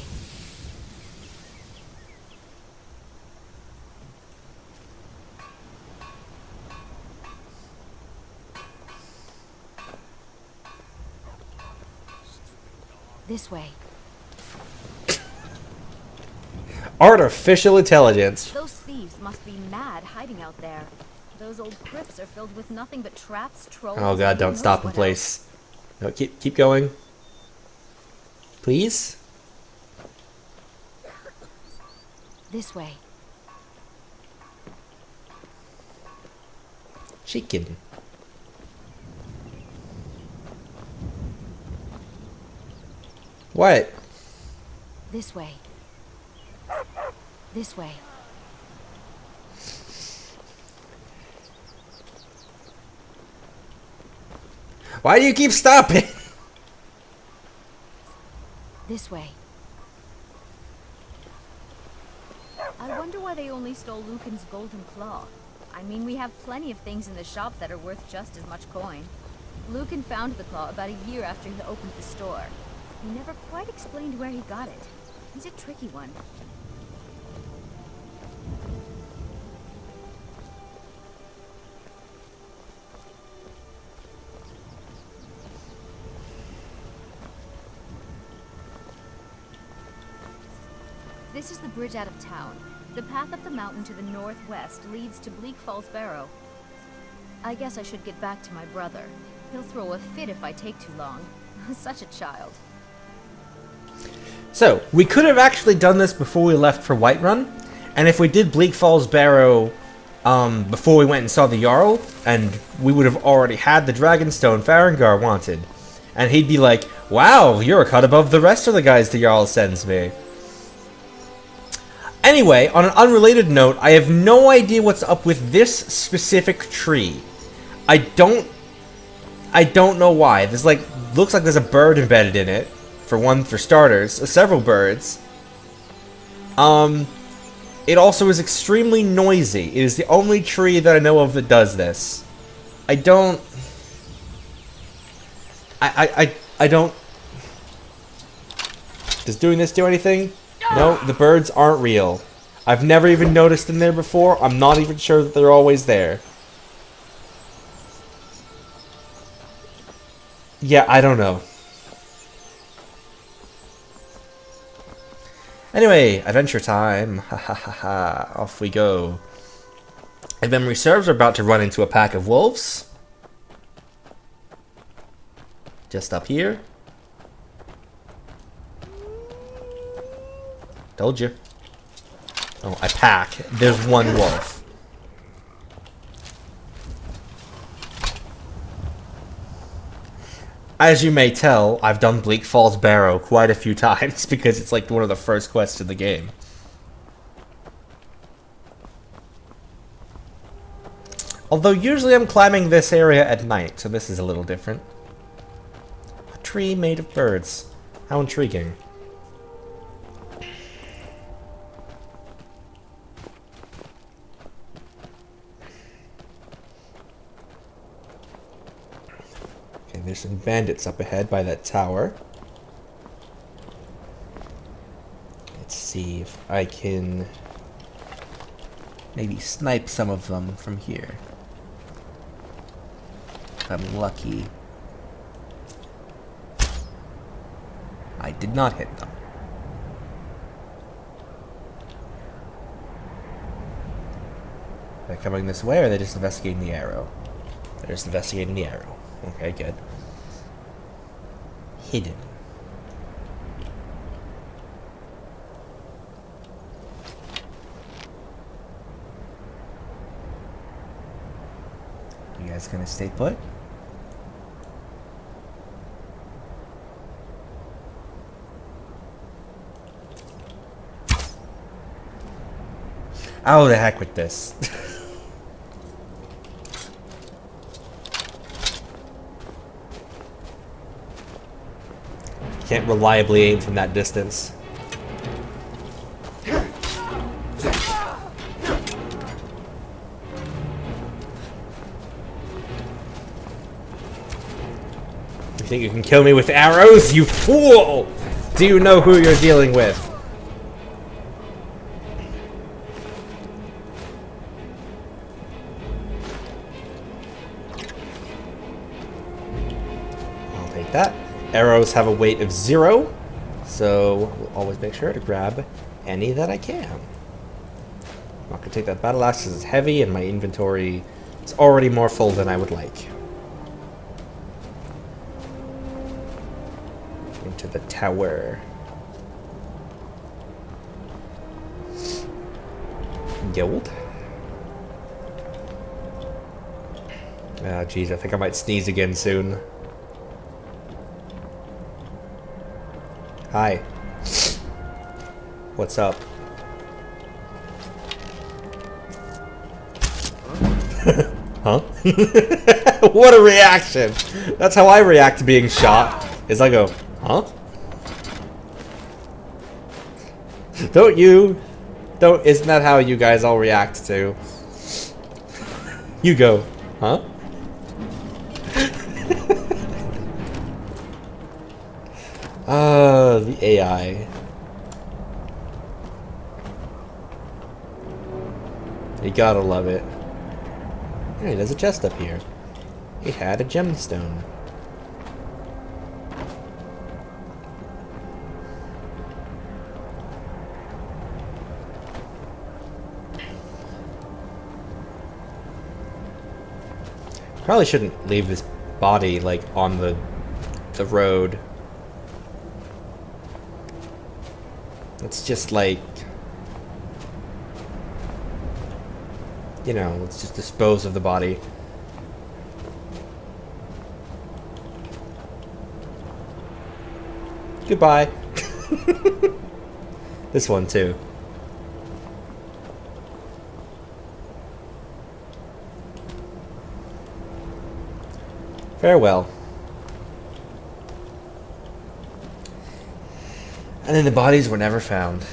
This way. Artificial intelligence. Those thieves must be mad hiding out there. Those old crypts are filled with nothing but traps, trolls. Oh god, don't stop in place. No, keep going. Please? This way. Chicken. What? This way. This way. Why do you keep stopping? This way. I wonder why they only stole Lucan's golden claw. I mean, we have plenty of things in the shop that are worth just as much coin. Lucan found the claw about a year after he opened the store. He never quite explained where he got it. He's a tricky one. This is the bridge out of town. The path up the mountain to the northwest leads to Bleak Falls Barrow. I guess I should get back to my brother. He'll throw a fit if I take too long. Such a child. So, we could have actually done this before we left for Whiterun, and if we did Bleak Falls Barrow before we went and saw the Jarl, and we would have already had the Dragonstone Farengar wanted, and he'd be like, wow, you're a cut above the rest of the guys the Jarl sends me. Anyway, on an unrelated note, I have no idea what's up with this specific tree. I don't know why. There's looks like there's a bird embedded in it. For starters, several birds. It also is extremely noisy. It is the only tree that I know of that does this. I don't... Does doing this do anything? No, the birds aren't real. I've never even noticed them there before. I'm not even sure that they're always there. Yeah, I don't know. Anyway, adventure time. Ha ha ha ha. Off we go. If memory serves, we're about to run into a pack of wolves. Just up here. Told you. Oh, a pack. There's one wolf. As you may tell, I've done Bleak Falls Barrow quite a few times because it's like one of the first quests in the game. Although usually I'm climbing this area at night, so this is a little different. A tree made of birds. How intriguing. Okay, there's some bandits up ahead by that tower. Let's see if I can maybe snipe some of them from here. If I'm lucky. I did not hit them. They're coming this way, or are they just investigating the arrow? They're just investigating the arrow. Okay, good. Hidden. You guys gonna stay put? Oh, the heck with this. Can't reliably aim from that distance. You think you can kill me with arrows, you fool? Do you know who you're dealing with? I'll take that. Arrows have a weight of 0, so we'll always make sure to grab any that I can. I'm not going to take that battle axe because it's heavy and my inventory is already more full than I would like. Into the tower. Gold. Ah, jeez, I think I might sneeze again soon. Hi. What's up? Huh? What a reaction! That's how I react to being shot. Is I go, huh? Don't you? Isn't that how you guys all react to? You go, huh? The AI. You gotta love it. Hey, there's a chest up here. It had a gemstone. Probably shouldn't leave this body, like, on the road. Let's just, like, you know, let's just dispose of the body. Goodbye. This one, too. Farewell. And then the bodies were never found.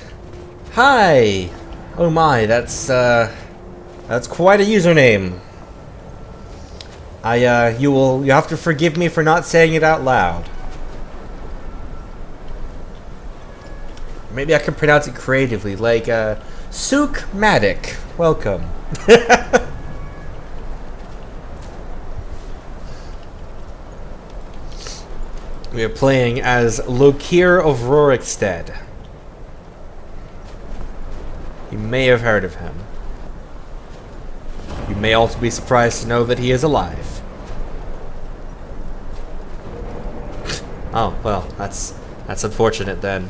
Hi! Oh my, that's quite a username. You have to forgive me for not saying it out loud. Maybe I can pronounce it creatively, like, Sook-matic. Welcome. We are playing as Lokir of Rorikstead. You may have heard of him. You may also be surprised to know that he is alive. Oh, well, that's unfortunate then.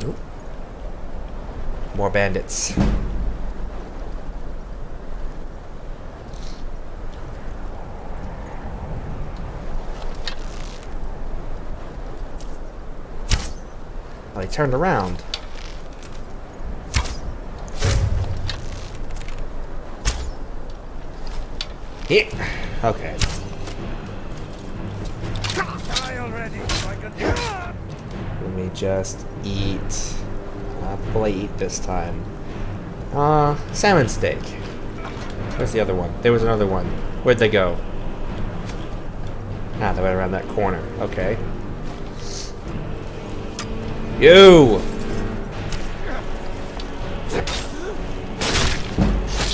Ooh. More bandits. Oh, he turned around. Yeah. Okay. Die already, so I can... Let me just eat. Will I eat this time? Salmon steak. Where's the other one? There was another one. Where'd they go? Ah, they went around that corner. Okay. You!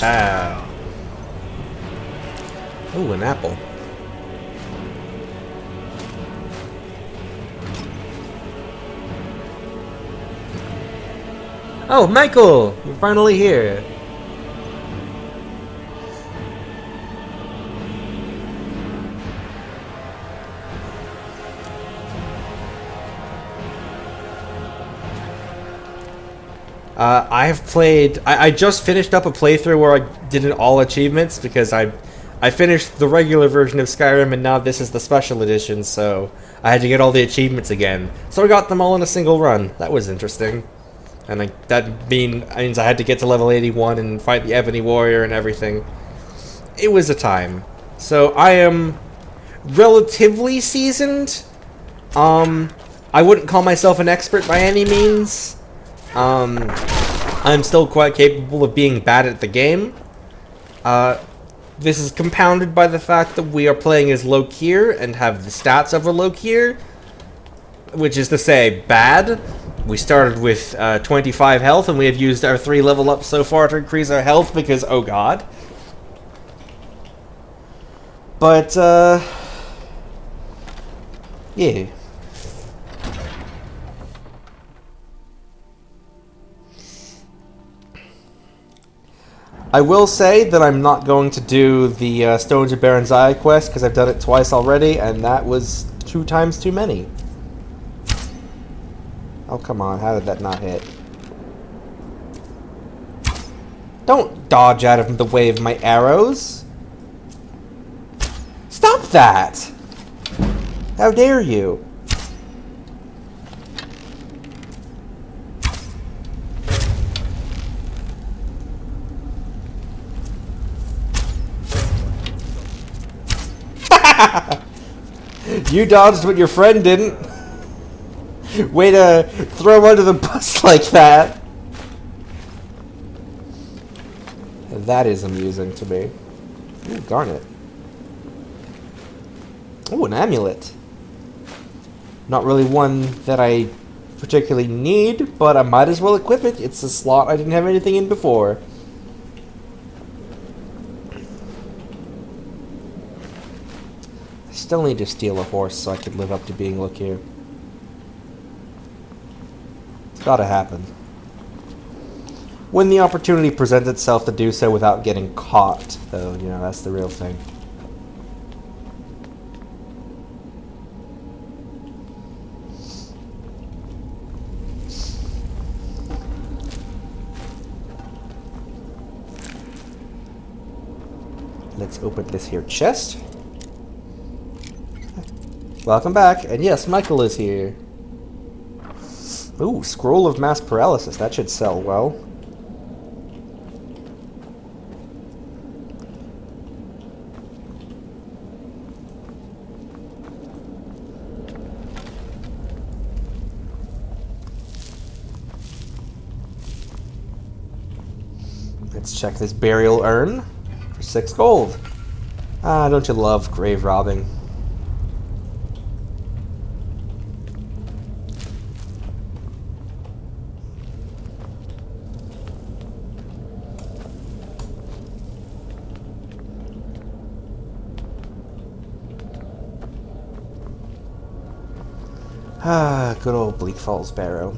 Ah. Ooh, an apple. Oh, Michael! You're finally here. I've played... I just finished up a playthrough where I did an all achievements because I finished the regular version of Skyrim and now this is the special edition, so I had to get all the achievements again. So I got them all in a single run. That was interesting. And that means I had to get to level 81 and fight the Ebony Warrior and everything. It was a time. So I am relatively seasoned. I wouldn't call myself an expert by any means. I'm still quite capable of being bad at the game. This is compounded by the fact that we are playing as Lokir and have the stats of a Lokir, which is to say, bad. We started with 25 health, and we have used our 3 level ups so far to increase our health because, oh god. But, yeah. I will say that I'm not going to do the Stones of Baron Zaya quest because I've done it twice already, and that was 2 times too many. Oh, come on. How did that not hit? Don't dodge out of the way of my arrows. Stop that! How dare you? You dodged what your friend didn't. Way to throw him under the bus like that. That is amusing to me. Ooh, garnet. Ooh, an amulet. Not really one that I particularly need, but I might as well equip it. It's a slot I didn't have anything in before. I still need to steal a horse so I could live up to being Lokir. It's gotta happen. When the opportunity presents itself to do so without getting caught, though, you know, that's the real thing. Let's open this here chest. Welcome back, and yes, Michael is here. Ooh, Scroll of Mass Paralysis. That should sell well. Let's check this burial urn for 6 gold. Ah, don't you love grave robbing? Ah, good old Bleak Falls Barrow.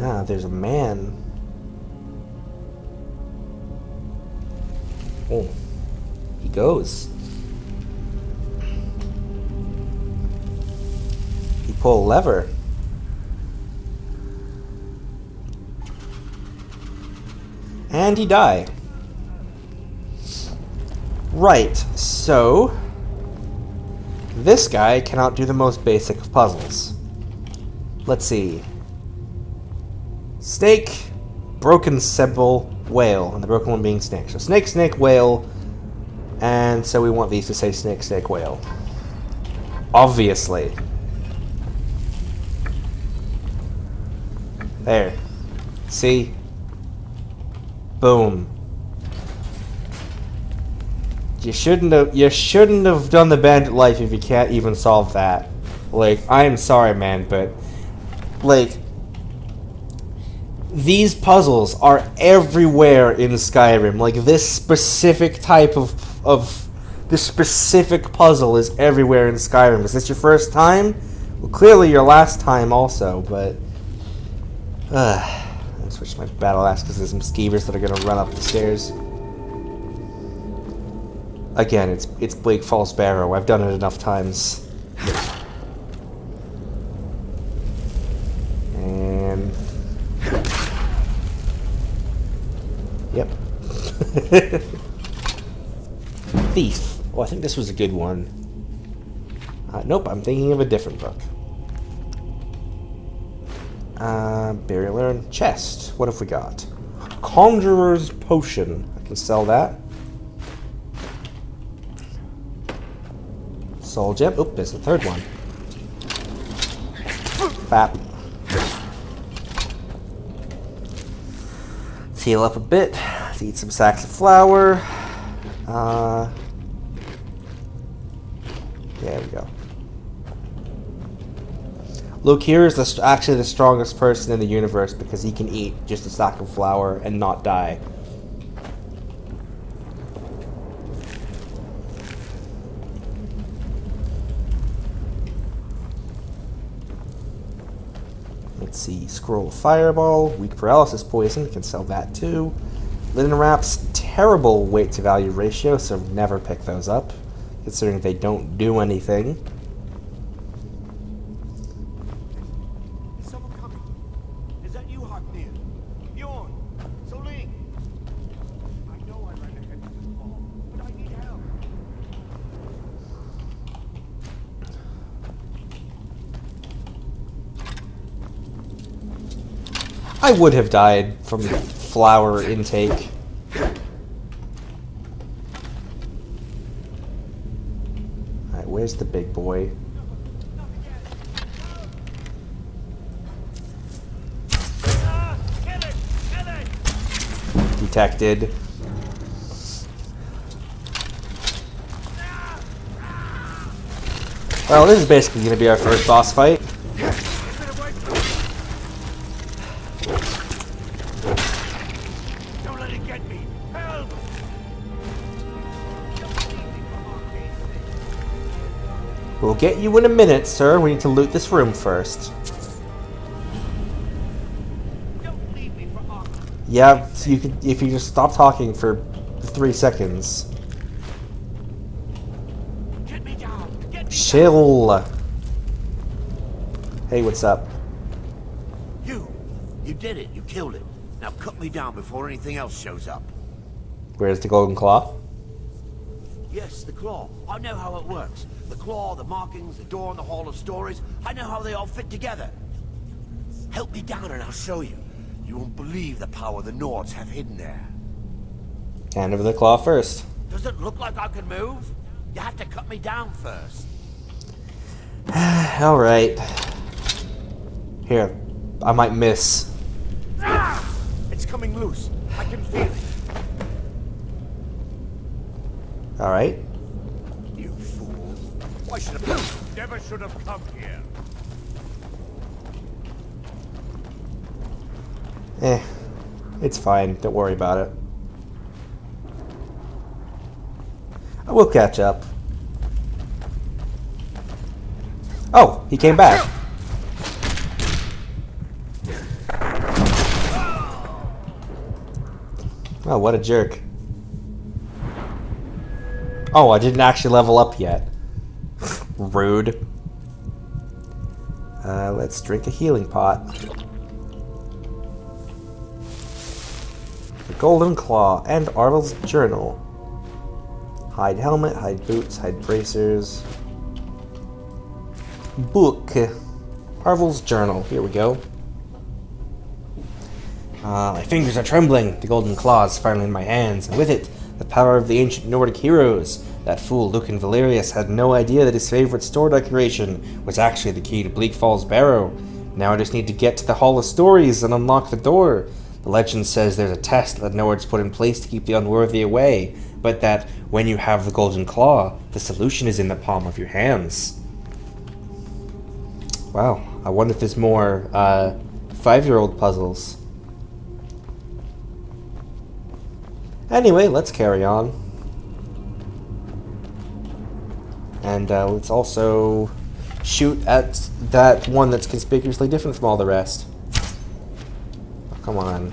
Ah, there's a man. Oh, he goes. He pull a lever. And he die. Right, so this guy cannot do the most basic of puzzles. Let's see. Snake, broken symbol, whale, and the broken one being snake. So snake, snake, whale, and so we want these to say snake, snake, whale. Obviously. There. See? Boom. You shouldn't have done the bandit life if you can't even solve that. Like, I'm sorry, man, but like these puzzles are everywhere in Skyrim. Like, this specific type of this specific puzzle is everywhere in Skyrim. Is this your first time? Well, clearly your last time also, but I switched my battle axe because there's some skeevers that are gonna run up the stairs. Again, it's Bleak Falls Barrow. I've done it enough times. And yep. Thief. Oh, I think this was a good one. Nope, I'm thinking of a different book. Burial urn. Chest. What have we got? Conjurer's Potion. I can sell that. Soul Gem. Oop, there's the third one. Bap. Let's heal up a bit. Let's eat some sacks of flour. There we go. Lokir is actually the strongest person in the universe because he can eat just a sack of flour and not die. Let's see. Scroll of Fireball. Weak Paralysis Poison. Can sell that too. Linen Wraps. Terrible weight to value ratio, so never pick those up, considering they don't do anything. Is someone coming? Is that you, Haknir? Bjorn? Soling? I know I ran ahead of this fall, but I need help. I would have died from flour intake. Alright, where's the big boy? Detected. Well, this is basically going to be our first boss fight. Don't let it get me. Help! We'll get you in a minute, sir. We need to loot this room first. Yeah, so you could, if you just stop talking for 3 seconds. Chill. Hey, what's up? You did it. You killed it. Now cut me down before anything else shows up. Where's the golden claw? Yes, the claw. I know how it works. The claw, the markings, the door in the Hall of Stories. I know how they all fit together. Help me down and I'll show you. You won't believe the power the Nords have hidden there. Hand over the claw first. Does it look like I can move? You have to cut me down first. Alright. Here, I might miss. Ah! It's coming loose. I can feel it. Alright. You fool. Why should have never should have come here? It's fine. Don't worry about it. I will catch up. Oh, he came back. Oh, what a jerk. Oh, I didn't actually level up yet. Rude. Let's drink a healing pot. The Golden Claw and Arvel's Journal. Hide helmet, hide boots, hide bracers. Book. Marvel's journal. Here we go. My fingers are trembling. The golden claws finally in my hands, and with it, the power of the ancient Nordic heroes. That fool Lucan Valerius had no idea that his favorite store decoration was actually the key to Bleak Falls Barrow. Now I just need to get to the Hall of Stories and unlock the door. The legend says there's a test that Nord's put in place to keep the unworthy away, but that when you have the golden claw, the solution is in the palm of your hands. Wow, I wonder if there's more 5-year-old puzzles. Anyway, let's carry on. And let's also shoot at that one that's conspicuously different from all the rest. Oh, come on.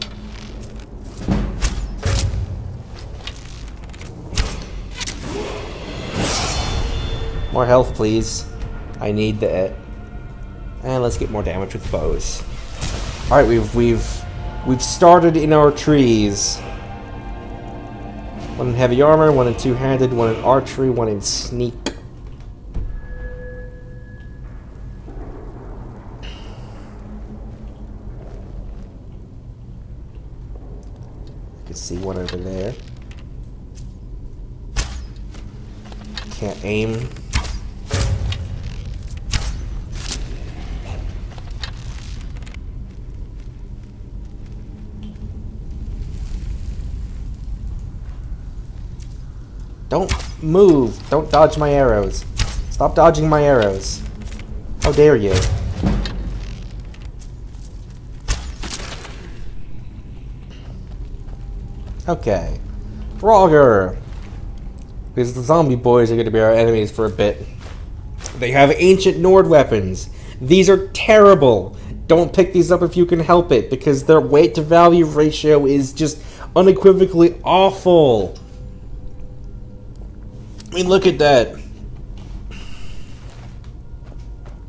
More health, please. I need that. And let's get more damage with bows. All right, we've started in our trees. One in heavy armor, one in two-handed, one in archery, one in sneak. You can see one over there. Can't aim. Don't move. Don't dodge my arrows. Stop dodging my arrows. How dare you? Okay. Frogger! Because the zombie boys are going to be our enemies for a bit. They have ancient Nord weapons. These are terrible. Don't pick these up if you can help it, because their weight to value ratio is just unequivocally awful. I mean, look at that.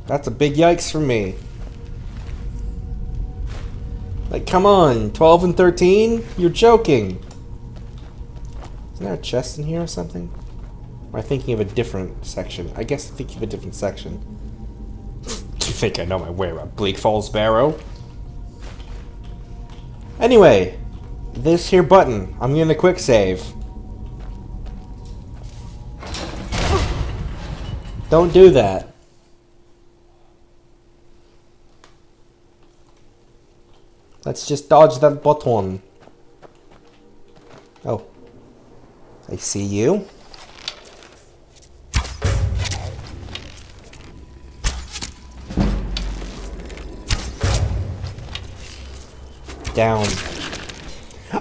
That's a big yikes for me. Like, come on, 12 and 13? You're joking. Isn't there a chest in here or something? Or am I thinking of a different section? I guess I'm thinking of a different section. Do you think I know my way around Bleak Falls Barrow? Anyway, this here button, I'm gonna quick save. Don't do that. Let's just dodge that button. Oh. I see you. Down.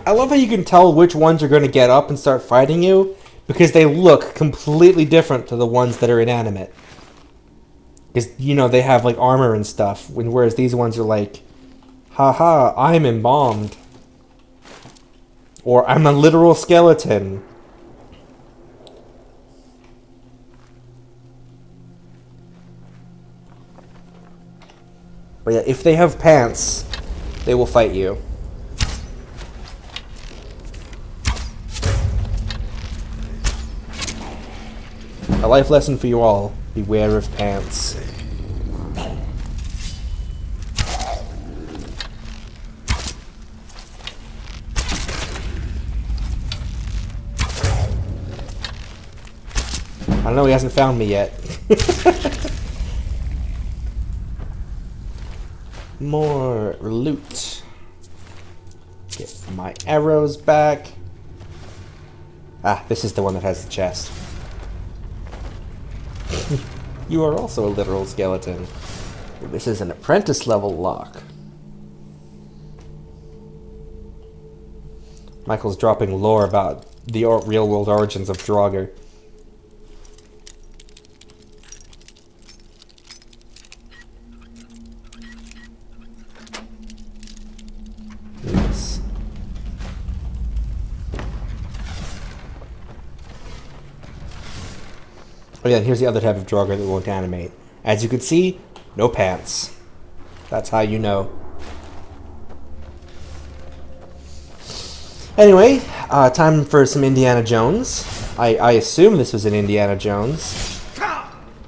I love how you can tell which ones are going to get up and start fighting you, because they look completely different to the ones that are inanimate. Because, you know, they have, like, armor and stuff, whereas these ones are like, haha, I'm embalmed. Or, I'm a literal skeleton. But yeah, if they have pants, they will fight you. A life lesson for you all. Beware of pants. I don't know, he hasn't found me yet. More loot. Get my arrows back. Ah, this is the one that has the chest. You are also a literal skeleton. This is an apprentice level lock. Michael's dropping lore about the real world origins of Draugr. Yes. Oh yeah, and here's the other type of Draugr that won't animate. As you can see, no pants. That's how you know. Anyway, time for some Indiana Jones. I assume this was an Indiana Jones.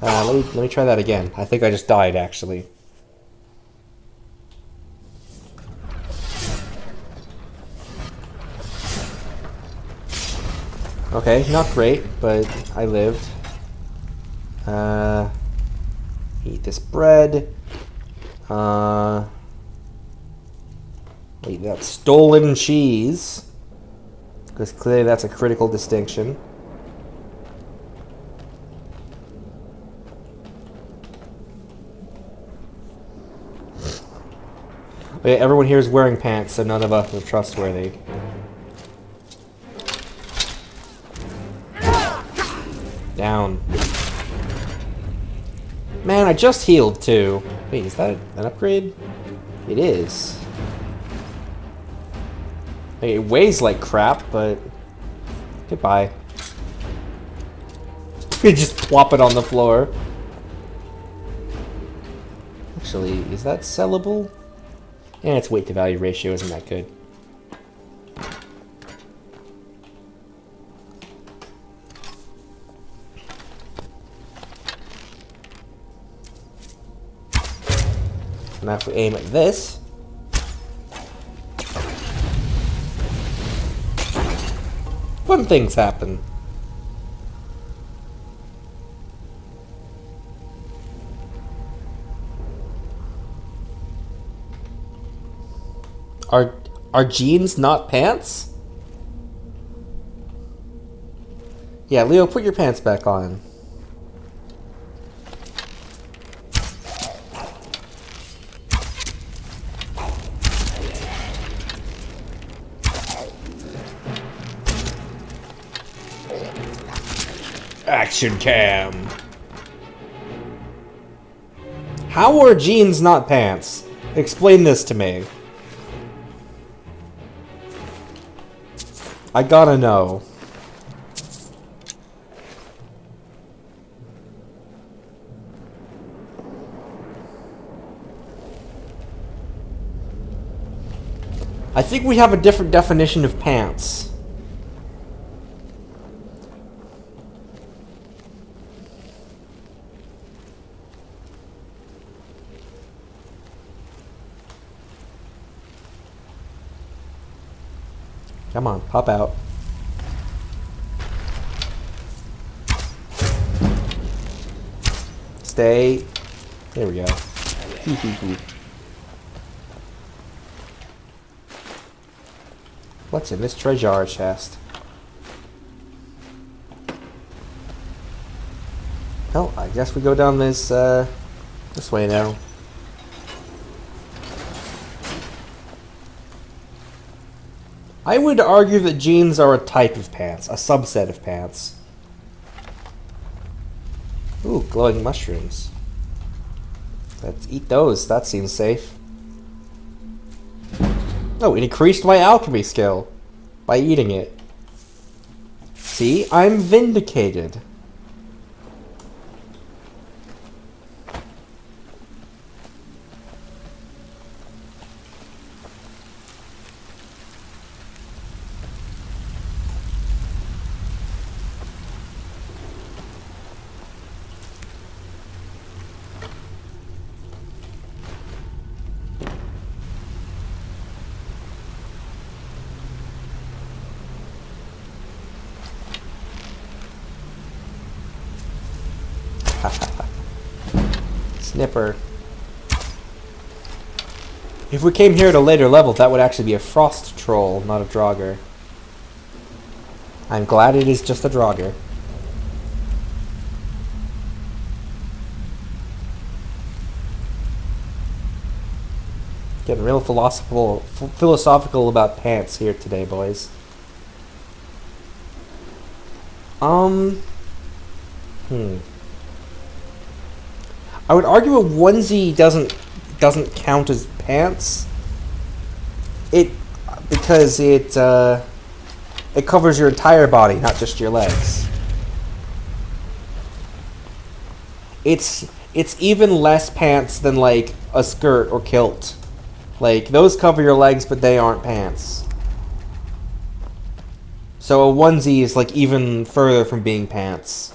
Let me try that again. I think I just died, actually. Okay, not great, but I lived. Eat this bread. Eat that stolen cheese. Because clearly that's a critical distinction. Okay, everyone here is wearing pants, so none of us are trustworthy. Down. Man, I just healed too. Wait, is that an upgrade? It is. Like, it weighs like crap, but goodbye. We just plop it on the floor. Actually, is that sellable? Yeah, its weight to value ratio isn't that good. Now if we aim at this, fun things happen. Are jeans not pants? Yeah, Leo, put your pants back on. Action cam. How are jeans not pants? Explain this to me. I gotta know. I think we have a different definition of pants. Come on, pop out. Stay. There we go. What's in this treasure chest? Oh, I guess we go down this way now. I would argue that jeans are a type of pants, a subset of pants. Ooh, glowing mushrooms. Let's eat those, that seems safe. Oh, it increased my alchemy skill by eating it. See, I'm vindicated. Snipper. If we came here at a later level, that would actually be a frost troll, not a Draugr. I'm glad it is just a Draugr. Getting real philosophical about pants here today, boys. I would argue a onesie doesn't count as pants. Because it covers your entire body, not just your legs. It's even less pants than like a skirt or kilt. Like those cover your legs, but they aren't pants. So a onesie is like even further from being pants.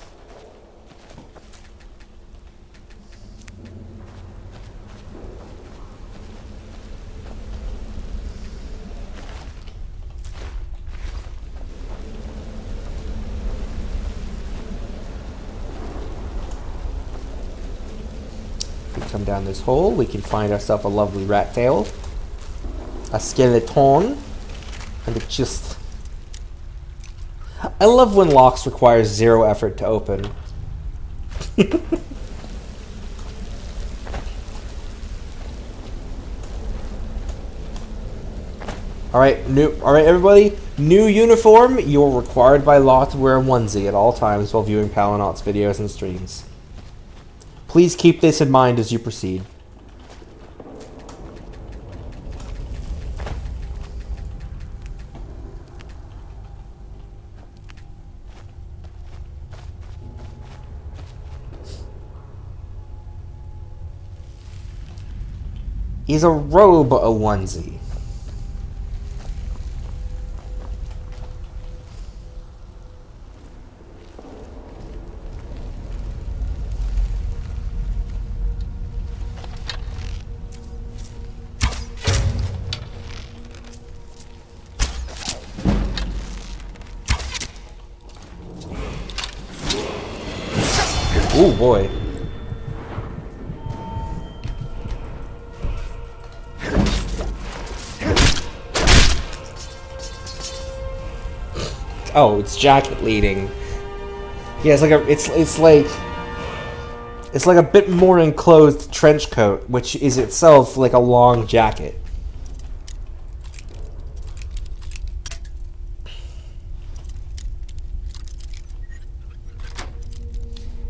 If we come down this hole, we can find ourselves a lovely rat tail, a skeleton, and it just... I love when locks require 0 effort to open. Alright, everybody. New uniform. You're required by law to wear a onesie at all times while viewing Palinaut's videos and streams. Please keep this in mind as you proceed. Is a robe a onesie? Oh boy. Oh, it's jacket leading. Yeah, it's like a bit more enclosed trench coat, which is itself like a long jacket.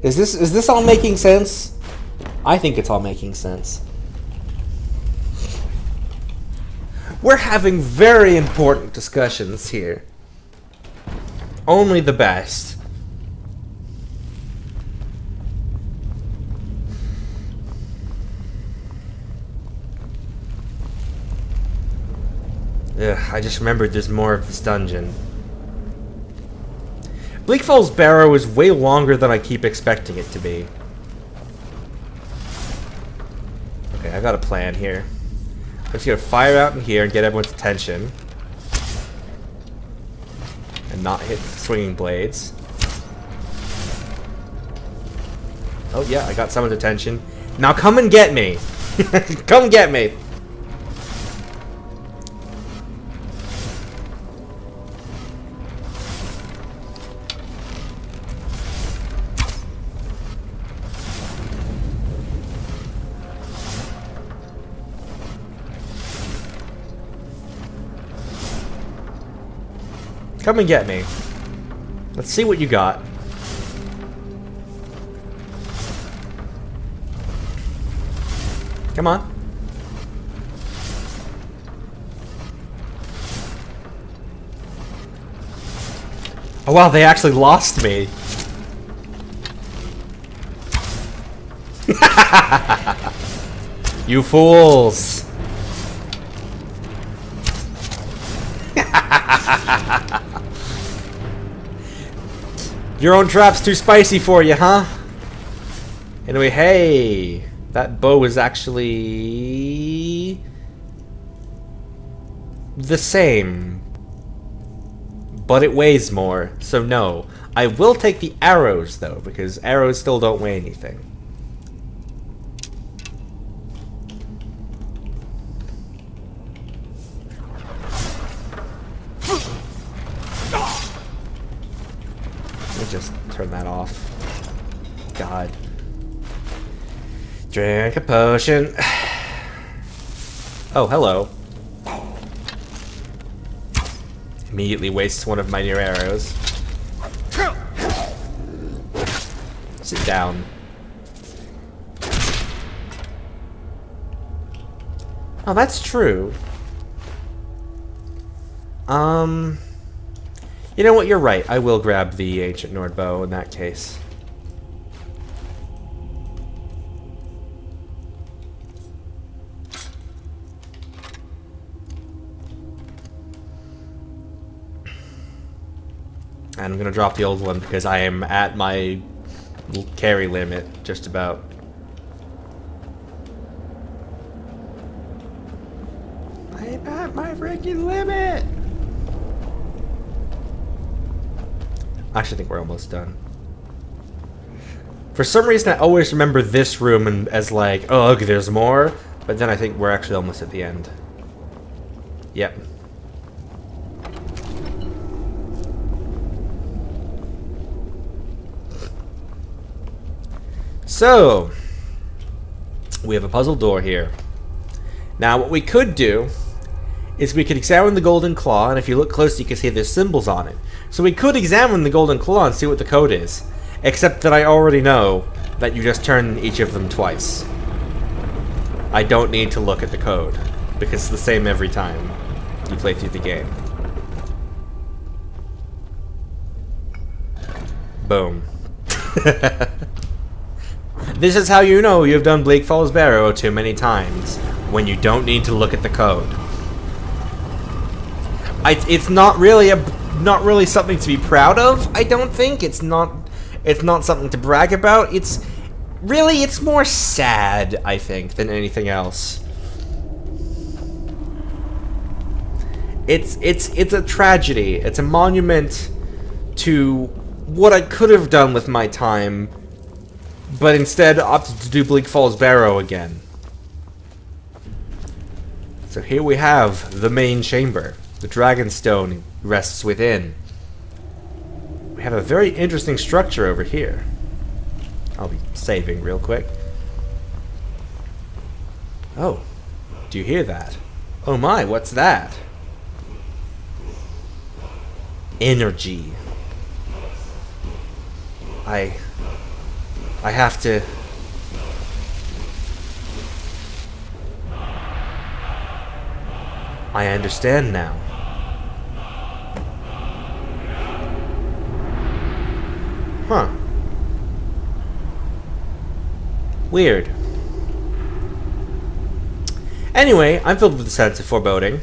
Is this all making sense? I think it's all making sense. We're having very important discussions here. Only the best. Ugh, I just remembered there's more of this dungeon. Bleak Falls Barrow is way longer than I keep expecting it to be. Okay, I got a plan here. I'm just gonna fire out in here and get everyone's attention. And not hit the swinging blades. Oh yeah, I got someone's attention. Now come and get me! Come get me! Come and get me. Let's see what you got. Come on. Oh wow, they actually lost me. You fools. Your own trap's too spicy for you, huh? Anyway, hey, that bow is actually the same, but it weighs more, so no. I will take the arrows, though, because arrows still don't weigh anything. Just turn that off. God. Drink a potion. Oh, hello. Immediately wastes one of my near arrows. Sit down. Oh, that's true. You know what, you're right. I will grab the Ancient Nord Bow in that case. And I'm gonna drop the old one because I am at my carry limit, just about. I'm at my freaking limit! I actually think we're almost done. For some reason, I always remember this room as like, oh, okay, there's more. But then I think we're actually almost at the end. Yep. So, we have a puzzle door here. Now, what we could do is we could examine the golden claw, and if you look closely, you can see there's symbols on it. So we could examine the golden claw and see what the code is. Except that I already know that you just turn each of them twice. I don't need to look at the code, because it's the same every time you play through the game. Boom. This is how you know you've done Bleak Falls Barrow too many times, when you don't need to look at the code. It's not really something to be proud of, I don't think. It's not something to brag about. It's more sad, I think, than anything else. It's a tragedy. It's a monument to what I could have done with my time, but instead opted to do Bleak Falls Barrow again. So here we have the main chamber. The Dragonstone rests within. We have a very interesting structure over here. I'll be saving real quick. Oh, do you hear that? Oh my, what's that? Energy. I have to... I understand now. Huh. Weird. Anyway, I'm filled with a sense of foreboding.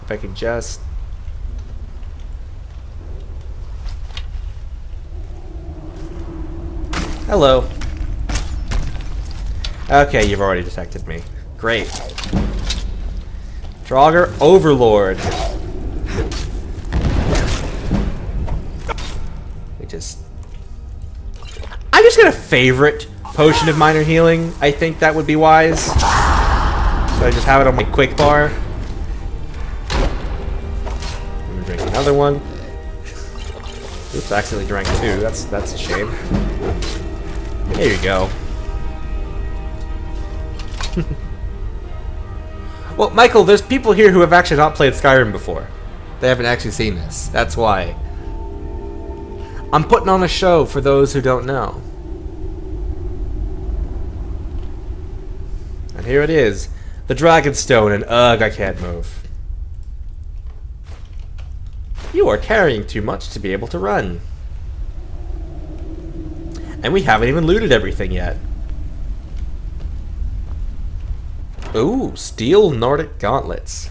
If I could just... Hello. Okay, you've already detected me. Great. Draugr Overlord. I'm just gonna favorite Potion of Minor Healing. I think that would be wise. So I just have it on my quick bar. I'm gonna drink another one. Oops, I accidentally drank two. That's a shame. There you go. Well, Michael, there's people here who have actually not played Skyrim before. They haven't actually seen this. That's why. I'm putting on a show for those who don't know. And here it is. The Dragonstone, and ugh, I can't move. You are carrying too much to be able to run. And we haven't even looted everything yet. Ooh, steel Nordic gauntlets.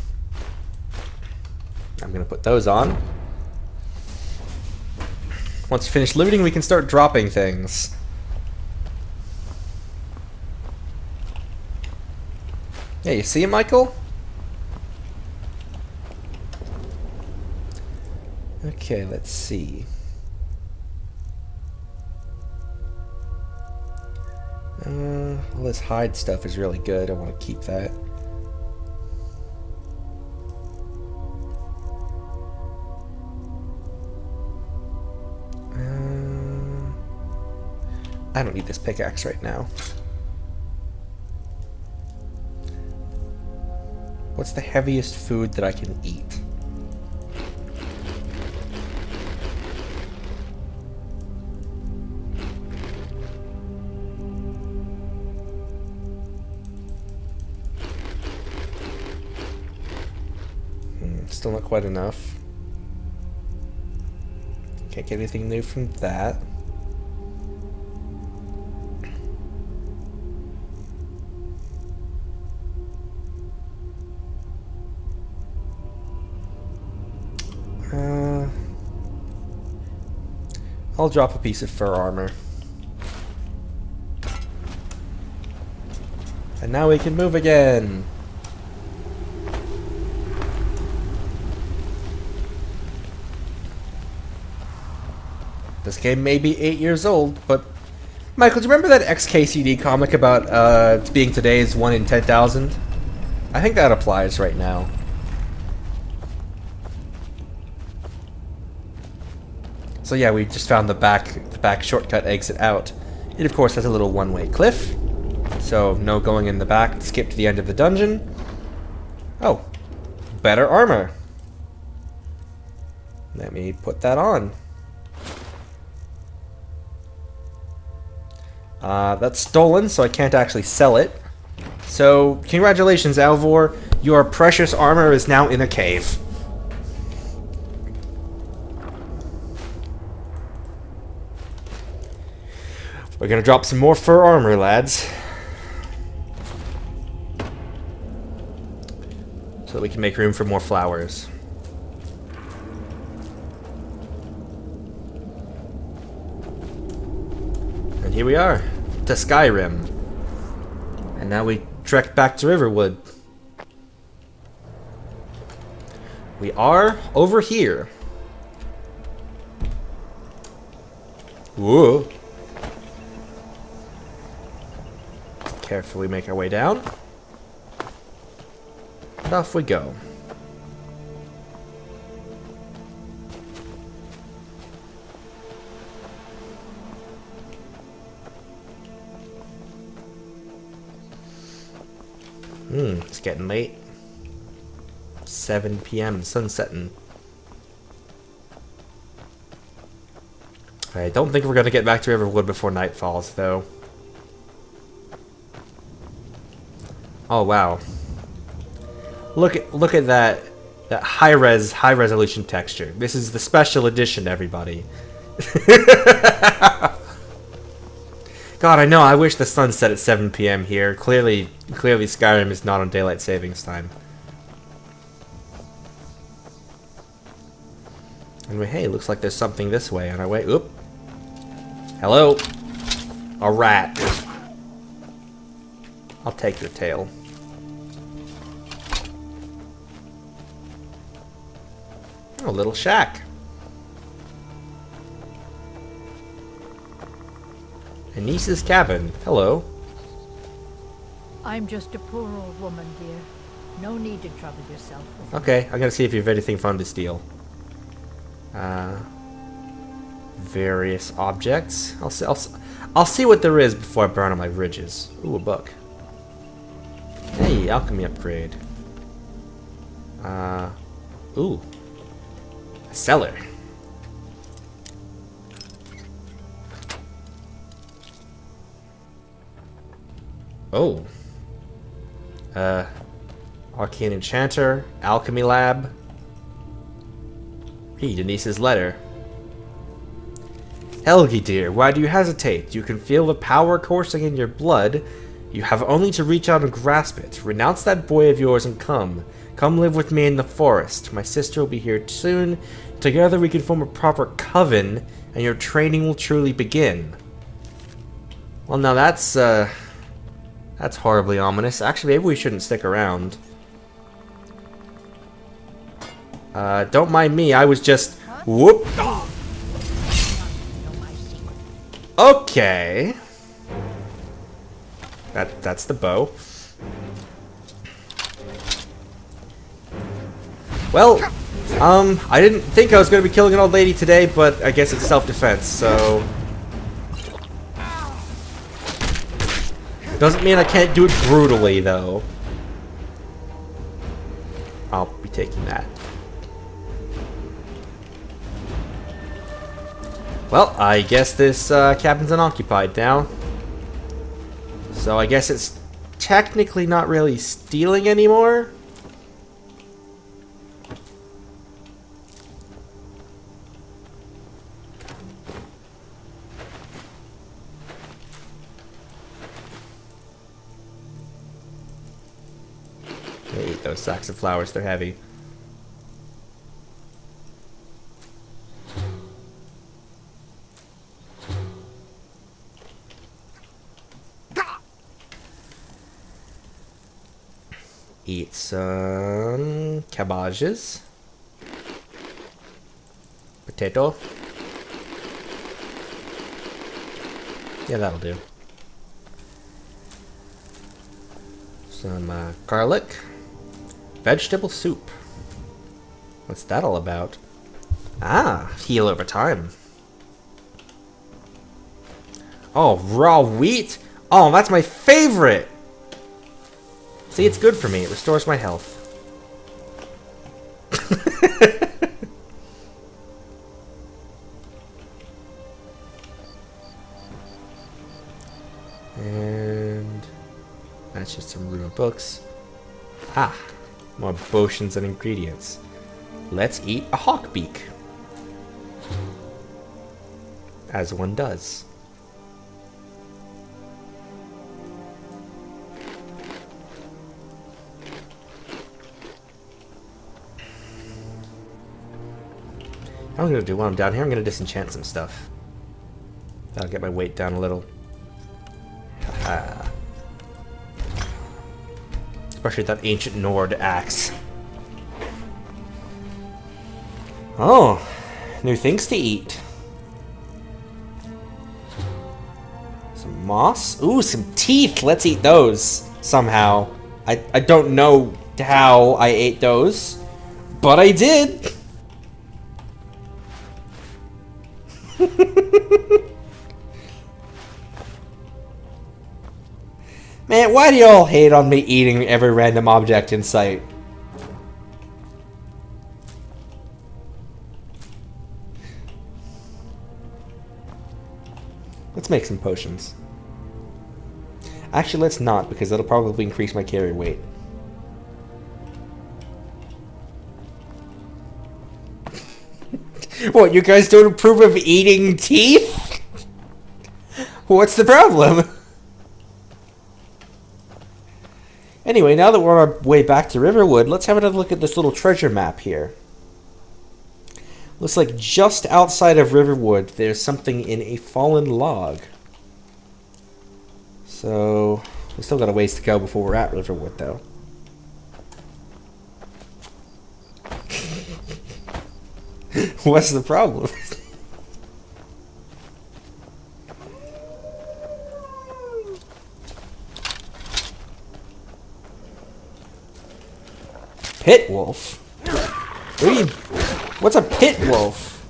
I'm gonna put those on. Once you finish looting, we can start dropping things. Yeah, you see it, Michael? Okay, let's see. All this hide stuff is really good. I want to keep that. I don't need this pickaxe right now. What's the heaviest food that I can eat? Still not quite enough. Can't get anything new from that. I'll drop a piece of fur armor. And now we can move again. This game may be 8 years old, but Michael, do you remember that XKCD comic about being today's 1 in 10,000? I think that applies right now. So yeah, we just found the back shortcut exit out. It of course has a little one-way cliff, so no going in the back. Skip to the end of the dungeon. Oh, better armor. Let me put that on. That's stolen, so I can't actually sell it. So, congratulations, Alvor. Your precious armor is now in a cave. We're gonna drop some more fur armor, lads. So that we can make room for more flowers. And here we are, to Skyrim. And now we trek back to Riverwood. We are over here. Whoa. Carefully make our way down. And off we go. It's getting late. 7 p.m. sun setting. I don't think we're gonna get back to Riverwood before night falls, though. Oh wow! Look at that high resolution texture. This is the special edition, everybody. God, I know. I wish the sun set at 7 p.m. here. Clearly, Skyrim is not on daylight savings time. Anyway, hey, looks like there's something this way on our way. Oop. Hello. A rat. I'll take your tail. Oh, a little shack. Anissa's cabin. Hello. I'm just a poor old woman, dear. No need to trouble yourself with me. Okay, I'm gonna see if you have anything fun to steal. Various objects. I'll see what there is before I burn on my bridges. Ooh, a book. Hey, alchemy upgrade. Ooh. A cellar. Oh. Arcane Enchanter, Alchemy Lab. Read Denise's letter. Helgi dear, why do you hesitate? You can feel the power coursing in your blood. You have only to reach out and grasp it. Renounce that boy of yours and come. Come live with me in the forest. My sister will be here soon. Together we can form a proper coven, and your training will truly begin. Well, now that's horribly ominous. Actually, maybe we shouldn't stick around. Don't mind me, I was just... Whoop! Okay. That's the bow. Well, I didn't think I was going to be killing an old lady today, but I guess it's self-defense, so... Doesn't mean I can't do it brutally, though. I'll be taking that. Well, I guess this cabin's unoccupied now. So I guess it's technically not really stealing anymore. I hate those sacks of flowers, they're heavy. Eat some cabbages. Potato. Yeah, that'll do. Some garlic. Vegetable soup. What's that all about? Ah, heal over time. Oh, raw wheat? Oh, that's my favorite! See, it's good for me. It restores my health. And that's just some rune books. Ah, more potions and ingredients. Let's eat a hawkbeak. As one does. I'm gonna do while I'm down here, I'm gonna disenchant some stuff. That'll get my weight down a little. Haha. Especially that ancient Nord axe. Oh, new things to eat. Some moss. Ooh, some teeth. Let's eat those somehow. I don't know how I ate those, but I did. Man, why do y'all hate on me eating every random object in sight? Let's make some potions. Actually, let's not, because that'll probably increase my carry weight. What, you guys don't approve of eating teeth? What's the problem? Anyway, now that we're on our way back to Riverwood, let's have another look at this little treasure map here. Looks like just outside of Riverwood, there's something in a fallen log. So, we still got a ways to go before we're at Riverwood, though. What's the problem? Pit wolf? What's a pit wolf?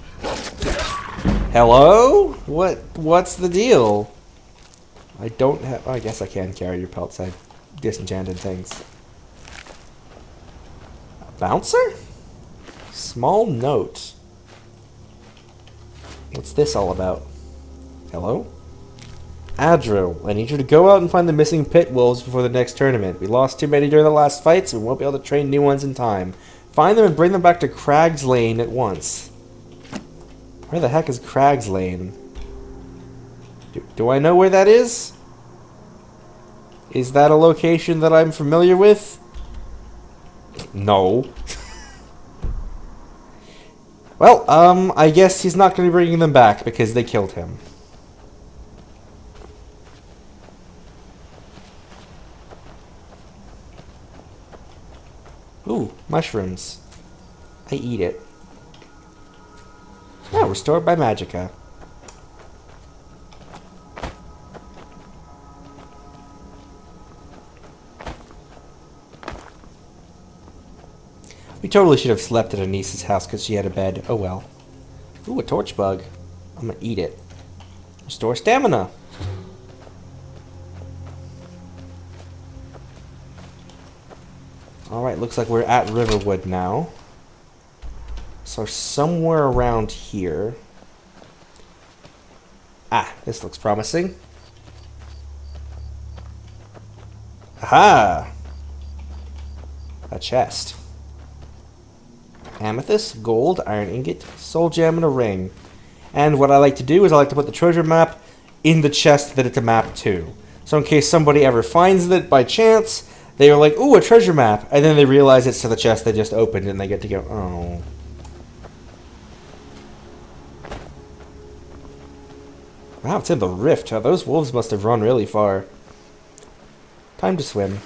Hello? What's the deal? I don't have... Oh, I guess I can carry your pelts. I disenchanted things. A bouncer? Small note. What's this all about? Hello? Adril, I need you to go out and find the missing pit wolves before the next tournament. We lost too many during the last fight, so we won't be able to train new ones in time. Find them and bring them back to Crag's Lane at once. Where the heck is Crag's Lane? Do I know where that is? Is that a location that I'm familiar with? No. Well, I guess he's not going to be bringing them back because they killed him. Ooh, mushrooms. I eat it. Oh, restored by Magicka. We totally should have slept at Anissa's house because she had a bed. Oh well. Ooh, a torch bug. I'm gonna eat it. Restore stamina. Alright, looks like we're at Riverwood now. So somewhere around here. Ah, this looks promising. Aha! A chest. Amethyst, gold, iron ingot, soul gem, and a ring. And what I like to do is I like to put the treasure map in the chest that it's a map to. So in case somebody ever finds it by chance, they are like, ooh, a treasure map. And then they realize it's to the chest they just opened and they get to go, oh. Wow, it's in the rift. Those wolves must have run really far. Time to swim.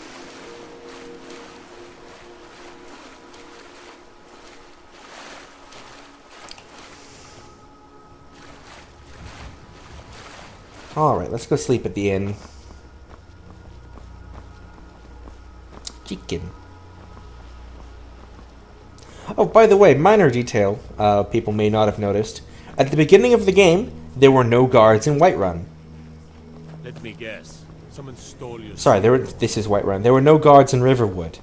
Alright, let's go sleep at the inn. Chicken. Oh, by the way, minor detail people may not have noticed. At the beginning of the game, there were no guards in Whiterun. Let me guess. Someone stole your... Sorry, this is Whiterun. There were no guards in Riverwood.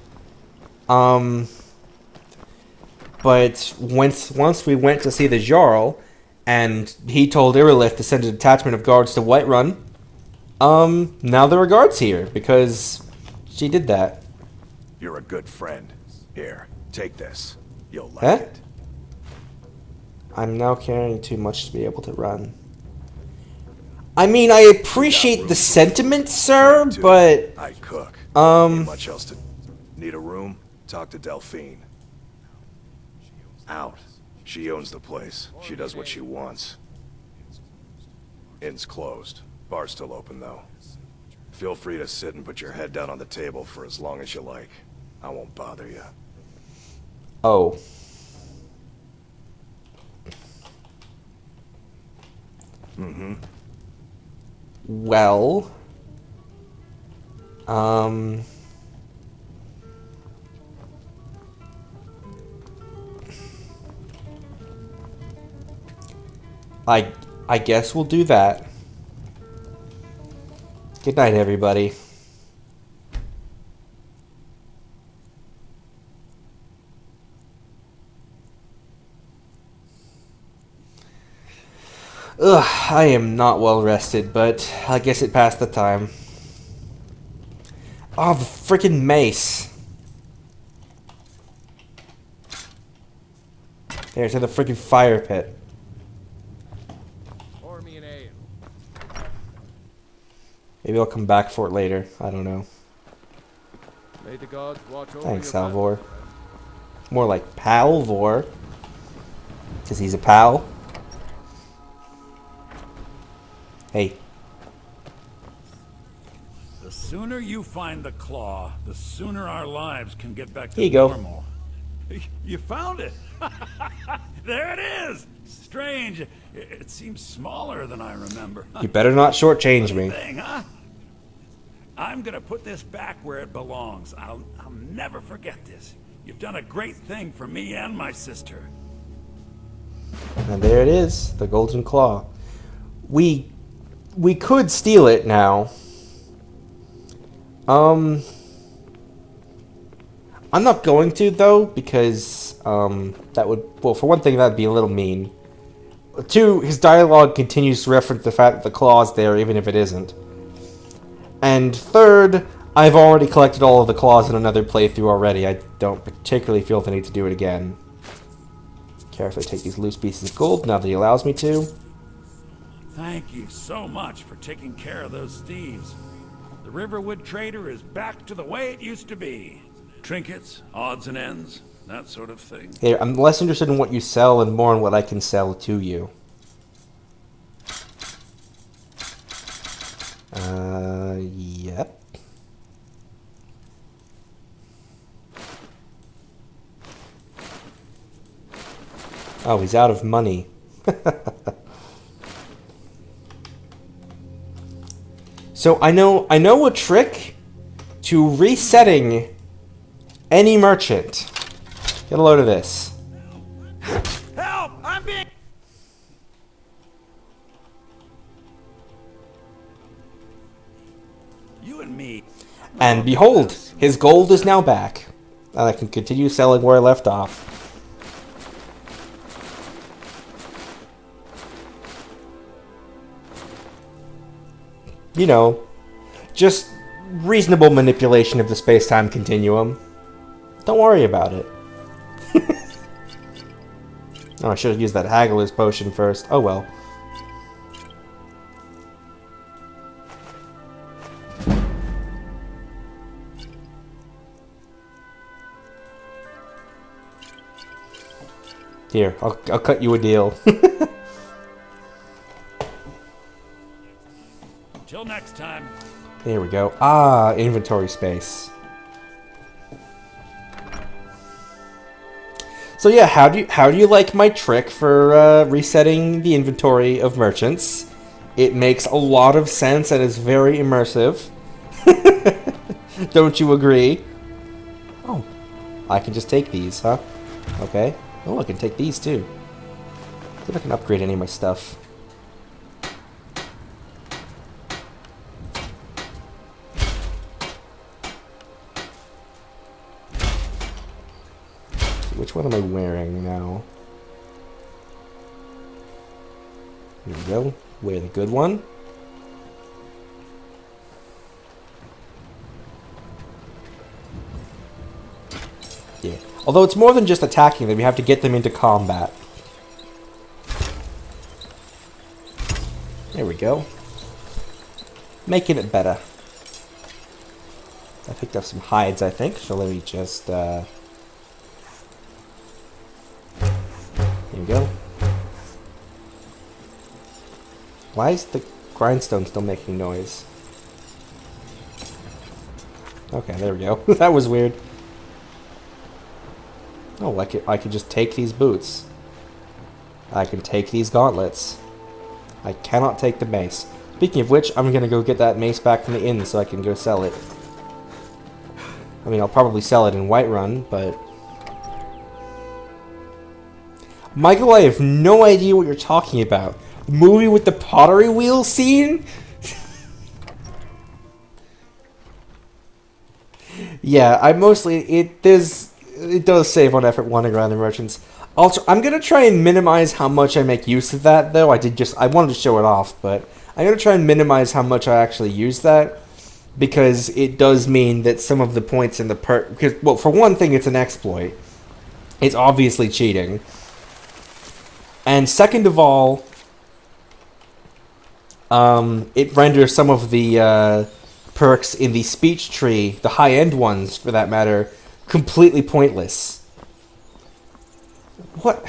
But once we went to see the Jarl, and he told Irilith to send a detachment of guards to Whiterun, now there are guards here, because she did that. You're a good friend. Here, take this. You'll like it. I'm now carrying too much to be able to run. I mean, I appreciate the sentiment, sir, but... I cook. Ain't much else to... Need a room? Talk to Delphine. Out. She owns the place. She does what she wants. Inn's closed. Bar's still open, though. Feel free to sit and put your head down on the table for as long as you like. I won't bother you. Oh. Mm-hmm. Well... I guess we'll do that. Good night, everybody. Ugh, I am not well rested, but I guess it passed the time. Oh, the freaking mace. There's in the freaking fire pit. Pour me an ale. Maybe I'll come back for it later. I don't know. May the gods watch over Thanks, your Salvor. More like Palvor. Because he's a pal. Hey. The sooner you find the claw, the sooner our lives can get back Here you to go. normal. You found it! There it is! Strange. It seems smaller than I remember. You better not shortchange me. Thing, huh? I'm gonna put this back where it belongs. I'll never forget this. You've done a great thing for me and my sister. And there it is, the golden claw. We could steal it now. I'm not going to, though, because that would, well, for one thing, that'd be a little mean. Two, his dialogue continues to reference the fact that the claw's there, even if it isn't. And third, I've already collected all of the claws in another playthrough already. I don't particularly feel the need to do it again. Carefully take these loose pieces of gold now that he allows me to. Thank you so much for taking care of those thieves. The Riverwood Trader is back to the way it used to be. Trinkets, odds and ends, that sort of thing. Here, I'm less interested in what you sell and more in what I can sell to you. Yep. Oh, he's out of money. So I know a trick to resetting any merchant. Get a load of this. Help! I'm being... You and me. And behold, his gold is now back. And I can continue selling where I left off. You know, just reasonable manipulation of the space-time continuum. Don't worry about it. Oh, I should have used that Haggler's potion first. Oh well. Here, I'll cut you a deal. Till next time. There we go. Ah, inventory space. So yeah, how do you like my trick for resetting the inventory of merchants It makes a lot of sense and is very immersive. Don't you agree? Oh, I can just take these, huh? Okay. Oh, I can take these too. See if I can upgrade any of my stuff. So which one am I wearing now? Here we go. Wear the good one. Yeah. Although it's more than just attacking them, you have to get them into combat. There we go. Making it better. I picked up some hides, I think, so let me just, Here we go. Why is the grindstone still making noise? Okay, there we go. That was weird. Oh, I could just take these boots. I can take these gauntlets. I cannot take the mace. Speaking of which, I'm gonna go get that mace back from the inn so I can go sell it. I mean, I'll probably sell it in Whiterun, but... Michael, I have no idea what you're talking about. The movie with the pottery wheel scene? Yeah, I mostly... It does save on effort wandering around the merchants. Also, I'm gonna try and minimize how much I make use of that, though. I wanted to show it off, but I'm gonna try and minimize how much I actually use that, because it does mean that some of the points in the because, well, for one thing, it's an exploit. It's obviously cheating. And second of all, it renders some of the perks in the speech tree, the high-end ones, for that matter, completely pointless. What?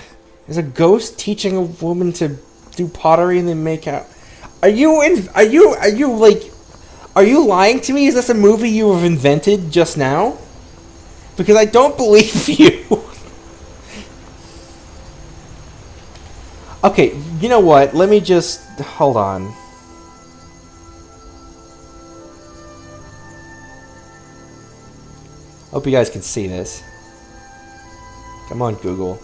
Is a ghost teaching a woman to do pottery and then make out? Are you lying to me? Is this a movie you have invented just now? Because I don't believe you. Okay, you know what? Let me just hold on. Hope you guys can see this. Come on, Google.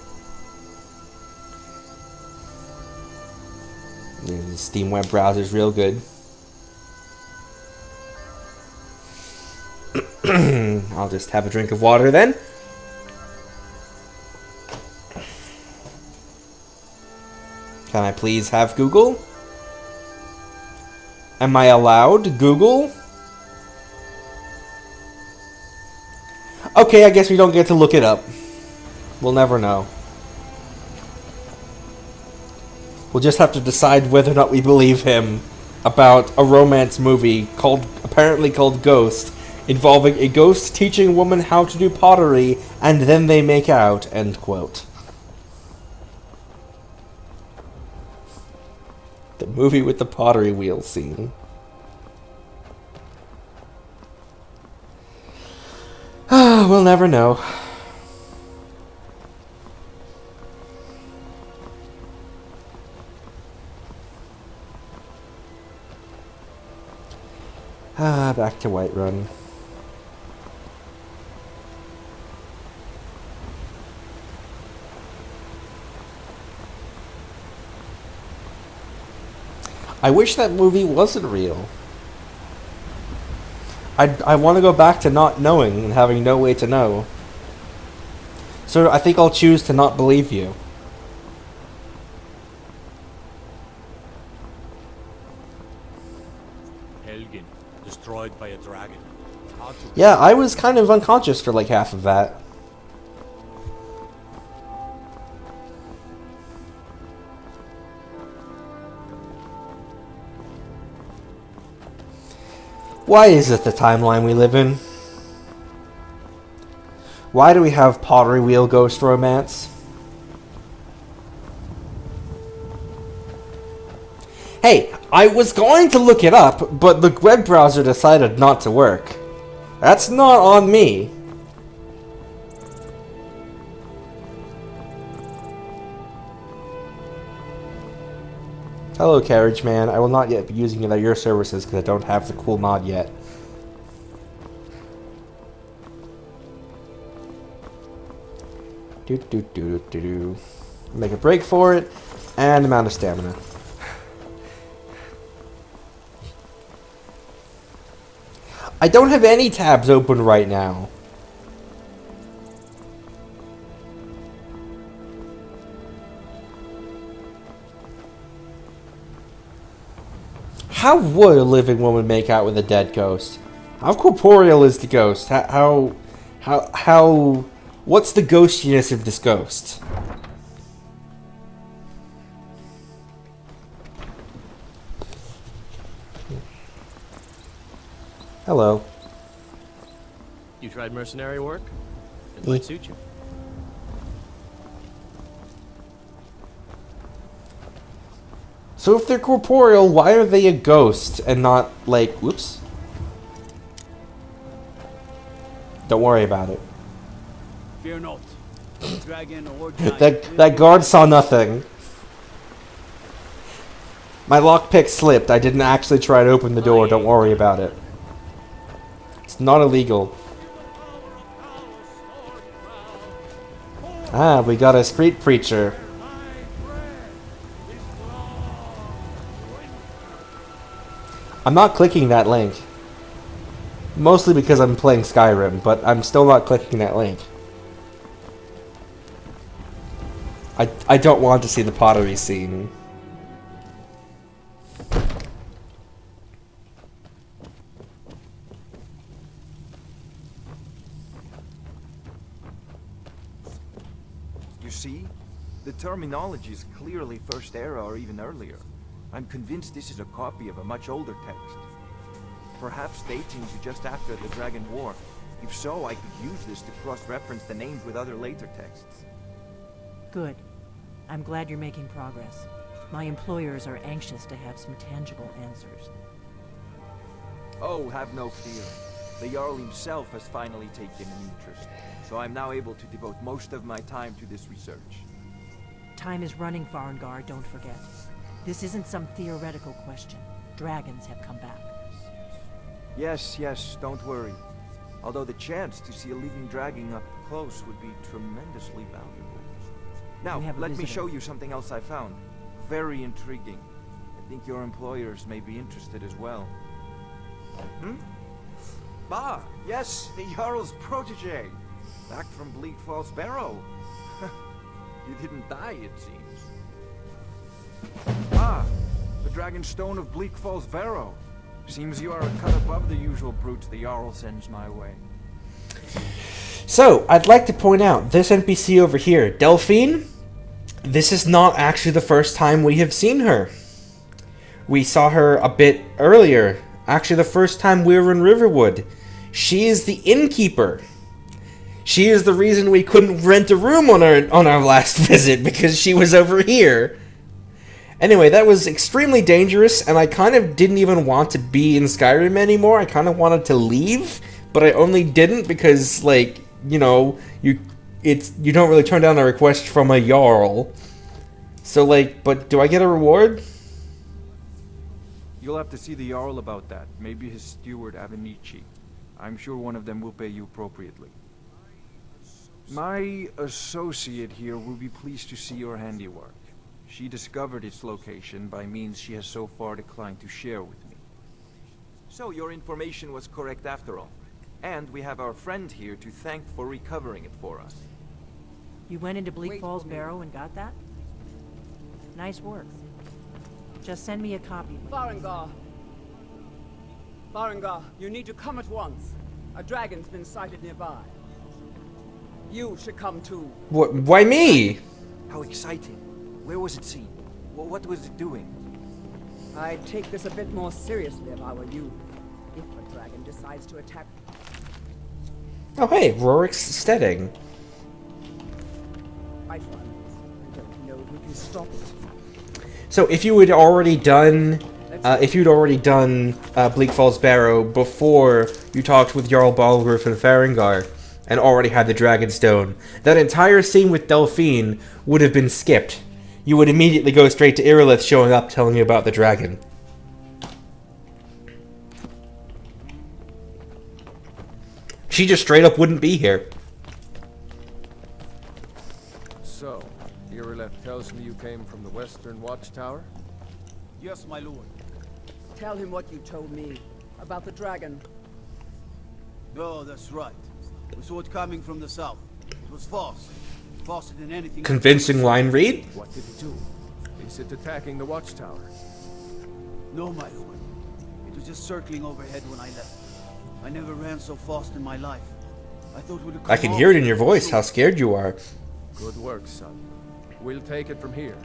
The Steam web browser's real good. I'll just have a drink of water then. Can I please have Google? Am I allowed Google? Okay, I guess we don't get to look it up. We'll never know. We'll just have to decide whether or not we believe him about a romance movie apparently called Ghost, involving a ghost teaching a woman how to do pottery, and then they make out, end quote. The movie with the pottery wheel scene. We'll never know. Back to Whiterun. I wish that movie wasn't real. I want to go back to not knowing and having no way to know. So I think I'll choose to not believe you. Helgen, destroyed by a dragon. Yeah, I was kind of unconscious for like half of that. Why is it the timeline we live in? Why do we have pottery wheel ghost romance? Hey, I was going to look it up, but the web browser decided not to work. That's not on me. Hello, Carriage Man. I will not yet be using it at your services because I don't have the cool mod yet. Do. Make a break for it, and amount of stamina. I don't have any tabs open right now. How would a living woman make out with a dead ghost? How corporeal is the ghost? What's the ghostiness of this ghost? Hello. You tried mercenary work? It might suit you. So if they're corporeal, why are they a ghost and not, like, whoops? Don't worry about it. Fear not. Dragon or giant. that guard saw nothing. My lockpick slipped. I didn't actually try to open the door. Don't worry about it. It's not illegal. Ah, we got a street preacher. I'm not clicking that link. Mostly because I'm playing Skyrim, but I'm still not clicking that link. I don't want to see the pottery scene. You see? The terminology is clearly First Era or even earlier. I'm convinced this is a copy of a much older text. Perhaps dating to just after the Dragon War. If so, I could use this to cross-reference the names with other later texts. Good. I'm glad you're making progress. My employers are anxious to have some tangible answers. Oh, have no fear. The Jarl himself has finally taken an interest, so I'm now able to devote most of my time to this research. Time is running, Farengar, don't forget. This isn't some theoretical question. Dragons have come back. Yes, don't worry. Although the chance to see a living dragon up close would be tremendously valuable. Now, let me show you something else I found. Very intriguing. I think your employers may be interested as well. Ah, yes, the Jarl's protege. Back from Bleak Falls Barrow. You didn't die, it seems. Ah, the Dragon Stone of Bleak Falls Barrow. Seems you are a cut above the usual brutes the Jarl sends my way. So, I'd like to point out, this NPC over here, Delphine, this is not actually the first time we have seen her. We saw her a bit earlier. Actually, the first time we were in Riverwood. She is the innkeeper. She is the reason we couldn't rent a room on our last visit, because she was over here. Anyway, that was extremely dangerous, and I kind of didn't even want to be in Skyrim anymore. I kind of wanted to leave, but I only didn't because, like, you know, you don't really turn down a request from a Jarl. So, like, but do I get a reward? You'll have to see the Jarl about that. Maybe his steward, Avenici. I'm sure one of them will pay you appropriately. My associate here will be pleased to see your handiwork. She discovered its location by means she has so far declined to share with me. So your information was correct after all. And we have our friend here to thank for recovering it for us. You went into Bleak Falls Barrow and got that? Nice work. Just send me a copy. Farengar! Farengar, you need to come at once. A dragon's been sighted nearby. You should come too. What? Why me? How exciting. Where was it seen? What was it doing? I'd take this a bit more seriously if I were you. If a dragon decides to attack... Oh hey, Rorikstead. I don't know who can stop it. So if you had already done, Bleak Falls Barrow before you talked with Jarl Balgruuf and Farengar, and already had the Dragon Stone, that entire scene with Delphine would have been skipped. you would immediately go straight to Irilith showing up telling you about the dragon. She just straight up wouldn't be here. So, Irileth tells me you came from the Western Watchtower? Yes, my lord. Tell him what you told me about the dragon. Oh, that's right. We saw it coming from the south. It was fast. Faster than anything. Convincing line read? What did it do? Is it attacking the Watchtower? No, my lord. It was just circling overhead when I left. I never ran so fast in my life. I thought we'd I can hear it in your voice, how scared you are. Good work, son. We'll take it from here.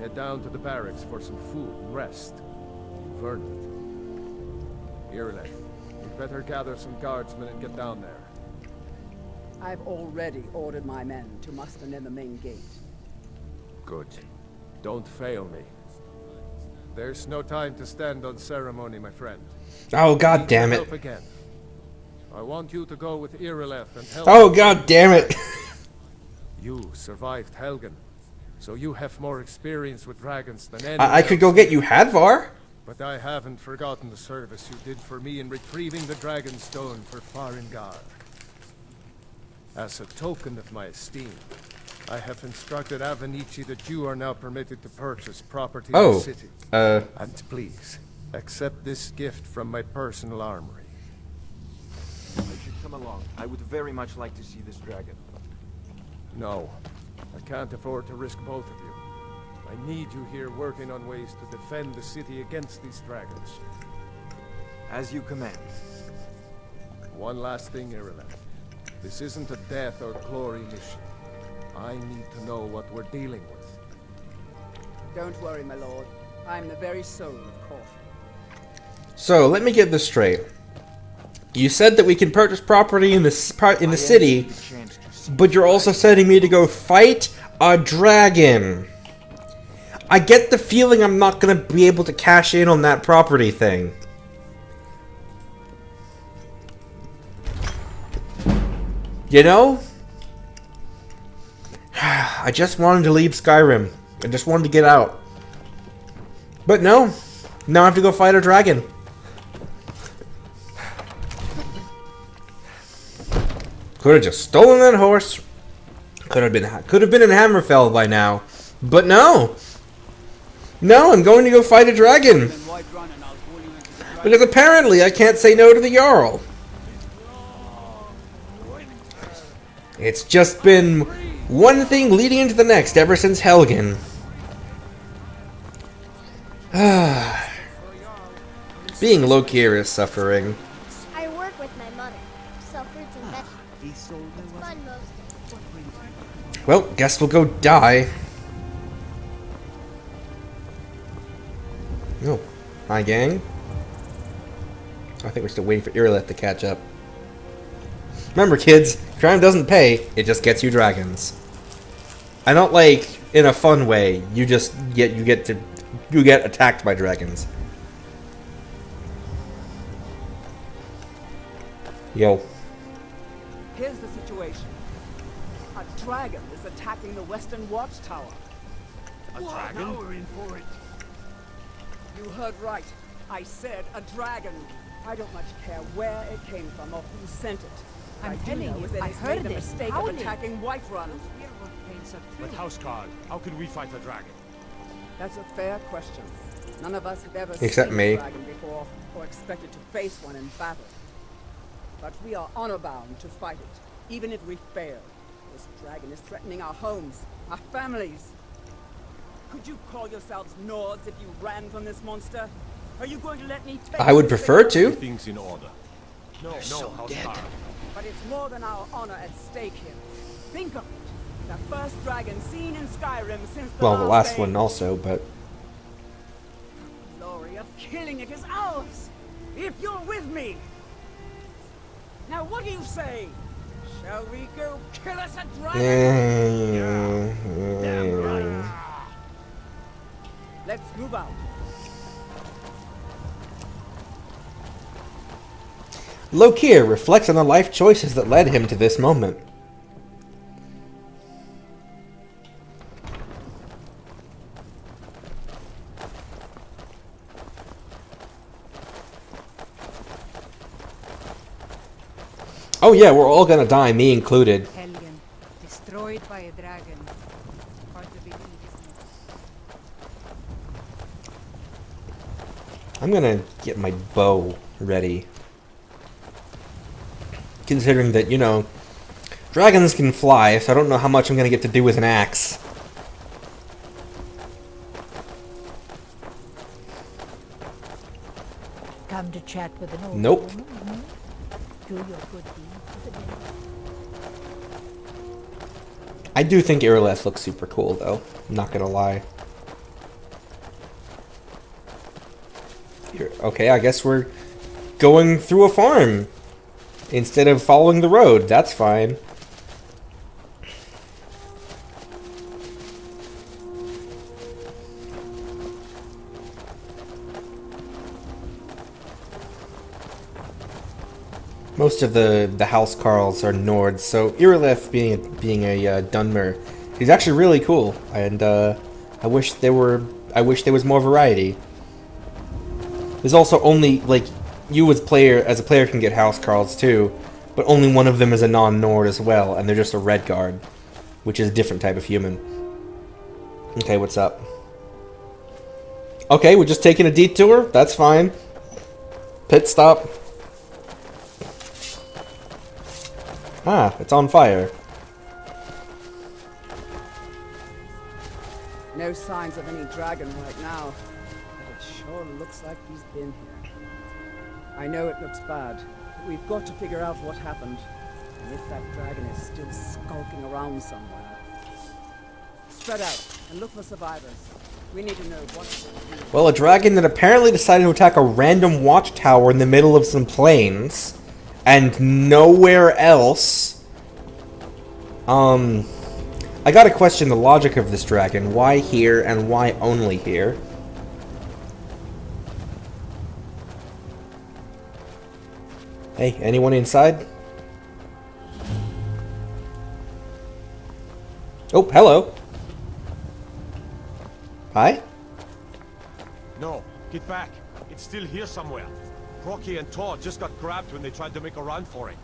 Head down to the barracks for some food and rest. Vernon. Irileth, you'd better gather some guardsmen and get down there. I've already ordered my men to muster near the main gate. Good. Don't fail me. There's no time to stand on ceremony, my friend. Oh, god damn it. Help again. I want you to go with Irileth and help. Oh, god damn it. You survived Helgen, so you have more experience with dragons than anyone I could go get you Hadvar. But I haven't forgotten the service you did for me in retrieving the dragon stone for Farengar. As a token of my esteem, I have instructed Avenici that you are now permitted to purchase property in the city. And please, accept this gift from my personal armory. I should come along. I would very much like to see this dragon. No, I can't afford to risk both of you. I need you here working on ways to defend the city against these dragons. As you command. One last thing, Irileth. This isn't a death or glory mission. I need to know what we're dealing with. Don't worry, my lord. I'm the very soul of caution. So, let me get this straight. You said that we can purchase property in the city, but you're also sending me to go fight a dragon. I get the feeling I'm not going to be able to cash in on that property thing. You know? I just wanted to leave Skyrim. I just wanted to get out. But no. Now I have to go fight a dragon. Could have just stolen that horse. Could have been in Hammerfell by now. But no. No, I'm going to go fight a dragon. Because apparently I can't say no to the Jarl. It's just been one thing leading into the next ever since Helgen. Being Lokir is suffering. I work with my mother. Sell fruits and vegetables. It's fun mostly. Well, guess we'll go die. Oh, hi gang. I think we're still waiting for Irileth to catch up. Remember kids, crime doesn't pay, it just gets you dragons. I don't like in a fun way, you get attacked by dragons. Yo. Here's the situation. A dragon is attacking the Western Watchtower. A dragon? Now we're in for it. You heard right. I said a dragon. I don't much care where it came from or who sent it. I'm telling you, that I it's heard made the it. mistake of Howling. attacking Whiterun. But Houseguard, how can we fight a dragon? That's a fair question. None of us have ever Except seen me. a dragon before, or expected to face one in battle. But we are honor-bound to fight it, even if we fail. This dragon is threatening our homes, our families. Could you call yourselves Nords if you ran from this monster? Are you going to let me face I would this prefer thing? to. Things in order. No, Houseguard. But it's more than our honor at stake here. Think of it. The first dragon seen in Skyrim since the Well, the last age. one also, but... The glory of killing it is ours, if you're with me. Now what do you say? Shall we go kill us a dragon? Let's move out. Lokir reflects on the life choices that led him to this moment. Oh yeah, we're all gonna die, me included. Helgen, destroyed by a dragon. Hard to believe, isn't it? I'm gonna get my bow ready. Considering that, you know, dragons can fly, so I don't know how much I'm gonna get to do with an axe. Come to chat with an old Nope. woman, hmm? Do your good deed for the day. I do think Irileth looks super cool, though. I'm not gonna lie. Okay, I guess we're going through a farm instead of following the road. That's fine. Most of the housecarls are Nords, so Irileth being a Dunmer, he's actually really cool, and I wish there was more variety. There's also only like you as a player can get housecarls too, but only one of them is a non-Nord as well, and they're just a red guard, which is a different type of human. Okay, what's up? Okay, we're just taking a detour. That's fine. Pit stop. Ah, it's on fire. No signs of any dragon right now, but it sure looks like he's been here. I know it looks bad, but we've got to figure out what happened, and if that dragon is still skulking around somewhere. Spread out and look for survivors. We need to know what. Well, a dragon that apparently decided to attack a random watchtower in the middle of some plains, and nowhere else. I gotta question the logic of this dragon. Why here and why only here? Hey, anyone inside? Oh, hello. Hi? No, get back. It's still here somewhere. Rocky and Todd just got grabbed when they tried to make a run for it.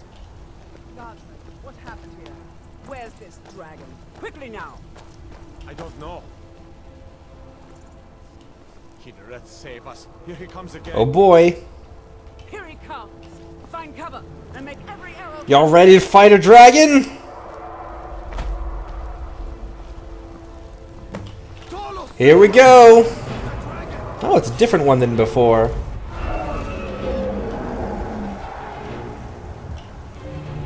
Guardsman, what happened here? Where's this dragon? Quickly now! I don't know. Kinnereth, save us. Here he comes again. Oh boy. Here he comes! Find cover and make every arrow. Y'all ready to fight a dragon? Here we go! Oh, it's a different one than before.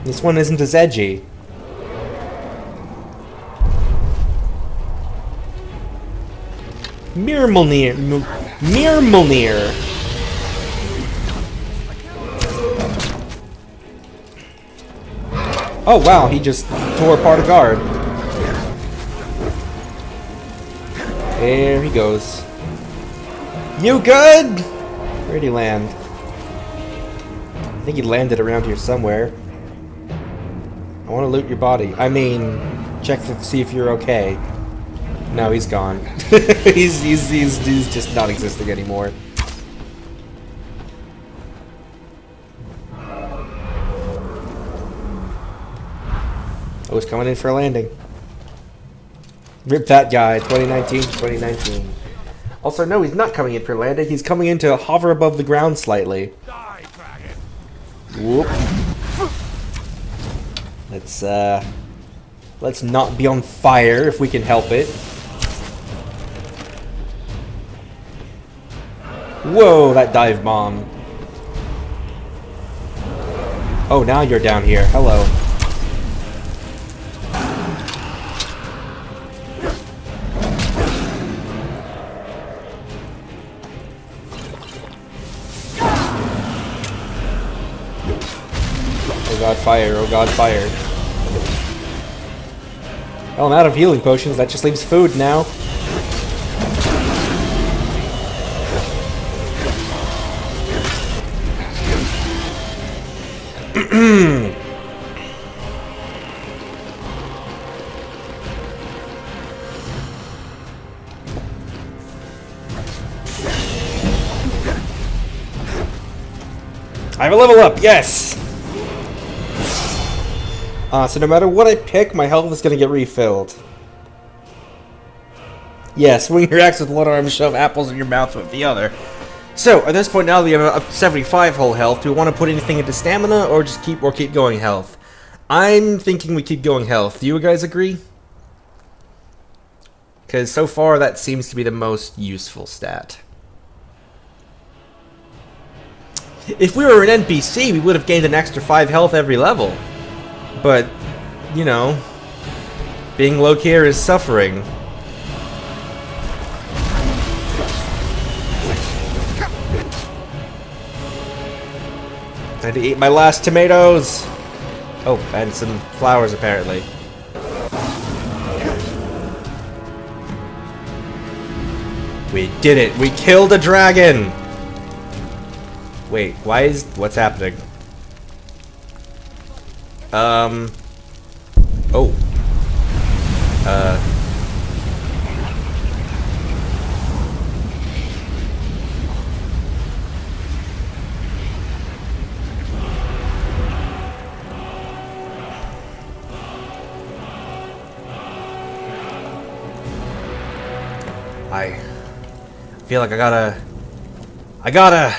This one isn't as edgy. Mirmulnir. Oh wow, he just tore apart a guard. There he goes. You good? Where'd he land? I think he landed around here somewhere. I want to loot your body. I mean, check to see if you're okay. No, he's gone. he's just not existing anymore. Oh, he's coming in for a landing. Rip that guy, 2019 to 2019. Also, no, he's not coming in for a landing. He's coming in to hover above the ground slightly. Whoop. Let's not be on fire if we can help it. Whoa, that dive bomb. Oh, now you're down here. Hello. Oh god, fire. Oh god, fire. Well, I'm out of healing potions. That just leaves food now. I have a level up, yes! So no matter what I pick, my health is gonna get refilled. Yeah, swing your axe with one arm, shove apples in your mouth with the other. So, at this point now we have a 75 whole health. Do we want to put anything into stamina, or just keep going health? I'm thinking we keep going health. Do you guys agree? Because so far that seems to be the most useful stat. If we were an NPC, we would have gained an extra 5 health every level. But, you know, being Lokir is suffering. Time to eat my last tomatoes! Oh, and some flowers apparently. We did it! We killed a dragon! Wait, what's happening? Oh. I feel like I gotta...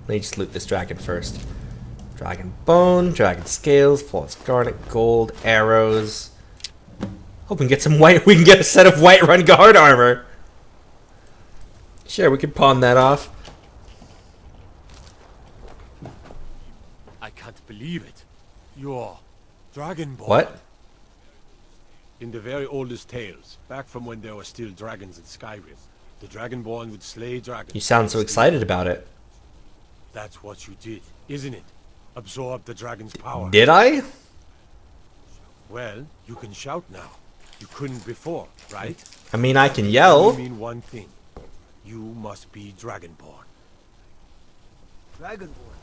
Let me just loot this dragon first. Dragon bone, dragon scales, flawless garnet, gold, arrows. Hope we can get some white. We can get a set of Whiterun guard armor. Sure, we could pawn that off. I can't believe it. You're Dragonborn. What? In the very oldest tales, back from when there were still dragons in Skyrim, the Dragonborn would slay dragons. You sound so excited about it. That's what you did, isn't it? Absorb the dragon's power. Did I? Well, you can shout now. You couldn't before, right? I mean, I can yell. I mean one thing. You must be Dragonborn. Dragonborn?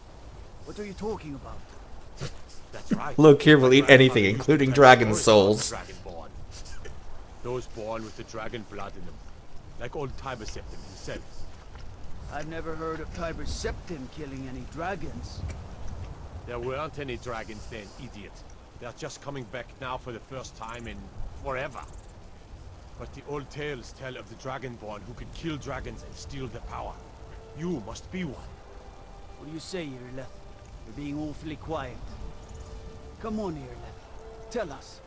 What are you talking about? That's right. Lokir will eat anything, including dragon souls. Dragonborn. Those born with the dragon blood in them. Like old Tiber Septim himself. I've never heard of Tiber Septim killing any dragons. There weren't any dragons then, idiot. They're just coming back now for the first time in forever. But the old tales tell of the Dragonborn who could kill dragons and steal their power. You must be one. What do you say, Irleth? You're being awfully quiet. Come on, Irleth. Tell us.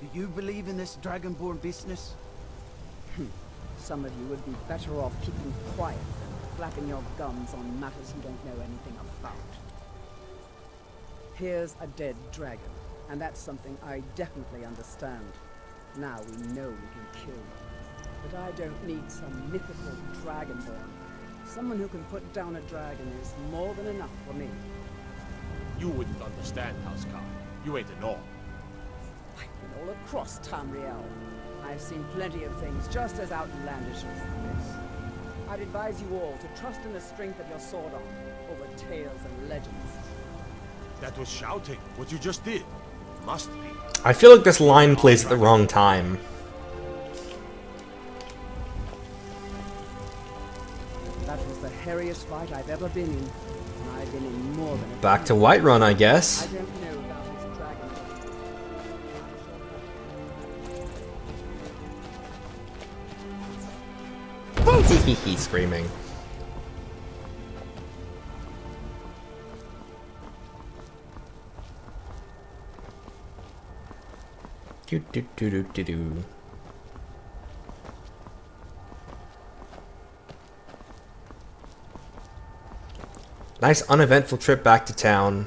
Do you believe in this Dragonborn business? Some of you would be better off keeping quiet than flapping your gums on matters you don't know anything about. Here's a dead dragon, and that's something I definitely understand. Now we know we can kill them. But I don't need some mythical dragonborn. Someone who can put down a dragon is more than enough for me. You wouldn't understand, Housecar. You ain't a Norm. I've been all across Tamriel. I've seen plenty of things just as outlandish as this. I'd advise you all to trust in the strength of your sword arm over tales and legends. That was shouting. What you just did. Must be. I feel like this line plays at the wrong time. That was the hairiest fight I've ever been in. And I've been in more than a Back to Whiterun, I guess. I don't know about his dragon. Hehe, screaming. Do do do do do do. Nice uneventful trip back to town.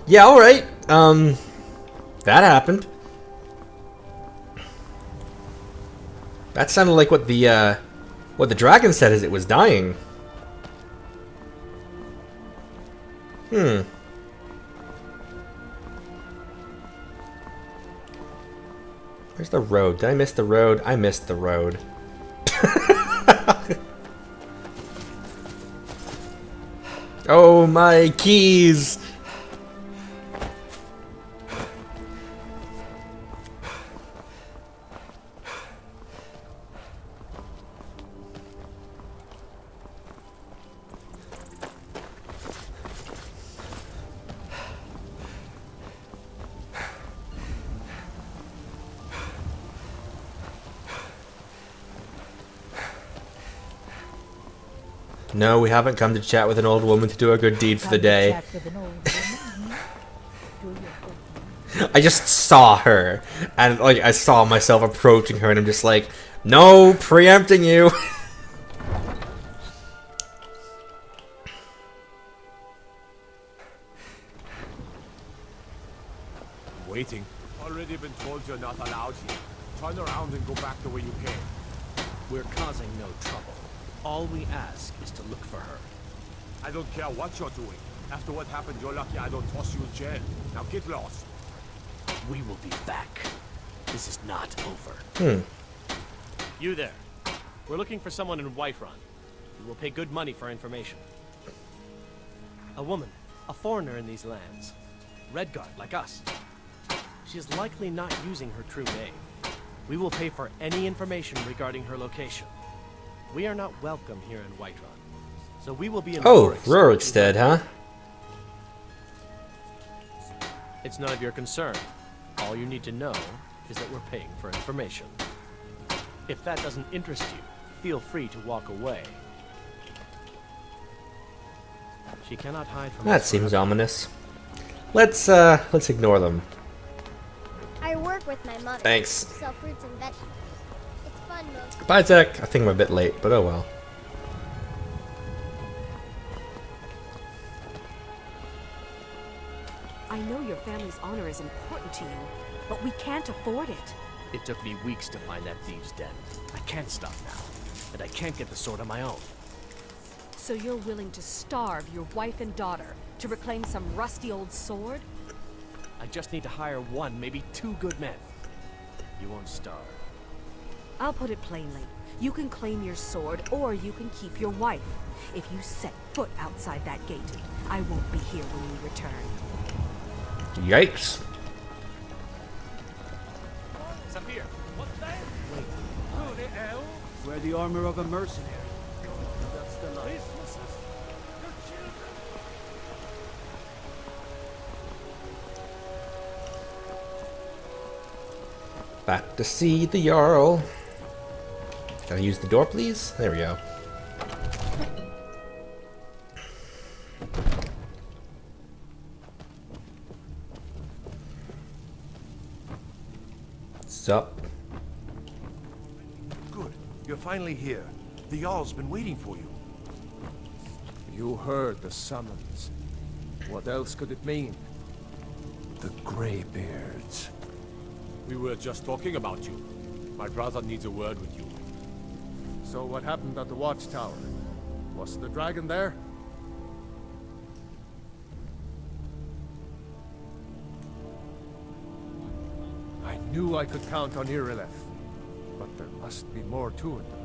Yeah, alright. That happened. That sounded like what the dragon said as it was dying. Where's the road? Did I miss the road? I missed the road. no, my keys! No, we haven't come to chat with an old woman to do a good deed for the day. I just saw her, and like I saw myself approaching her, and I'm just like, no, preempting you. Waiting. Already been told you're not allowed here. Turn around and go back the way you came. We're causing no trouble. All we ask is to look for her. I don't care what you're doing. After what happened, you're lucky I don't toss you in jail. Now get lost. We will be back. This is not over. You there. We're looking for someone in Whiterun. We will pay good money for information. A woman, a foreigner in these lands. Redguard, like us. She is likely not using her true name. We will pay for any information regarding her location. We are not welcome here in Whiterun, so we will be in Rorikstead, huh? It's none of your concern. All you need to know is that we're paying for information. If that doesn't interest you, feel free to walk away. She cannot hide from That us seems forever. ominous. Let's ignore them. I work with my mother. Thanks. Sell fruits and vegetables. It's fun most. Bye, Zach. I think I'm a bit late, but oh well. I know your family's honor is important to you, but we can't afford it. It took me weeks to find that thieves' den. I can't stop now, and I can't get the sword on my own. So you're willing to starve your wife and daughter to reclaim some rusty old sword? I just need to hire one, maybe two good men. You won't starve. I'll put it plainly. You can claim your sword, or you can keep your wife. If you set foot outside that gate, I won't be here when you return. Yikes. It's up here. What's that? Wait. Who the hell? Wear the armor of a mercenary. That's the line. Back to see the Jarl. Can I use the door, please? There we go. Sup? Good. You're finally here. The Jarl's been waiting for you. You heard the summons. What else could it mean? The Greybeards. We were just talking about you. My brother needs a word with you. So what happened at the watchtower? Was the dragon there? I knew I could count on Irileth, but there must be more to it than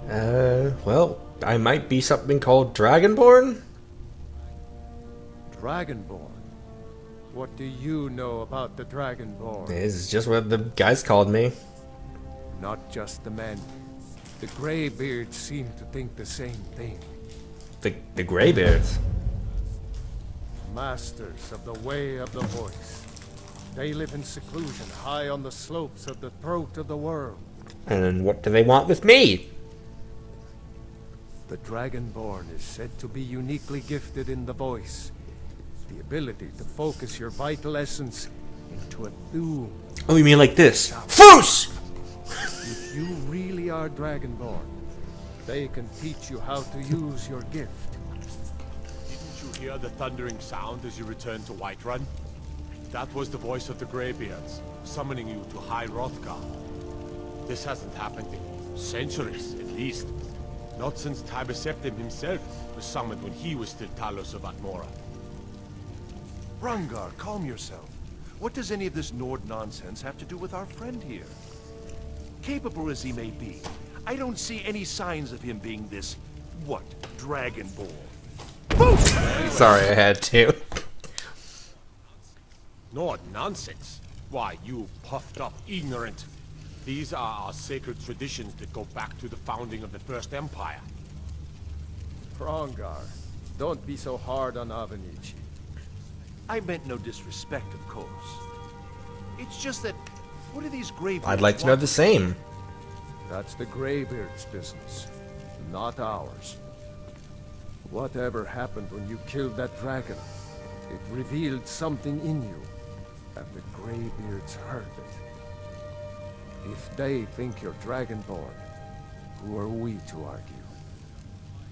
that. Well, I might be something called Dragonborn? Dragonborn? What do you know about the Dragonborn? This is just what the guys called me. Not just the men. The Greybeards seem to think the same thing. The Greybeards? Masters of the way of the voice. They live in seclusion high on the slopes of the throat of the world. And what do they want with me? The Dragonborn is said to be uniquely gifted in the voice. The ability to focus your vital essence into a doom. Oh, you mean like this? Foos! If you really are Dragonborn, they can teach you how to use your gift. Didn't you hear the thundering sound as you returned to Whiterun? That was the voice of the Greybeards, summoning you to High Hrothgar. This hasn't happened in centuries, at least. Not since Tiber Septim himself was summoned when he was still Talos of Atmora. Rungar, calm yourself. What does any of this Nord nonsense have to do with our friend here? Capable as he may be, I don't see any signs of him being this, what, Dragonborn. Sorry, I had to. No nonsense. Why, you puffed up ignorant. These are our sacred traditions that go back to the founding of the First Empire. Prongar, don't be so hard on Avenici. I meant no disrespect, of course. It's just that, what are these Greybeards? I'd like to know the same. That's the Greybeards' business, not ours. Whatever happened when you killed that dragon, it revealed something in you, and the Greybeards heard it. If they think you're Dragonborn, who are we to argue?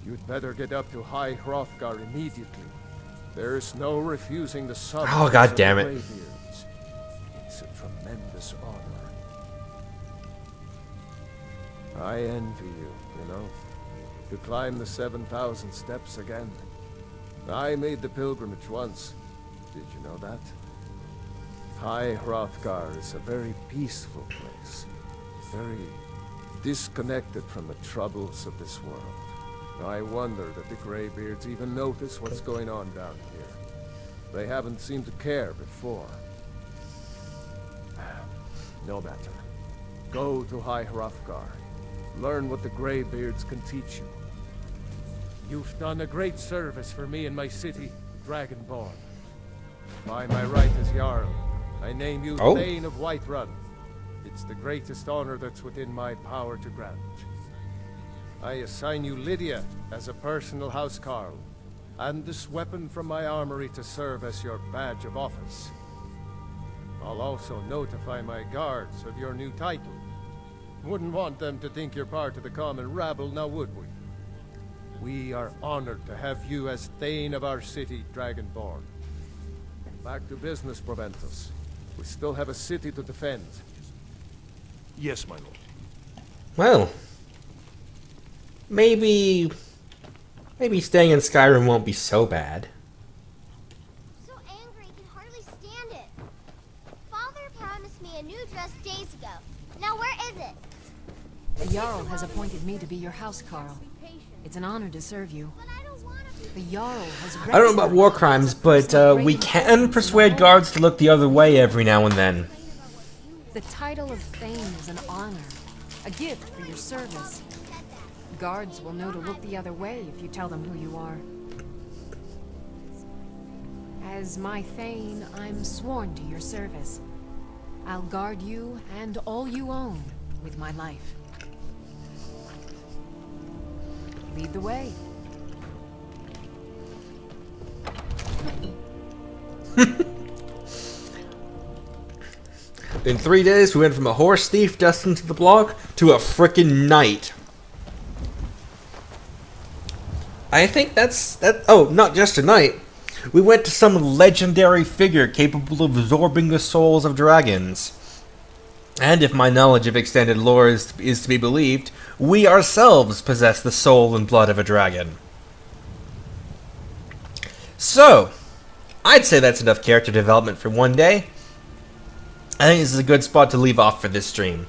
You'd better get up to High Hrothgar immediately. There's no refusing the summons Oh, God of damn the it. Greybeards. It's a tremendous honor. I envy you, you know. To climb the 7,000 steps again. I made the pilgrimage once. Did you know that? High Hrothgar is a very peaceful place. Very disconnected from the troubles of this world. I wonder that the Greybeards even notice what's going on down here. They haven't seemed to care before. No matter. Go to High Hrothgar. Learn what the Greybeards can teach you. You've done a great service for me and my city, Dragonborn. By my right as Jarl, I name you Thane of Whiterun. It's the greatest honor that's within my power to grant. I assign you Lydia as a personal housecarl, and this weapon from my armory to serve as your badge of office. I'll also notify my guards of your new title. Wouldn't want them to think you're part of the common rabble, now would we? We are honored to have you as Thane of our city, Dragonborn. Back to business, Proventus. We still have a city to defend. Yes, my lord. Well, maybe staying in Skyrim won't be so bad. So angry, I can hardly stand it. Father promised me a new dress days ago. Now where is it? The Jarl has appointed me to be your housecarl. It's an honor to serve you. The Jarl has I don't know about war crimes, but we can persuade guards to look the other way every now and then. The title of Thane is an honor, a gift for your service. Guards will know to look the other way if you tell them who you are. As my Thane, I'm sworn to your service. I'll guard you and all you own with my life. Lead the way. In 3 days, we went from a horse thief destined to the block to a frickin' knight. I think that's... Oh, not just a knight. We went to some legendary figure capable of absorbing the souls of dragons. And if my knowledge of extended lore is to be believed, we ourselves possess the soul and blood of a dragon. So, I'd say that's enough character development for one day. I think this is a good spot to leave off for this stream.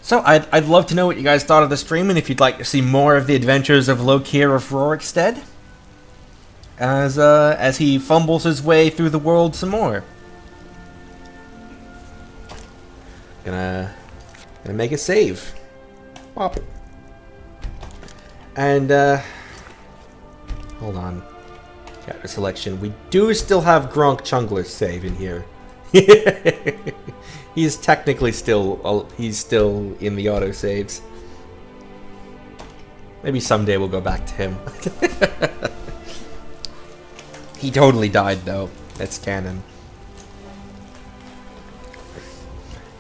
So, I'd love to know what you guys thought of the stream, and if you'd like to see more of the adventures of Lokir of Rorikstead, as he fumbles his way through the world some more. Gonna make a save. Pop. And, hold on. Got the selection. We do still have Gronk Chungler's save in here. He's technically still in the autosaves. Maybe someday we'll go back to him. He totally died though. That's canon.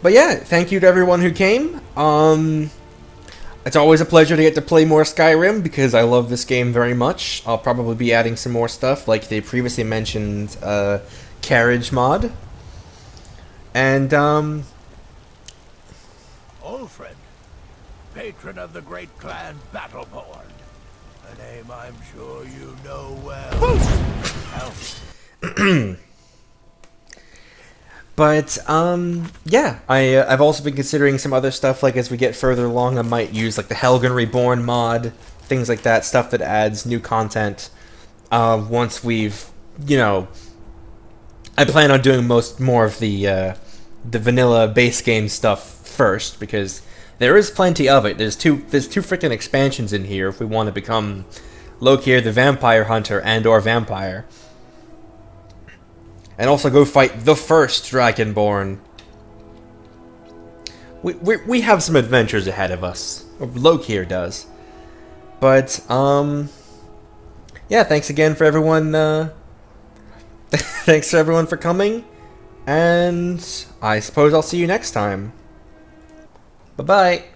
But yeah, thank you to everyone who came. It's always a pleasure to get to play more Skyrim because I love this game very much. I'll probably be adding some more stuff, like they previously mentioned carriage mod. And Ulfred, patron of the great clan Battleborn. A name I'm sure you know well. But, yeah, I've also been considering some other stuff, like as we get further along, I might use, like, the Helgen Reborn mod things like that, stuff that adds new content. Once we've, you know, I plan on doing more of the vanilla base game stuff first, because there is plenty of it. There's two freaking expansions in here if we want to become Lokir the Vampire Hunter and/or Vampire, and also go fight the first Dragonborn. We have some adventures ahead of us. Or Lokir does. But yeah, thanks again for everyone. Thanks to everyone for coming, and I suppose I'll see you next time. Bye-bye.